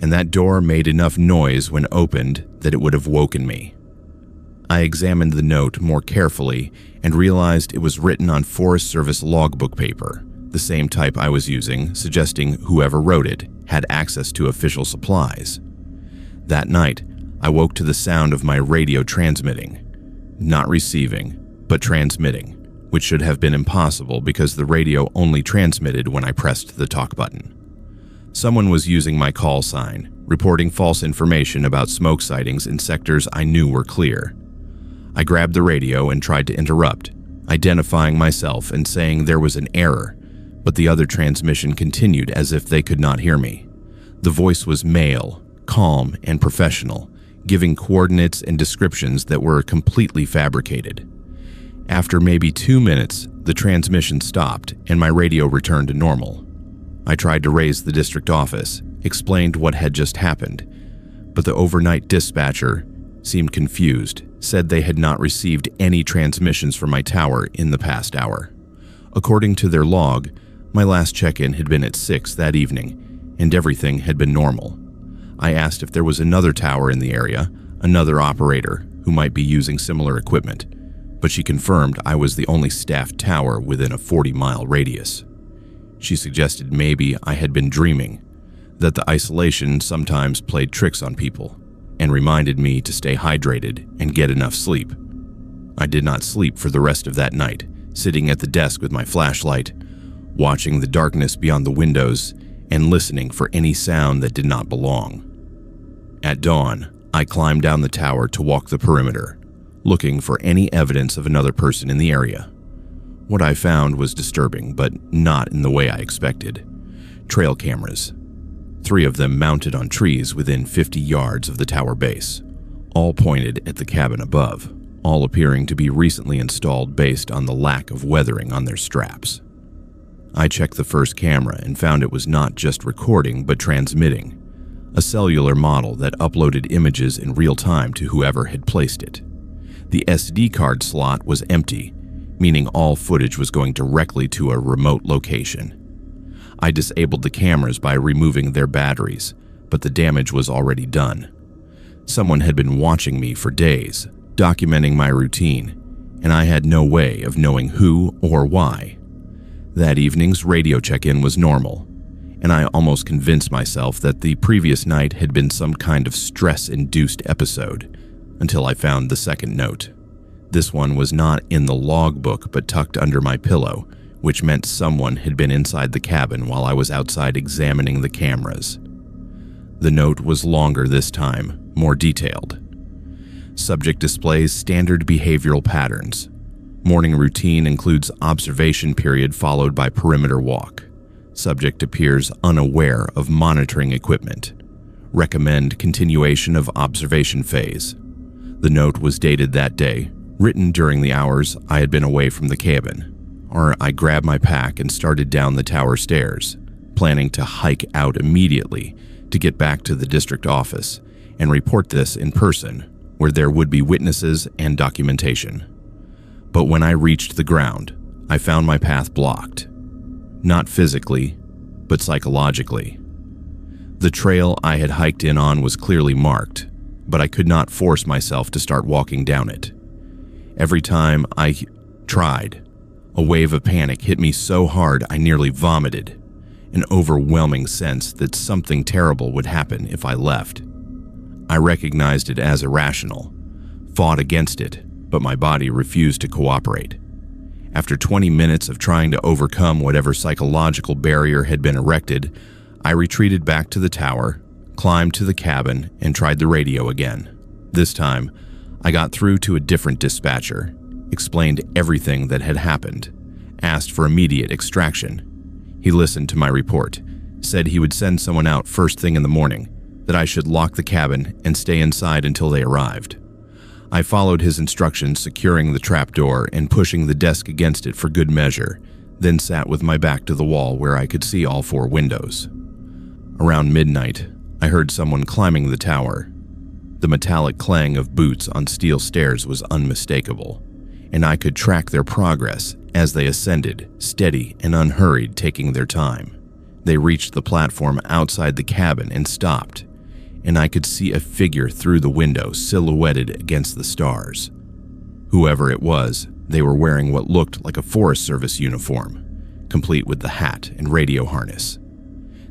and that door made enough noise when opened that it would have woken me. I examined the note more carefully and realized it was written on Forest Service logbook paper, the same type I was using, suggesting whoever wrote it had access to official supplies. That night, I woke to the sound of my radio transmitting, not receiving, but transmitting, which should have been impossible because the radio only transmitted when I pressed the talk button. Someone was using my call sign, reporting false information about smoke sightings in sectors I knew were clear. I grabbed the radio and tried to interrupt, identifying myself and saying there was an error, but the other transmission continued as if they could not hear me. The voice was male, calm, and professional, giving coordinates and descriptions that were completely fabricated. After maybe 2 minutes, the transmission stopped and my radio returned to normal. I tried to raise the district office, explained what had just happened, but the overnight dispatcher seemed confused, said they had not received any transmissions from my tower in the past hour. According to their log, my last check-in had been at 6 that evening, and everything had been normal. I asked if there was another tower in the area, another operator who might be using similar equipment, but she confirmed I was the only staffed tower within a 40-mile radius. She suggested maybe I had been dreaming, that the isolation sometimes played tricks on people, and reminded me to stay hydrated and get enough sleep. I did not sleep for the rest of that night, sitting at the desk with my flashlight, watching the darkness beyond the windows and listening for any sound that did not belong. At dawn, I climbed down the tower to walk the perimeter, looking for any evidence of another person in the area. What I found was disturbing, but not in the way I expected. Trail cameras. 3 of them mounted on trees within 50 yards of the tower base, all pointed at the cabin above, all appearing to be recently installed based on the lack of weathering on their straps. I checked the first camera and found it was not just recording but transmitting, a cellular model that uploaded images in real time to whoever had placed it. The SD card slot was empty, meaning all footage was going directly to a remote location. I disabled the cameras by removing their batteries, but the damage was already done. Someone had been watching me for days, documenting my routine, and I had no way of knowing who or why. That evening's radio check-in was normal, and I almost convinced myself that the previous night had been some kind of stress-induced episode, until I found the second note. This one was not in the logbook but tucked under my pillow, which meant someone had been inside the cabin while I was outside examining the cameras. The note was longer this time, more detailed. Subject displays standard behavioral patterns. Morning routine includes observation period followed by perimeter walk. Subject appears unaware of monitoring equipment. Recommend continuation of observation phase. The note was dated that day, written during the hours I had been away from the cabin. I grabbed my pack and started down the tower stairs, planning to hike out immediately to get back to the district office and report this in person, where there would be witnesses and documentation. But when I reached the ground, I found my path blocked. Not physically, but psychologically. The trail I had hiked in on was clearly marked, but I could not force myself to start walking down it. Every time I tried, a wave of panic hit me so hard I nearly vomited, an overwhelming sense that something terrible would happen if I left. I recognized it as irrational, fought against it, but my body refused to cooperate. After 20 minutes of trying to overcome whatever psychological barrier had been erected, I retreated back to the tower, climbed to the cabin, and tried the radio again. This time, I got through to a different dispatcher, explained everything that had happened, asked for immediate extraction. He listened to my report, said he would send someone out first thing in the morning, that I should lock the cabin and stay inside until they arrived. I followed his instructions, securing the trapdoor and pushing the desk against it for good measure, then sat with my back to the wall where I could see all 4 windows. Around midnight, I heard someone climbing the tower. The metallic clang of boots on steel stairs was unmistakable, and I could track their progress as they ascended, steady and unhurried, taking their time. They reached the platform outside the cabin and stopped, and I could see a figure through the window silhouetted against the stars. Whoever it was, they were wearing what looked like a Forest Service uniform, complete with the hat and radio harness.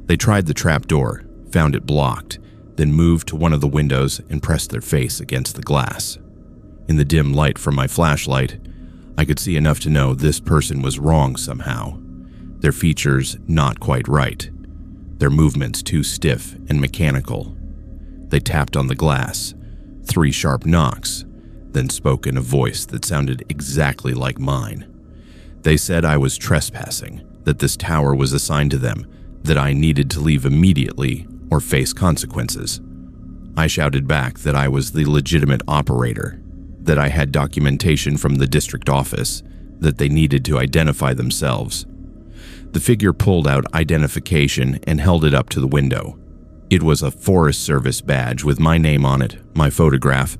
They tried the trapdoor, found it blocked, then moved to one of the windows and pressed their face against the glass. In the dim light from my flashlight, I could see enough to know this person was wrong somehow. Their features not quite right. Their movements too stiff and mechanical. They tapped on the glass, 3 sharp knocks, then spoke in a voice that sounded exactly like mine. They said I was trespassing, that this tower was assigned to them, that I needed to leave immediately or face consequences. I shouted back that I was the legitimate operator, that I had documentation from the district office, that they needed to identify themselves. The figure pulled out identification and held it up to the window. It was a Forest Service badge with my name on it, my photograph,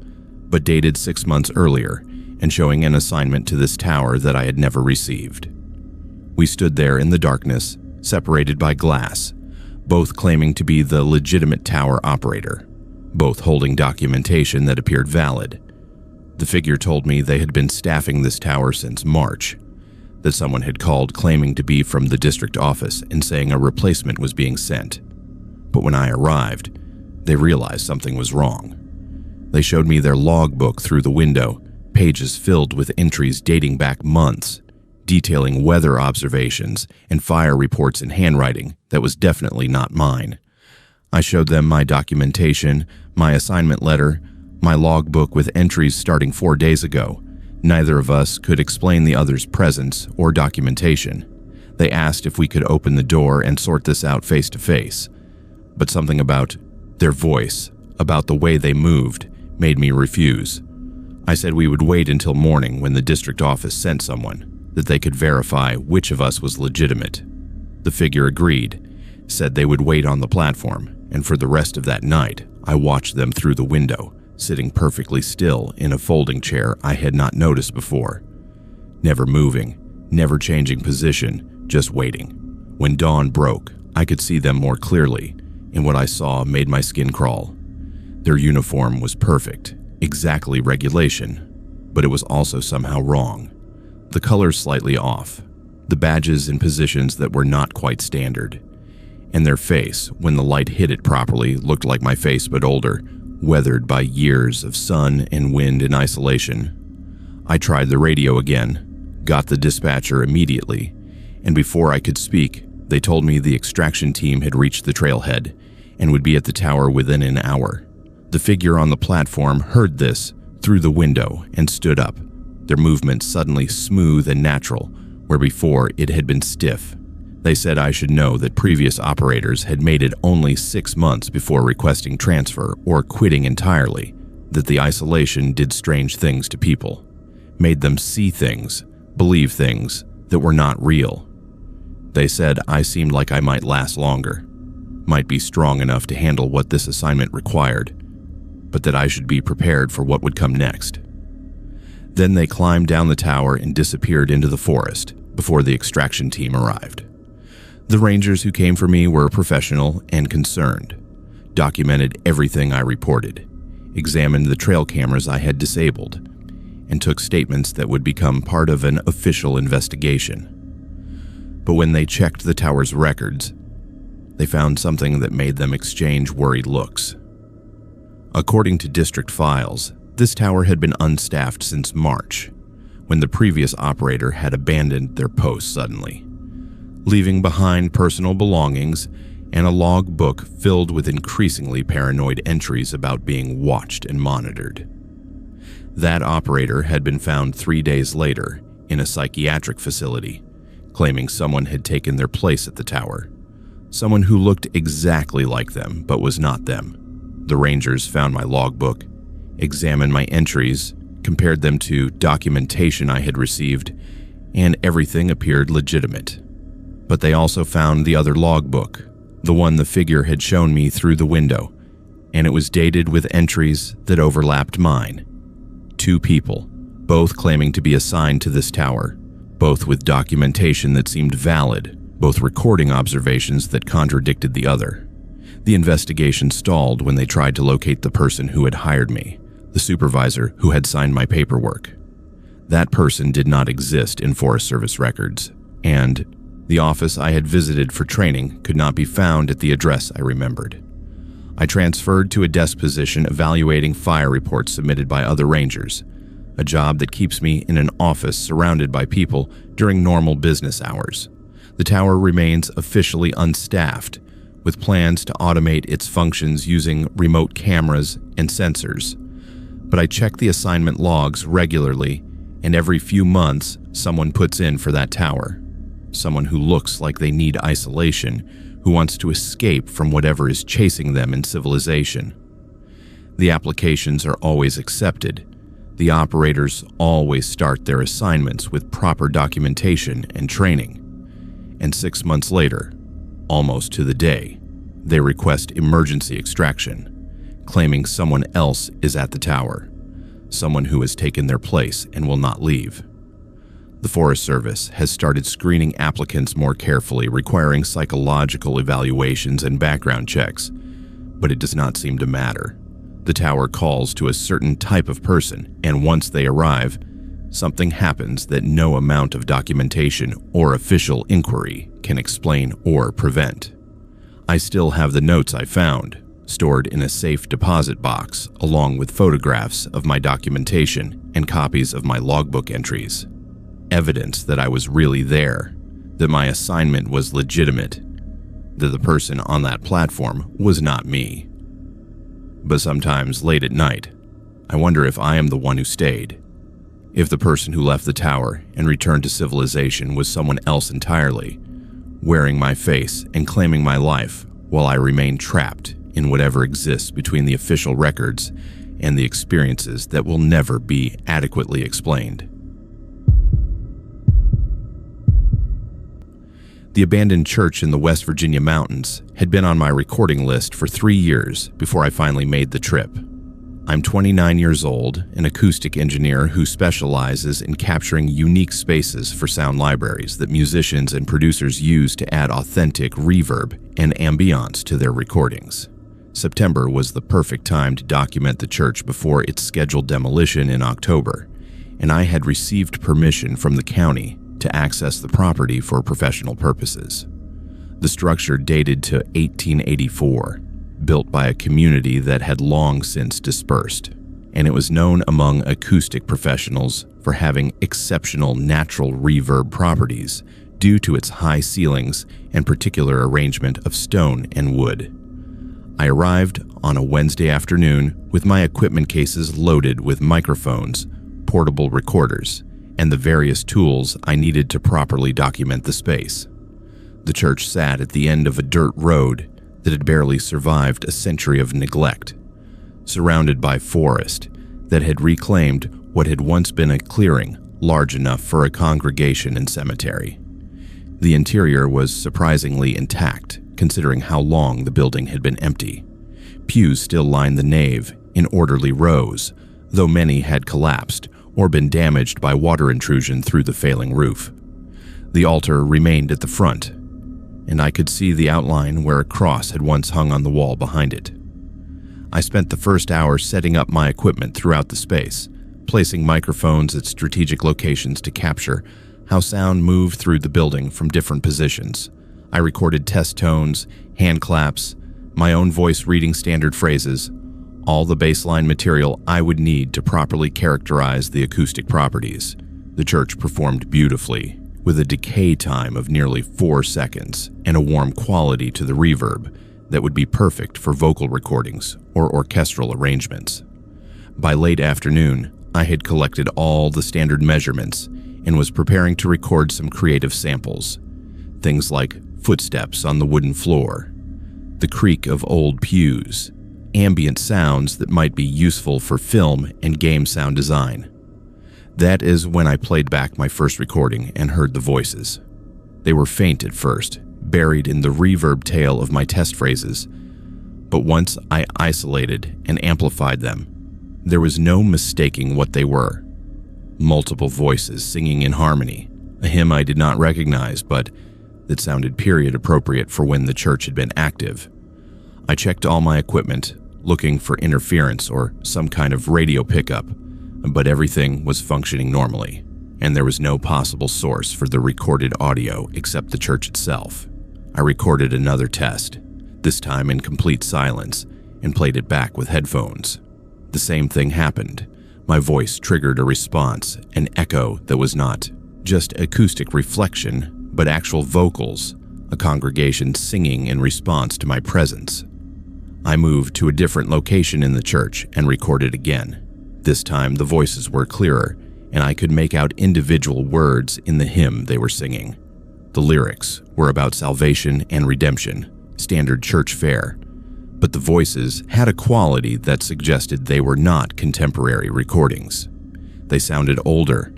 but dated 6 months earlier and showing an assignment to this tower that I had never received. We stood there in the darkness, separated by glass, both claiming to be the legitimate tower operator, both holding documentation that appeared valid. The figure told me they had been staffing this tower since March, that someone had called claiming to be from the district office and saying a replacement was being sent. But when I arrived, they realized something was wrong. They showed me their logbook through the window, pages filled with entries dating back months, detailing weather observations and fire reports in handwriting that was definitely not mine. I showed them my documentation, my assignment letter, my logbook with entries starting 4 days ago. Neither of us could explain the other's presence or documentation. They asked if we could open the door and sort this out face to face, but something about their voice, about the way they moved, made me refuse. I said we would wait until morning when the district office sent someone, that they could verify which of us was legitimate. The figure agreed, said they would wait on the platform, and for the rest of that night, I watched them through the window, sitting perfectly still in a folding chair I had not noticed before. Never moving, never changing position, just waiting. When dawn broke, I could see them more clearly, and what I saw made my skin crawl. Their uniform was perfect, exactly regulation, but it was also somehow wrong. The colors slightly off, the badges in positions that were not quite standard, and their face, when the light hit it properly, looked like my face but older, weathered by years of sun and wind and isolation. I tried the radio again, got the dispatcher immediately, and before I could speak, they told me the extraction team had reached the trailhead and would be at the tower within an hour. The figure on the platform heard this through the window and stood up, their movement suddenly smooth and natural, where before it had been stiff. They said I should know that previous operators had made it only 6 months before requesting transfer or quitting entirely, that the isolation did strange things to people, made them see things, believe things that were not real. They said I seemed like I might last longer, might be strong enough to handle what this assignment required, but that I should be prepared for what would come next. Then they climbed down the tower and disappeared into the forest before the extraction team arrived. The rangers who came for me were professional and concerned, documented everything I reported, examined the trail cameras I had disabled, and took statements that would become part of an official investigation. But when they checked the tower's records, they found something that made them exchange worried looks. According to district files, this tower had been unstaffed since March, when the previous operator had abandoned their post suddenly, leaving behind personal belongings and a log book filled with increasingly paranoid entries about being watched and monitored. That operator had been found 3 days later in a psychiatric facility, claiming someone had taken their place at the tower, someone who looked exactly like them but was not them. The rangers found my logbook, examined my entries, compared them to documentation I had received, and everything appeared legitimate. But they also found the other logbook, the one the figure had shown me through the window, and it was dated with entries that overlapped mine. 2 people, both claiming to be assigned to this tower, both with documentation that seemed valid, both recording observations that contradicted the other. The investigation stalled when they tried to locate the person who had hired me, the supervisor who had signed my paperwork. That person did not exist in Forest Service records, and the office I had visited for training could not be found at the address I remembered. I transferred to a desk position evaluating fire reports submitted by other rangers, a job that keeps me in an office surrounded by people during normal business hours. The tower remains officially unstaffed, with plans to automate its functions using remote cameras and sensors. But I check the assignment logs regularly, and every few months, someone puts in for that tower. Someone who looks like they need isolation, who wants to escape from whatever is chasing them in civilization. The applications are always accepted. The operators always start their assignments with proper documentation and training. And 6 months later, almost to the day, they request emergency extraction, claiming someone else is at the tower, someone who has taken their place and will not leave. The Forest Service has started screening applicants more carefully, requiring psychological evaluations and background checks, but it does not seem to matter. The tower calls to a certain type of person, and once they arrive, something happens that no amount of documentation or official inquiry can explain or prevent. I still have the notes I found, stored in a safe deposit box, along with photographs of my documentation and copies of my logbook entries. Evidence that I was really there, that my assignment was legitimate, that the person on that platform was not me. But sometimes, late at night, I wonder if I am the one who stayed. If the person who left the tower and returned to civilization was someone else entirely, wearing my face and claiming my life while I remain trapped in whatever exists between the official records and the experiences that will never be adequately explained. The abandoned church in the West Virginia mountains had been on my recording list for 3 years before I finally made the trip. I'm 29 years old, an acoustic engineer who specializes in capturing unique spaces for sound libraries that musicians and producers use to add authentic reverb and ambiance to their recordings. September was the perfect time to document the church before its scheduled demolition in October, and I had received permission from the county to access the property for professional purposes. The structure dated to 1884, built by a community that had long since dispersed, and it was known among acoustic professionals for having exceptional natural reverb properties due to its high ceilings and particular arrangement of stone and wood. I arrived on a Wednesday afternoon with my equipment cases loaded with microphones, portable recorders, and the various tools I needed to properly document the space. The church sat at the end of a dirt road that had barely survived a century of neglect, surrounded by forest that had reclaimed what had once been a clearing large enough for a congregation and cemetery. The interior was surprisingly intact, considering how long the building had been empty. Pews still lined the nave in orderly rows, though many had collapsed or been damaged by water intrusion through the failing roof. The altar remained at the front, and I could see the outline where a cross had once hung on the wall behind it. I spent the first hour setting up my equipment throughout the space, placing microphones at strategic locations to capture how sound moved through the building from different positions. I recorded test tones, hand claps, my own voice reading standard phrases, all the baseline material I would need to properly characterize the acoustic properties. The church performed beautifully, with a decay time of nearly 4 seconds and a warm quality to the reverb that would be perfect for vocal recordings or orchestral arrangements. By late afternoon, I had collected all the standard measurements and was preparing to record some creative samples. Things like footsteps on the wooden floor, the creak of old pews, ambient sounds that might be useful for film and game sound design. That is when I played back my first recording and heard the voices. They were faint at first, buried in the reverb tail of my test phrases, but once I isolated and amplified them, there was no mistaking what they were. Multiple voices singing in harmony, a hymn I did not recognize, but that sounded period appropriate for when the church had been active. I checked all my equipment, looking for interference or some kind of radio pickup, but everything was functioning normally, and there was no possible source for the recorded audio except the church itself. I recorded another test, this time in complete silence, and played it back with headphones. The same thing happened. My voice triggered a response, an echo that was not just acoustic reflection, but actual vocals, a congregation singing in response to my presence. I moved to a different location in the church and recorded again. This time the voices were clearer, and I could make out individual words in the hymn they were singing. The lyrics were about salvation and redemption, standard church fare, but the voices had a quality that suggested they were not contemporary recordings. They sounded older,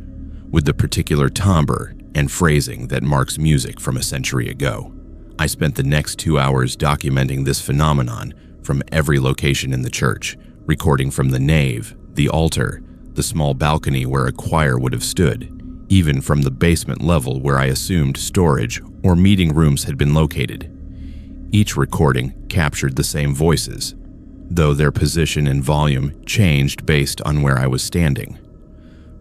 with the particular timbre and phrasing that marks music from a century ago. I spent the next 2 hours documenting this phenomenon from every location in the church, recording from the nave, the altar, the small balcony where a choir would have stood, even from the basement level where I assumed storage or meeting rooms had been located. Each recording captured the same voices, though their position and volume changed based on where I was standing.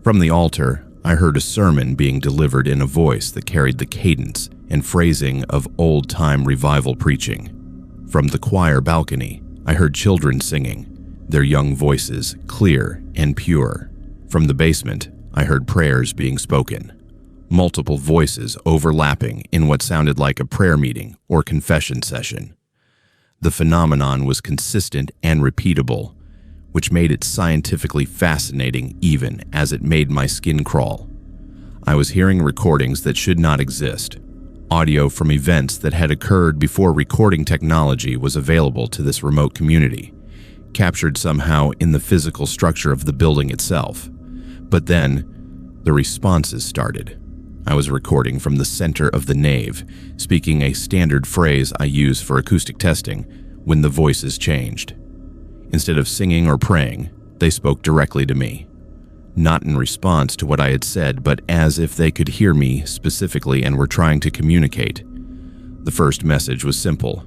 From the altar, I heard a sermon being delivered in a voice that carried the cadence and phrasing of old-time revival preaching. From the choir balcony, I heard children singing, their young voices clear and pure. From the basement, I heard prayers being spoken, multiple voices overlapping in what sounded like a prayer meeting or confession session. The phenomenon was consistent and repeatable, which made it scientifically fascinating even as it made my skin crawl. I was hearing recordings that should not exist, audio from events that had occurred before recording technology was available to this remote community, captured somehow in the physical structure of the building itself. But then, the responses started. I was recording from the center of the nave, speaking a standard phrase I use for acoustic testing when the voices changed. Instead of singing or praying, they spoke directly to me. Not in response to what I had said, but as if they could hear me specifically and were trying to communicate. The first message was simple.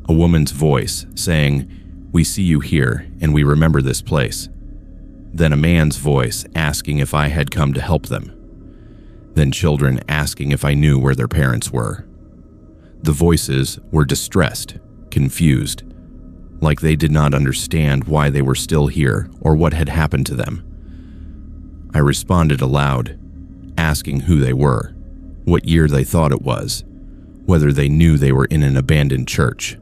A woman's voice saying, "We see you here, and we remember this place." Then a man's voice asking if I had come to help them. Then children asking if I knew where their parents were. The voices were distressed, confused, like they did not understand why they were still here or what had happened to them. I responded aloud, asking who they were, what year they thought it was, whether they knew they were in an abandoned church.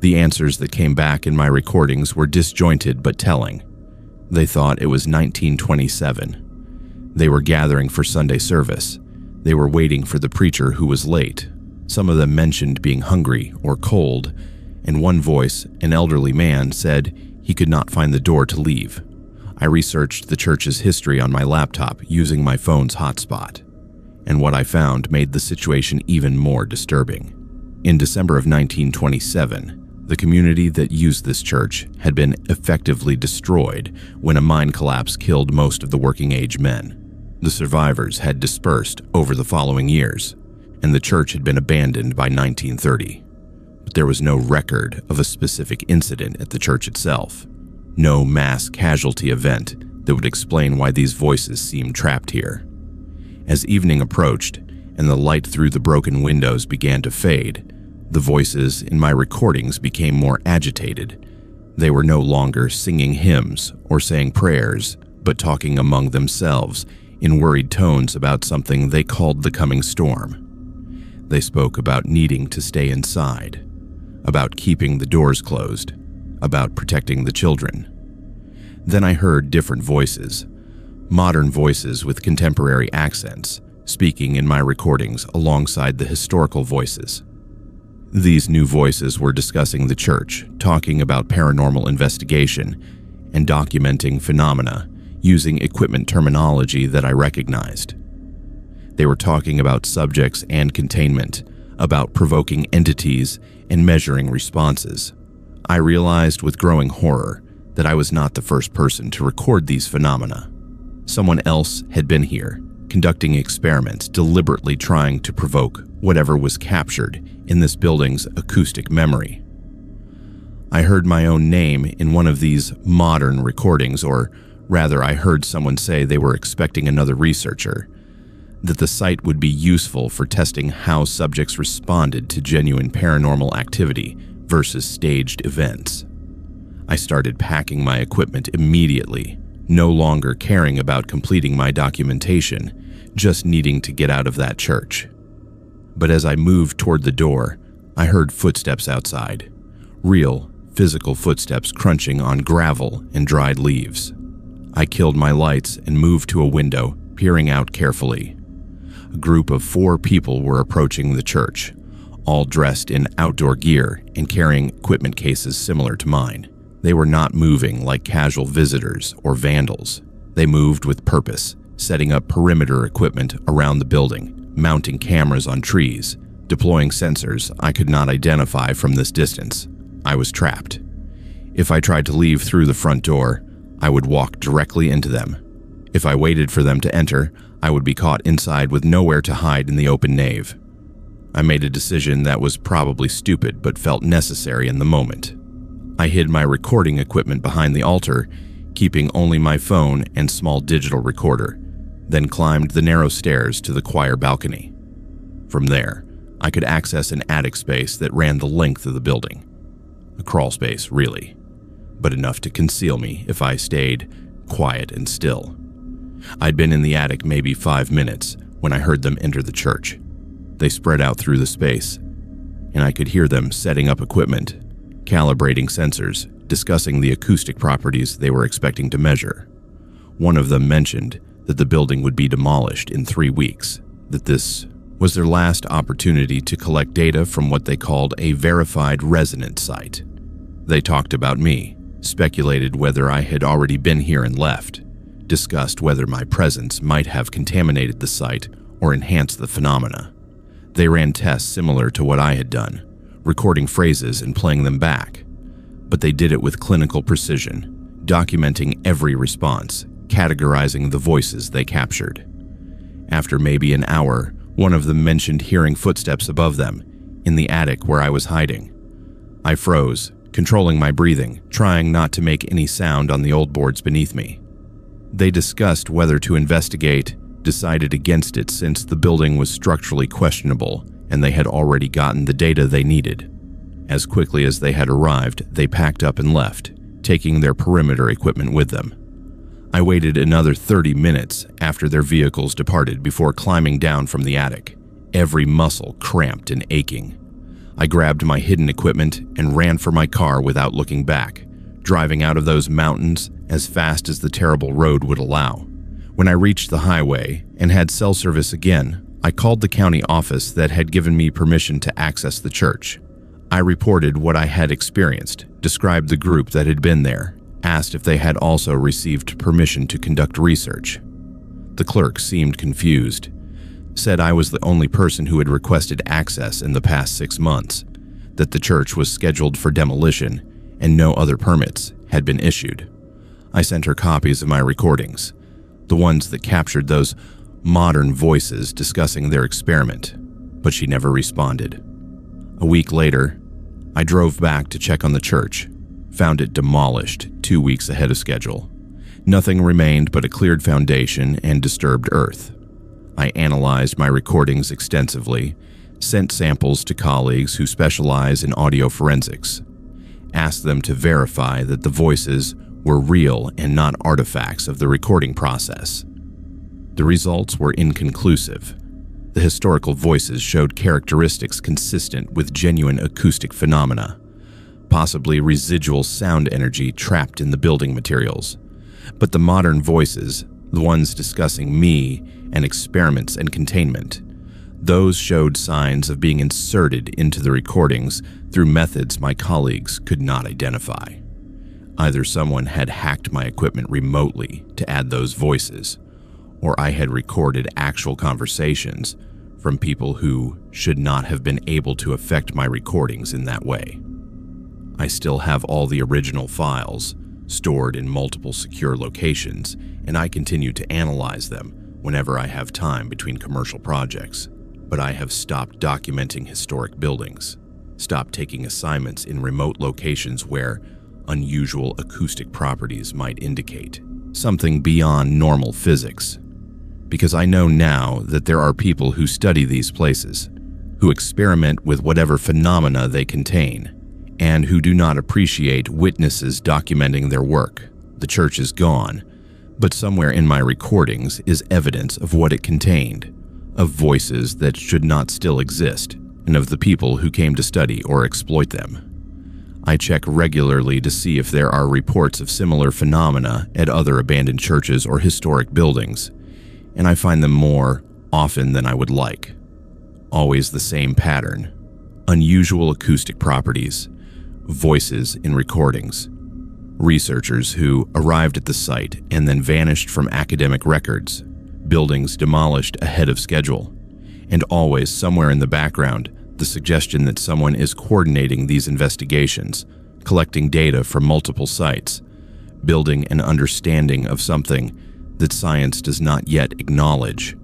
The answers that came back in my recordings were disjointed but telling. They thought it was 1927. They were gathering for Sunday service. They were waiting for the preacher who was late. Some of them mentioned being hungry or cold, and one voice, an elderly man, said he could not find the door to leave. I researched the church's history on my laptop using my phone's hotspot, and what I found made the situation even more disturbing. In December of 1927, the community that used this church had been effectively destroyed when a mine collapse killed most of the working-age men. The survivors had dispersed over the following years, and the church had been abandoned by 1930. But there was no record of a specific incident at the church itself, no mass casualty event that would explain why these voices seemed trapped here. As evening approached and the light through the broken windows began to fade, the voices in my recordings became more agitated. They were no longer singing hymns or saying prayers, but talking among themselves in worried tones about something they called the coming storm. They spoke about needing to stay inside, about keeping the doors closed, about protecting the children. Then I heard different voices, modern voices with contemporary accents, speaking in my recordings alongside the historical voices. These new voices were discussing the church, talking about paranormal investigation, and documenting phenomena using equipment terminology that I recognized. They were talking about subjects and containment, about provoking entities and measuring responses. I realized with growing horror that I was not the first person to record these phenomena. Someone else had been here, conducting experiments, deliberately trying to provoke whatever was captured in this building's acoustic memory. I heard my own name in one of these modern recordings, or rather I heard someone say they were expecting another researcher, that the site would be useful for testing how subjects responded to genuine paranormal activity versus staged events. I started packing my equipment immediately, no longer caring about completing my documentation, just needing to get out of that church. But as I moved toward the door, I heard footsteps outside, real, physical footsteps crunching on gravel and dried leaves. I killed my lights and moved to a window, peering out carefully. A group of 4 people were approaching the church, all dressed in outdoor gear and carrying equipment cases similar to mine. They were not moving like casual visitors or vandals. They moved with purpose, setting up perimeter equipment around the building, mounting cameras on trees, deploying sensors I could not identify from this distance. I was trapped. If I tried to leave through the front door, I would walk directly into them. If I waited for them to enter, I would be caught inside with nowhere to hide in the open nave. I made a decision that was probably stupid but felt necessary in the moment. I hid my recording equipment behind the altar, keeping only my phone and small digital recorder, then climbed the narrow stairs to the choir balcony. From there, I could access an attic space that ran the length of the building. A crawl space, really, but enough to conceal me if I stayed quiet and still. I'd been in the attic maybe 5 minutes when I heard them enter the church. They spread out through the space, and I could hear them setting up equipment, calibrating sensors, discussing the acoustic properties they were expecting to measure. One of them mentioned that the building would be demolished in 3 weeks, that this was their last opportunity to collect data from what they called a verified resonance site. They talked about me, speculated whether I had already been here and left, discussed whether my presence might have contaminated the site or enhanced the phenomena. They ran tests similar to what I had done, recording phrases and playing them back, but they did it with clinical precision, documenting every response, categorizing the voices they captured. After maybe an hour, one of them mentioned hearing footsteps above them, in the attic where I was hiding. I froze, controlling my breathing, trying not to make any sound on the old boards beneath me. They discussed whether to investigate, decided against it since the building was structurally questionable and they had already gotten the data they needed. As quickly as they had arrived, they packed up and left, taking their perimeter equipment with them. I waited another 30 minutes after their vehicles departed before climbing down from the attic, every muscle cramped and aching. I grabbed my hidden equipment and ran for my car without looking back, driving out of those mountains as fast as the terrible road would allow. When I reached the highway and had cell service again, I called the county office that had given me permission to access the church. I reported what I had experienced, described the group that had been there, asked if they had also received permission to conduct research. The clerk seemed confused, said I was the only person who had requested access in the past 6 months, that the church was scheduled for demolition and no other permits had been issued. I sent her copies of my recordings, the ones that captured those modern voices discussing their experiment, but she never responded. A week later, I drove back to check on the church, found it demolished 2 weeks ahead of schedule. Nothing remained but a cleared foundation and disturbed earth. I analyzed my recordings extensively, sent samples to colleagues who specialize in audio forensics, asked them to verify that the voices were real and not artifacts of the recording process. The results were inconclusive. The historical voices showed characteristics consistent with genuine acoustic phenomena, possibly residual sound energy trapped in the building materials. But the modern voices, the ones discussing me and experiments and containment, those showed signs of being inserted into the recordings through methods my colleagues could not identify. Either someone had hacked my equipment remotely to add those voices, or I had recorded actual conversations from people who should not have been able to affect my recordings in that way. I still have all the original files stored in multiple secure locations, and I continue to analyze them whenever I have time between commercial projects. But I have stopped documenting historic buildings, stopped taking assignments in remote locations where unusual acoustic properties might indicate something beyond normal physics. Because I know now that there are people who study these places, who experiment with whatever phenomena they contain, and who do not appreciate witnesses documenting their work. The church is gone, but somewhere in my recordings is evidence of what it contained, of voices that should not still exist, and of the people who came to study or exploit them. I check regularly to see if there are reports of similar phenomena at other abandoned churches or historic buildings, and I find them more often than I would like. Always the same pattern: unusual acoustic properties, voices in recordings, Researchers who arrived at the site and then vanished from academic records, buildings demolished ahead of schedule, and always somewhere in the background, the suggestion that someone is coordinating these investigations, collecting data from multiple sites, building an understanding of something that science does not yet acknowledge.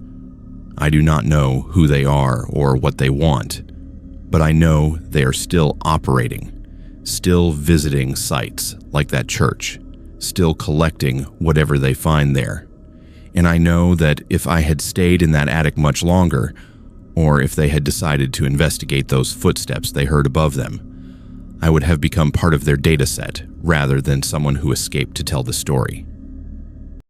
I do not know who they are or what they want, but I know they are still operating, still visiting sites like that church, still collecting whatever they find there. And I know that if I had stayed in that attic much longer, or if they had decided to investigate those footsteps they heard above them, I would have become part of their data set rather than someone who escaped to tell the story.